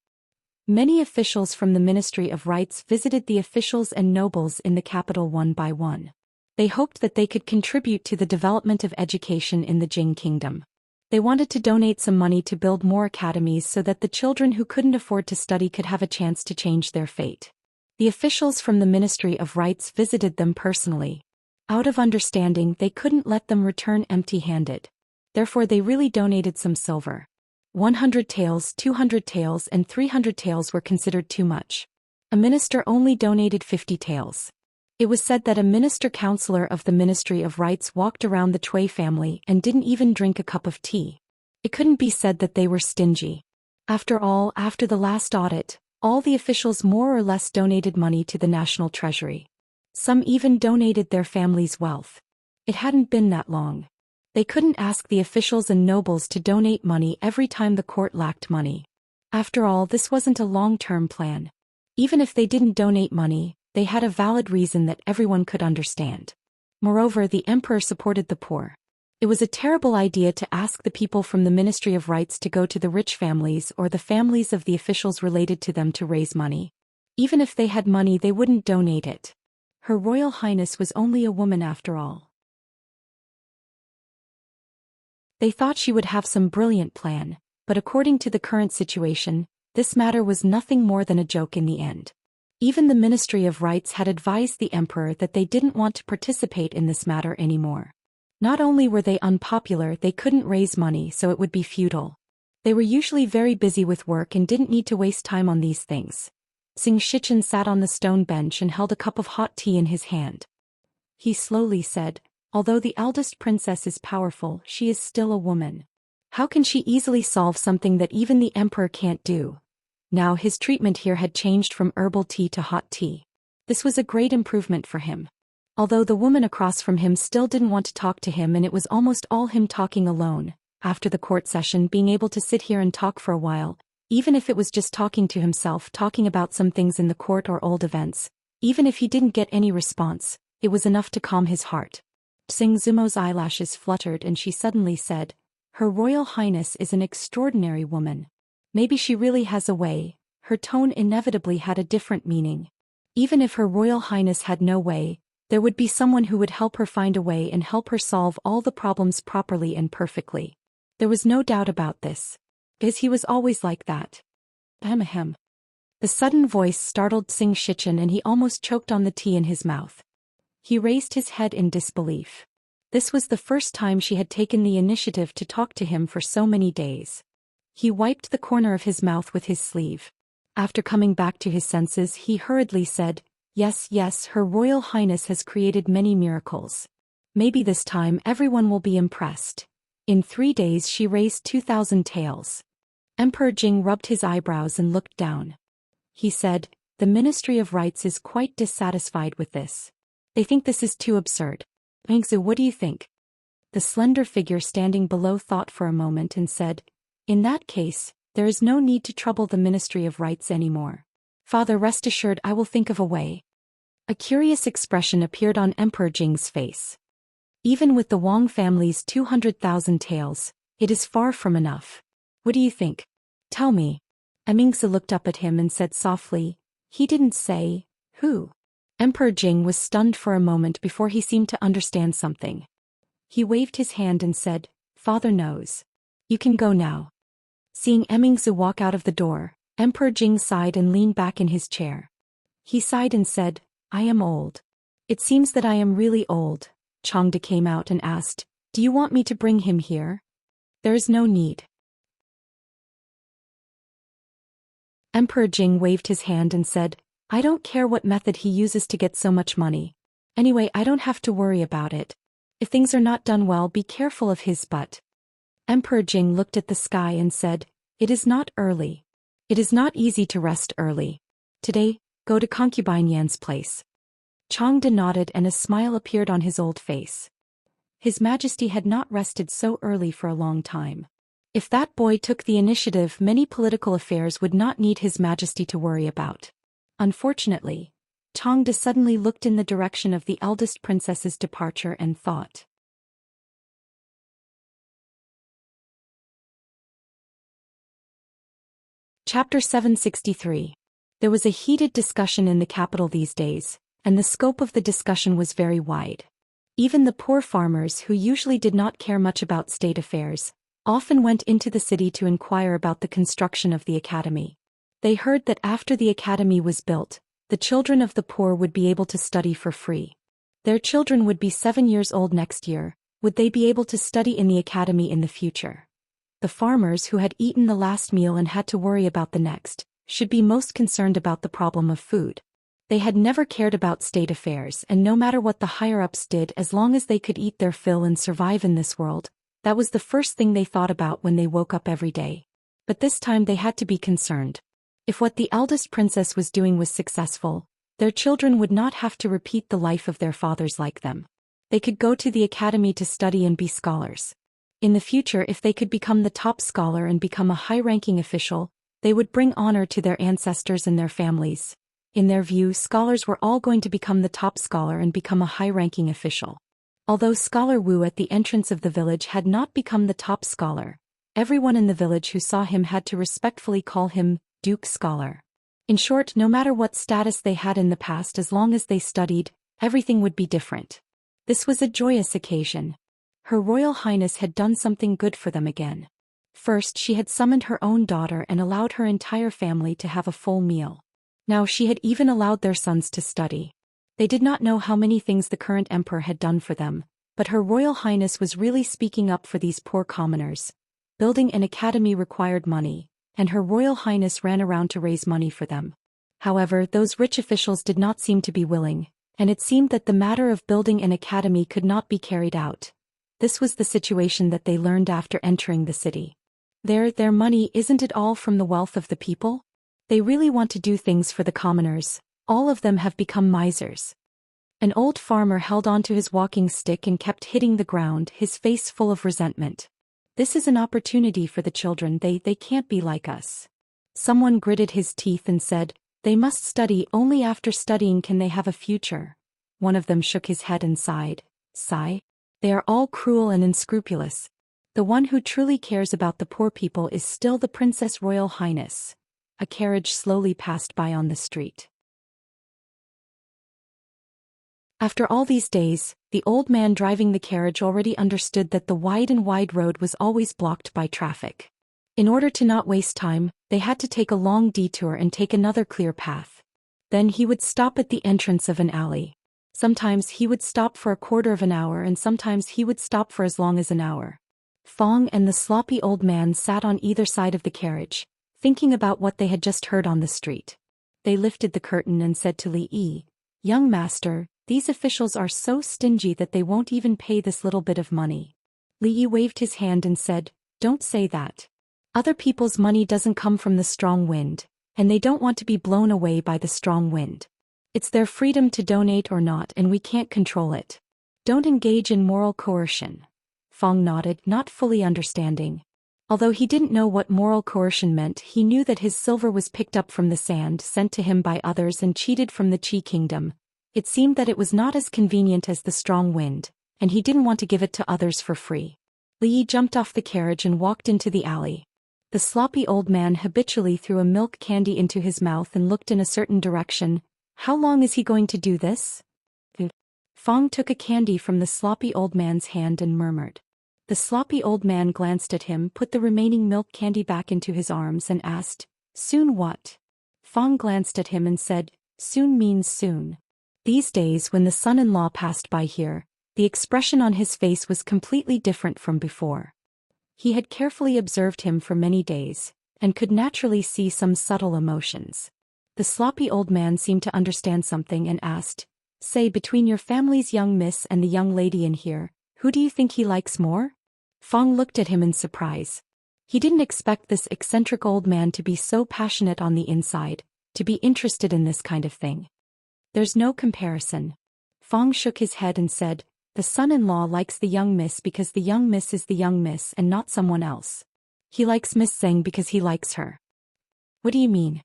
Many officials from the Ministry of Rites visited the officials and nobles in the capital one by one. They hoped that they could contribute to the development of education in the Jing kingdom. They wanted to donate some money to build more academies so that the children who couldn't afford to study could have a chance to change their fate. The officials from the Ministry of Rites visited them personally. Out of understanding, they couldn't let them return empty-handed. Therefore they really donated some silver. 100 taels, 200 taels and 300 taels were considered too much. A minister only donated 50 taels. It was said that a minister-counselor of the Ministry of Rites walked around the Cui family and didn't even drink a cup of tea. It couldn't be said that they were stingy. After all, after the last audit, all the officials more or less donated money to the national treasury. Some even donated their family's wealth. It hadn't been that long. They couldn't ask the officials and nobles to donate money every time the court lacked money. After all, this wasn't a long-term plan. Even if they didn't donate money, they had a valid reason that everyone could understand. Moreover, the emperor supported the poor. It was a terrible idea to ask the people from the Ministry of Rites to go to the rich families or the families of the officials related to them to raise money. Even if they had money, they wouldn't donate it. Her Royal Highness was only a woman after all. They thought she would have some brilliant plan, but according to the current situation, this matter was nothing more than a joke in the end. Even the Ministry of Rites had advised the emperor that they didn't want to participate in this matter anymore. Not only were they unpopular, they couldn't raise money, so it would be futile. They were usually very busy with work and didn't need to waste time on these things. Xianxia sat on the stone bench and held a cup of hot tea in his hand. He slowly said, "Although the eldest princess is powerful, she is still a woman. How can she easily solve something that even the emperor can't do?" Now his treatment here had changed from herbal tea to hot tea. This was a great improvement for him. Although the woman across from him still didn't want to talk to him and it was almost all him talking alone, after the court session being able to sit here and talk for a while, even if it was just talking to himself, talking about some things in the court or old events, even if he didn't get any response, it was enough to calm his heart. Xing Zumo's eyelashes fluttered and she suddenly said, "Her Royal Highness is an extraordinary woman. Maybe she really has a way." Her tone inevitably had a different meaning. Even if Her Royal Highness had no way, there would be someone who would help her find a way and help her solve all the problems properly and perfectly. There was no doubt about this. Because he was always like that. Ahem. The sudden voice startled Xianxia and he almost choked on the tea in his mouth. He raised his head in disbelief. This was the first time she had taken the initiative to talk to him for so many days. He wiped the corner of his mouth with his sleeve. After coming back to his senses, he hurriedly said, "Yes, yes, Her Royal Highness has created many miracles. Maybe this time everyone will be impressed. In 3 days she raised 2,000 taels." Emperor Jing rubbed his eyebrows and looked down. He said, "The Ministry of Rites is quite dissatisfied with this. They think this is too absurd. Mingzu, what do you think?" The slender figure standing below thought for a moment and said, "In that case, there is no need to trouble the Ministry of Rites anymore. Father, rest assured I will think of a way." A curious expression appeared on Emperor Jing's face. "Even with the Wang family's 200,000 taels, it is far from enough. What do you think? Tell me." Mingzi looked up at him and said softly, "He didn't say, who?" Emperor Jing was stunned for a moment before he seemed to understand something. He waved his hand and said, "Father knows. You can go now." Seeing Mingzi walk out of the door, Emperor Jing sighed and leaned back in his chair. He sighed and said, "I am old. It seems that I am really old." Changde came out and asked, "Do you want me to bring him here?" "There is no need." Emperor Jing waved his hand and said, "I don't care what method he uses to get so much money. Anyway, I don't have to worry about it. If things are not done well, be careful of his butt." Emperor Jing looked at the sky and said, "It is not early. It is not easy to rest early. Today, go to concubine Yan's place." Changde nodded and a smile appeared on his old face. His Majesty had not rested so early for a long time. If that boy took the initiative, many political affairs would not need His Majesty to worry about. Unfortunately, Changde suddenly looked in the direction of the eldest princess's departure and thought. Chapter 763. There was a heated discussion in the capital these days, and the scope of the discussion was very wide. Even the poor farmers who usually did not care much about state affairs, often went into the city to inquire about the construction of the academy. They heard that after the academy was built, the children of the poor would be able to study for free. Their children would be 7 years old next year. Would they be able to study in the academy in the future? The farmers who had eaten the last meal and had to worry about the next, should be most concerned about the problem of food. They had never cared about state affairs, and no matter what the higher-ups did, as long as they could eat their fill and survive in this world, that was the first thing they thought about when they woke up every day. But this time they had to be concerned. If what the eldest princess was doing was successful, their children would not have to repeat the life of their fathers like them. They could go to the academy to study and be scholars. In the future, if they could become the top scholar and become a high-ranking official, they would bring honor to their ancestors and their families. In their view, scholars were all going to become the top scholar and become a high-ranking official. Although Scholar Wu at the entrance of the village had not become the top scholar, everyone in the village who saw him had to respectfully call him Duke Scholar. In short, no matter what status they had in the past, as long as they studied, everything would be different. This was a joyous occasion. Her Royal Highness had done something good for them again. First, she had summoned her own daughter and allowed her entire family to have a full meal. Now she had even allowed their sons to study. They did not know how many things the current emperor had done for them, but Her Royal Highness was really speaking up for these poor commoners. Building an academy required money, and Her Royal Highness ran around to raise money for them. However, those rich officials did not seem to be willing, and it seemed that the matter of building an academy could not be carried out. This was the situation that they learned after entering the city. Their money, isn't it all from the wealth of the people? They really want to do things for the commoners. All of them have become misers. An old farmer held on to his walking stick and kept hitting the ground, his face full of resentment. This is an opportunity for the children, they can't be like us. Someone gritted his teeth and said, they must study, only after studying can they have a future. One of them shook his head and sighed. Sigh? They are all cruel and unscrupulous. The one who truly cares about the poor people is still the Princess Royal Highness. A carriage slowly passed by on the street. After all these days, the old man driving the carriage already understood that the wide road was always blocked by traffic. In order to not waste time, they had to take a long detour and take another clear path. Then he would stop at the entrance of an alley. Sometimes he would stop for a quarter of an hour, and sometimes he would stop for as long as an hour. Fong and the sloppy old man sat on either side of the carriage, thinking about what they had just heard on the street. They lifted the curtain and said to Li Yi, young master, these officials are so stingy that they won't even pay this little bit of money. Li Yi waved his hand and said, don't say that. Other people's money doesn't come from the strong wind, and they don't want to be blown away by the strong wind. It's their freedom to donate or not, and we can't control it. Don't engage in moral coercion. Fong nodded, not fully understanding. Although he didn't know what moral coercion meant, he knew that his silver was picked up from the sand sent to him by others and cheated from the Qi kingdom. It seemed that it was not as convenient as the strong wind, and he didn't want to give it to others for free. Li Yi jumped off the carriage and walked into the alley. The sloppy old man habitually threw a milk candy into his mouth and looked in a certain direction. How long is he going to do this? Fong took a candy from the sloppy old man's hand and murmured. The sloppy old man glanced at him, put the remaining milk candy back into his arms and asked, soon what? Fong glanced at him and said, soon means soon. These days when the son-in-law passed by here, the expression on his face was completely different from before. He had carefully observed him for many days, and could naturally see some subtle emotions. The sloppy old man seemed to understand something and asked, say, between your family's young miss and the young lady in here, who do you think he likes more? Fong looked at him in surprise. He didn't expect this eccentric old man to be so passionate on the inside, to be interested in this kind of thing. There's no comparison. Fong shook his head and said, the son-in-law likes the young miss because the young miss is the young miss and not someone else. He likes Miss Zheng because he likes her. What do you mean?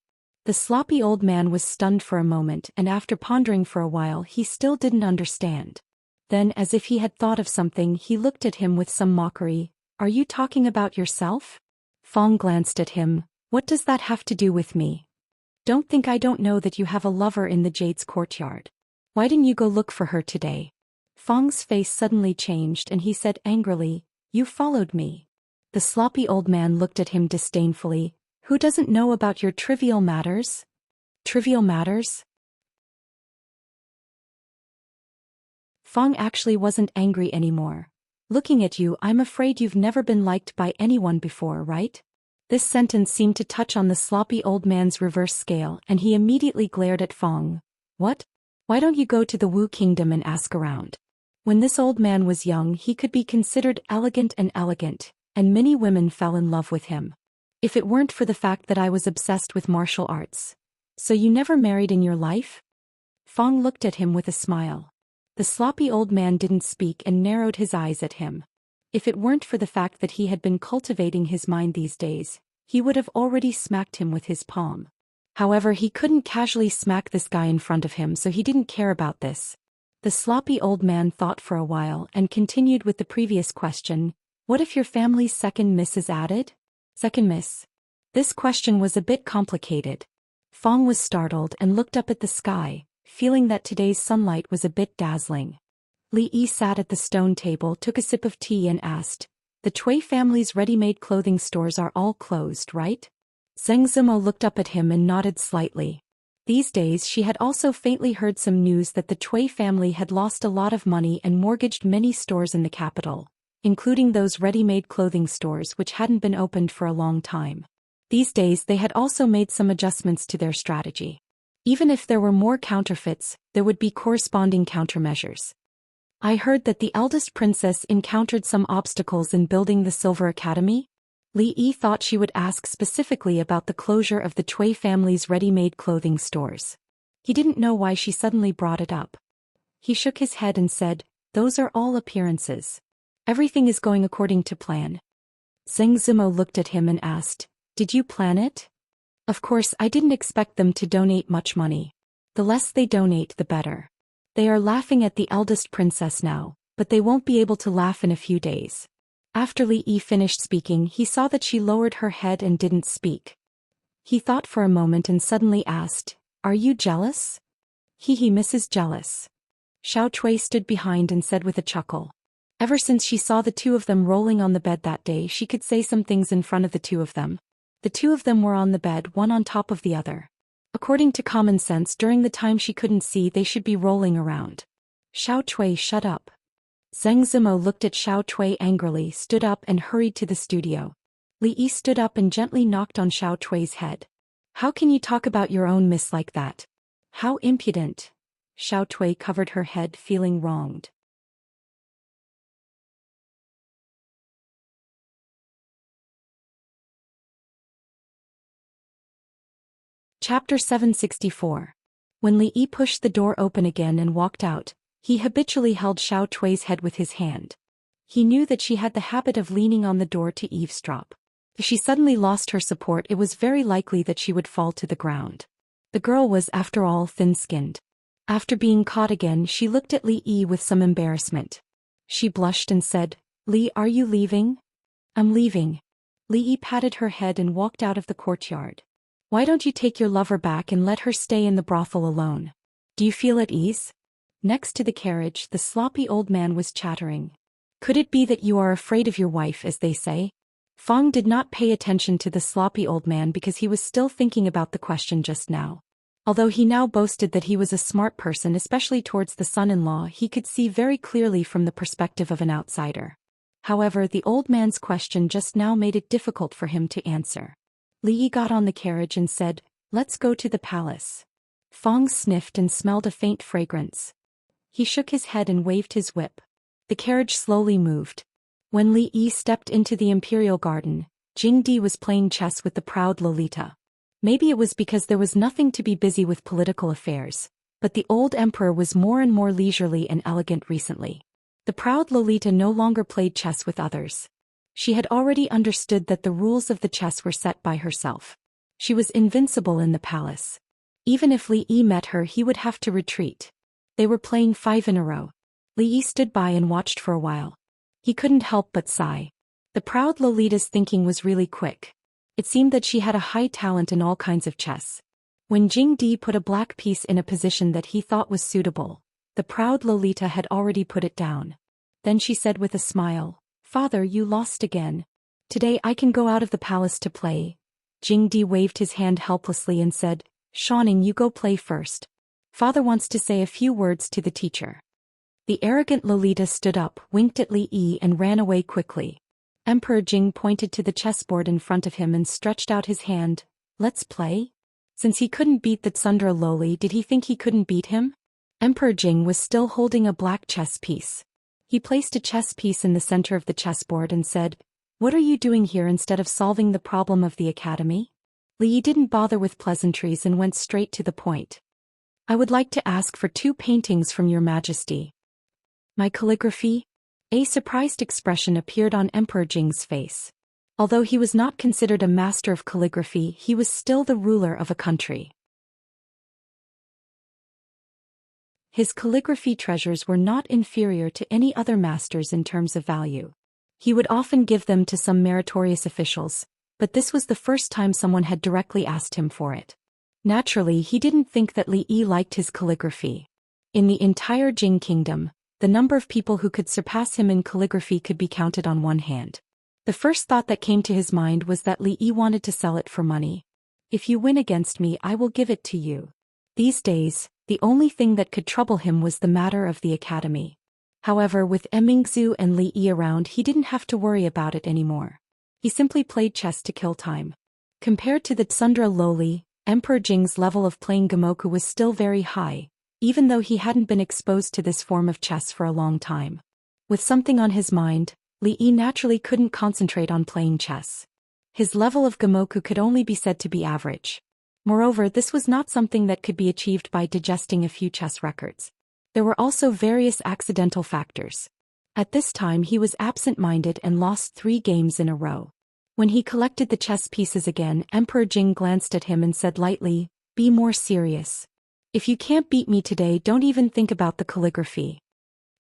The sloppy old man was stunned for a moment, and after pondering for a while he still didn't understand. Then, as if he had thought of something, he looked at him with some mockery. Are you talking about yourself? Fong glanced at him. What does that have to do with me? Don't think I don't know that you have a lover in the Jade's courtyard. Why didn't you go look for her today? Fang's face suddenly changed and he said angrily, you followed me. The sloppy old man looked at him disdainfully. Who doesn't know about your trivial matters? Trivial matters? Fang actually wasn't angry anymore. Looking at you, I'm afraid you've never been liked by anyone before, right? This sentence seemed to touch on the sloppy old man's reverse scale and he immediately glared at Fang. What? Why don't you go to the Wu Kingdom and ask around? When this old man was young, he could be considered elegant, and many women fell in love with him. If it weren't for the fact that I was obsessed with martial arts. So you never married in your life? Fang looked at him with a smile. The sloppy old man didn't speak and narrowed his eyes at him. If it weren't for the fact that he had been cultivating his mind these days, he would have already smacked him with his palm. However, he couldn't casually smack this guy in front of him, so he didn't care about this. The sloppy old man thought for a while and continued with the previous question. What if your family's second miss is added? Second miss? This question was a bit complicated. Fang was startled and looked up at the sky, feeling that today's sunlight was a bit dazzling. Li Yi sat at the stone table, took a sip of tea and asked, the Cui family's ready-made clothing stores are all closed, right? Zheng Zimo looked up at him and nodded slightly. These days she had also faintly heard some news that the Cui family had lost a lot of money and mortgaged many stores in the capital, including those ready-made clothing stores which hadn't been opened for a long time. These days they had also made some adjustments to their strategy. Even if there were more counterfeits, there would be corresponding countermeasures. I heard that the eldest princess encountered some obstacles in building the Silver Academy. Li Yi thought she would ask specifically about the closure of the Cui family's ready-made clothing stores. He didn't know why she suddenly brought it up. He shook his head and said, those are all appearances. Everything is going according to plan. Zheng Zimo looked at him and asked, did you plan it? Of course, I didn't expect them to donate much money. The less they donate, the better. They are laughing at the eldest princess now, but they won't be able to laugh in a few days. After Li Yi finished speaking, he saw that she lowered her head and didn't speak. He thought for a moment and suddenly asked, are you jealous? He Mrs. Jealous. Xiao Cui stood behind and said with a chuckle. Ever since she saw the two of them rolling on the bed that day, she could say some things in front of the two of them. The two of them were on the bed, one on top of the other. According to common sense, during the time she couldn't see, they should be rolling around. Xiao Cui, shut up. Zheng Zimo looked at Xiao Cui angrily, stood up and hurried to the studio. Li Yi stood up and gently knocked on Xiao Cui's head. How can you talk about your own miss like that? How impudent. Xiao Cui covered her head, feeling wronged. Chapter 764. When Li Yi pushed the door open again and walked out, he habitually held Xiao Cui's head with his hand. He knew that she had the habit of leaning on the door to eavesdrop. If she suddenly lost her support, it was very likely that she would fall to the ground. The girl was, after all, thin-skinned. After being caught again, she looked at Li Yi with some embarrassment. She blushed and said, Li, are you leaving? I'm leaving. Li Yi patted her head and walked out of the courtyard. Why don't you take your lover back and let her stay in the brothel alone? Do you feel at ease? Next to the carriage, the sloppy old man was chattering. Could it be that you are afraid of your wife, as they say? Fang did not pay attention to the sloppy old man because he was still thinking about the question just now. Although he now boasted that he was a smart person, especially towards the son-in-law, he could see very clearly from the perspective of an outsider. However, the old man's question just now made it difficult for him to answer. Li Yi got on the carriage and said, let's go to the palace. Fang sniffed and smelled a faint fragrance. He shook his head and waved his whip. The carriage slowly moved. When Li Yi stepped into the imperial garden, Jing Di was playing chess with the proud Lolita. Maybe it was because there was nothing to be busy with political affairs, but the old emperor was more and more leisurely and elegant recently. The proud Lolita no longer played chess with others. She had already understood that the rules of the chess were set by herself. She was invincible in the palace. Even if Li Yi met her, he would have to retreat. They were playing 5 in a row. Li Yi stood by and watched for a while. He couldn't help but sigh. The proud Lolita's thinking was really quick. It seemed that she had a high talent in all kinds of chess. When Jing Di put a black piece in a position that he thought was suitable, the proud Lolita had already put it down. Then she said with a smile, "Father, you lost again. Today I can go out of the palace to play." Jing Di waved his hand helplessly and said, "Xianing, you go play first. Father wants to say a few words to the teacher." The arrogant Lolita stood up, winked at Li Yi and ran away quickly. Emperor Jing pointed to the chessboard in front of him and stretched out his hand. "Let's play?" Since he couldn't beat the Tsundra Loli, did he think he couldn't beat him? Emperor Jing was still holding a black chess piece. He placed a chess piece in the center of the chessboard and said, "What are you doing here instead of solving the problem of the academy?" Li Yi didn't bother with pleasantries and went straight to the point. "I would like to ask for 2 paintings from your majesty." "My calligraphy?" A surprised expression appeared on Emperor Jing's face. Although he was not considered a master of calligraphy, he was still the ruler of a country. His calligraphy treasures were not inferior to any other masters in terms of value. He would often give them to some meritorious officials, but this was the first time someone had directly asked him for it. Naturally, he didn't think that Li Yi liked his calligraphy. In the entire Jing kingdom, the number of people who could surpass him in calligraphy could be counted on one hand. The first thought that came to his mind was that Li Yi wanted to sell it for money. "If you win against me, I will give it to you." These days, the only thing that could trouble him was the matter of the academy. However, with Mingzhu and Li Yi around, he didn't have to worry about it anymore. He simply played chess to kill time. Compared to the Tsundra Loli, Emperor Jing's level of playing Gamoku was still very high, even though he hadn't been exposed to this form of chess for a long time. With something on his mind, Li Yi naturally couldn't concentrate on playing chess. His level of Gamoku could only be said to be average. Moreover, this was not something that could be achieved by digesting a few chess records. There were also various accidental factors. At this time he was absent-minded and lost 3 games in a row. When he collected the chess pieces again, Emperor Jing glanced at him and said lightly, "Be more serious. If you can't beat me today, don't even think about the calligraphy."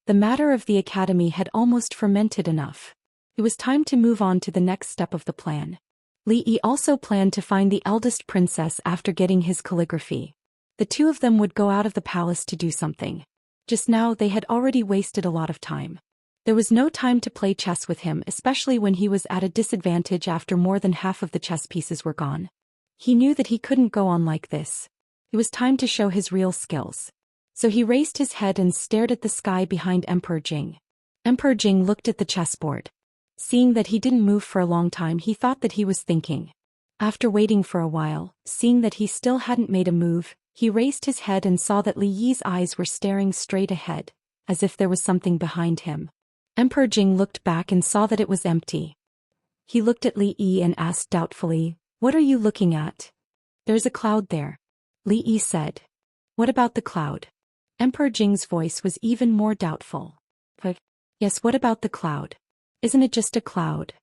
The matter of the academy had almost fermented enough. It was time to move on to the next step of the plan. Li Yi also planned to find the eldest princess after getting his calligraphy. The 2 of them would go out of the palace to do something. Just now they had already wasted a lot of time. There was no time to play chess with him, especially when he was at a disadvantage after more than half of the chess pieces were gone. He knew that he couldn't go on like this. It was time to show his real skills. So he raised his head and stared at the sky behind Emperor Jing. Emperor Jing looked at the chessboard. Seeing that he didn't move for a long time, he thought that he was thinking. After waiting for a while, seeing that he still hadn't made a move, he raised his head and saw that Li Yi's eyes were staring straight ahead, as if there was something behind him. Emperor Jing looked back and saw that it was empty. He looked at Li Yi and asked doubtfully, "What are you looking at?" "There's a cloud there," Li Yi said. "What about the cloud?" Emperor Jing's voice was even more doubtful. "But, yes, what about the cloud? Isn't it just a cloud?"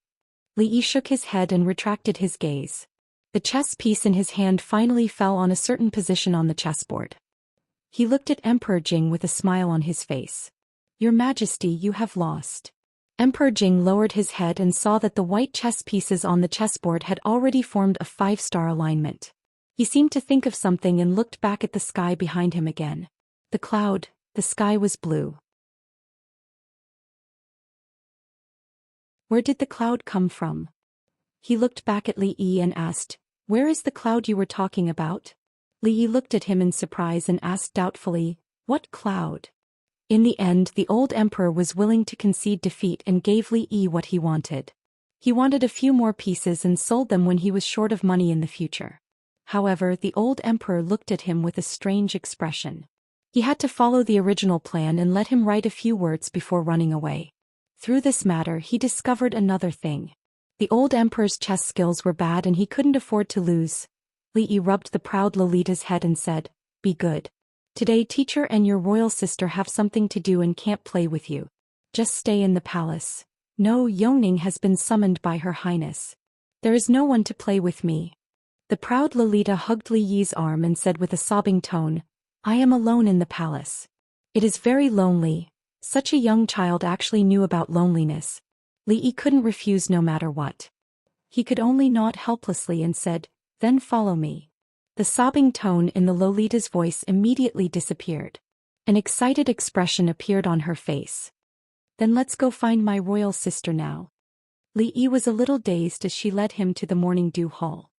Li Yi shook his head and retracted his gaze. The chess piece in his hand finally fell on a certain position on the chessboard. He looked at Emperor Jing with a smile on his face. "Your Majesty, you have lost." Emperor Jing lowered his head and saw that the white chess pieces on the chessboard had already formed a 5-star alignment. He seemed to think of something and looked back at the sky behind him again. The sky was blue. Where did the cloud come from? He looked back at Li Yi and asked, "Where is the cloud you were talking about?" Li Yi looked at him in surprise and asked doubtfully, "What cloud?" In the end, the old emperor was willing to concede defeat and gave Li Yi what he wanted. He wanted a few more pieces and sold them when he was short of money in the future. However, the old emperor looked at him with a strange expression. He had to follow the original plan and let him write a few words before running away. Through this matter, he discovered another thing. The old emperor's chess skills were bad and he couldn't afford to lose. Li Yi rubbed the proud Lolita's head and said, "Be good. Today teacher and your royal sister have something to do and can't play with you. Just stay in the palace. No, Yongning has been summoned by Her Highness. There is no one to play with me." The proud Lolita hugged Li Yi's arm and said with a sobbing tone, "I am alone in the palace. It is very lonely." Such a young child actually knew about loneliness. Li Yi couldn't refuse no matter what. He could only nod helplessly and said, "Then follow me." The sobbing tone in the Lolita's voice immediately disappeared. An excited expression appeared on her face. "Then let's go find my royal sister now." Li Yi was a little dazed as she led him to the morning dew hall.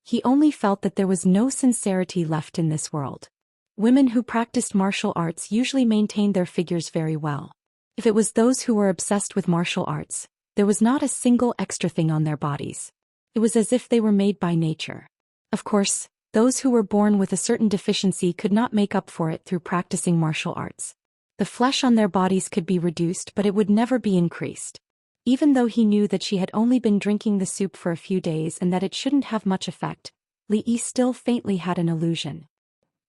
He only felt that there was no sincerity left in this world. Women who practiced martial arts usually maintained their figures very well. If it was those who were obsessed with martial arts, there was not a single extra thing on their bodies. It was as if they were made by nature. Of course, those who were born with a certain deficiency could not make up for it through practicing martial arts. The flesh on their bodies could be reduced, but it would never be increased. Even though he knew that she had only been drinking the soup for a few days and that it shouldn't have much effect, Li Yi still faintly had an illusion.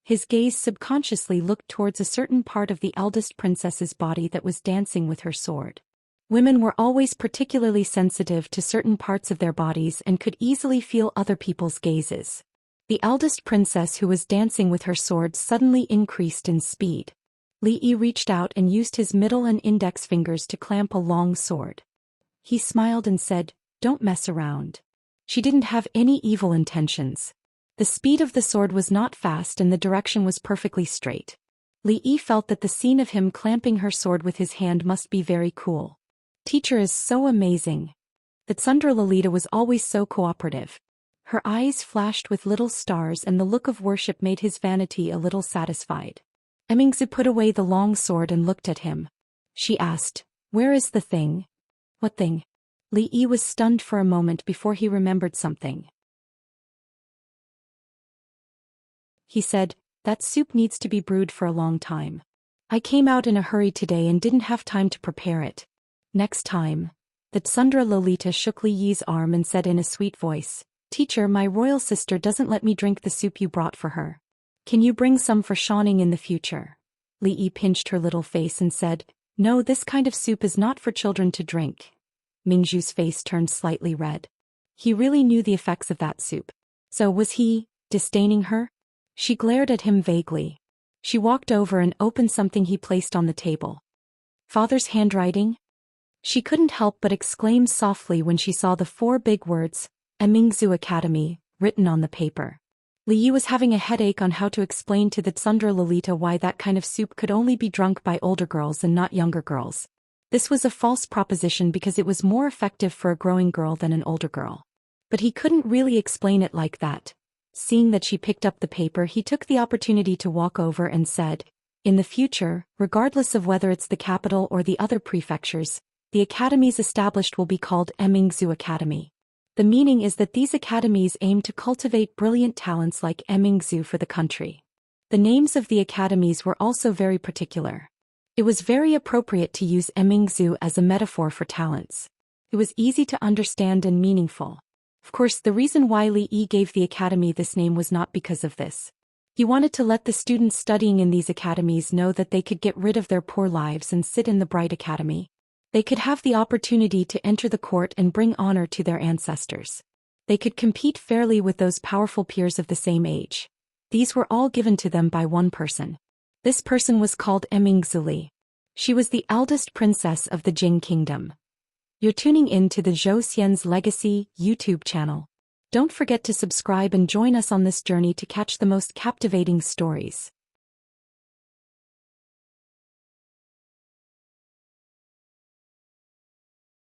His gaze subconsciously looked towards a certain part of the eldest princess's body that was dancing with her sword. Women were always particularly sensitive to certain parts of their bodies and could easily feel other people's gazes. The eldest princess who was dancing with her sword suddenly increased in speed. Li Yi reached out and used his middle and index fingers to clamp a long sword. He smiled and said, "Don't mess around." She didn't have any evil intentions. The speed of the sword was not fast and the direction was perfectly straight. Li Yi felt that the scene of him clamping her sword with his hand must be very cool. Teacher is so amazing. That Sundra Lolita was always so cooperative. Her eyes flashed with little stars and the look of worship made his vanity a little satisfied. Emingzu put away the long sword and looked at him. She asked, "Where is the thing?" "What thing?" Li Yi was stunned for a moment before he remembered something. He said, "That soup needs to be brewed for a long time. I came out in a hurry today and didn't have time to prepare it. Next time." The Tsundra Lolita shook Li Yi's arm and said in a sweet voice, "Teacher, my royal sister doesn't let me drink the soup you brought for her. Can you bring some for Shanning in the future?" Li Yi pinched her little face and said, "No, this kind of soup is not for children to drink." Mingzhu's face turned slightly red. He really knew the effects of that soup. So was he disdaining her? She glared at him vaguely. She walked over and opened something he placed on the table. "Father's handwriting?" She couldn't help but exclaim softly when she saw the 4 big words, "Emingzu Academy," written on the paper. Li Yi was having a headache on how to explain to the Tsundra Lolita why that kind of soup could only be drunk by older girls and not younger girls. This was a false proposition because it was more effective for a growing girl than an older girl. But he couldn't really explain it like that. Seeing that she picked up the paper, he took the opportunity to walk over and said, "In the future, regardless of whether it's the capital or the other prefectures, the academies established will be called Emingzu Academy. The meaning is that these academies aim to cultivate brilliant talents like Emingzu for the country." The names of the academies were also very particular. It was very appropriate to use Emingzu as a metaphor for talents. It was easy to understand and meaningful. Of course, the reason why Li Yi gave the academy this name was not because of this. He wanted to let the students studying in these academies know that they could get rid of their poor lives and sit in the bright academy. They could have the opportunity to enter the court and bring honor to their ancestors. They could compete fairly with those powerful peers of the same age. These were all given to them by one person. This person was called Emingzu Li. She was the eldest princess of the Jing Kingdom. You're tuning in to the Zhou Xian's Legacy YouTube channel. Don't forget to subscribe and join us on this journey to catch the most captivating stories.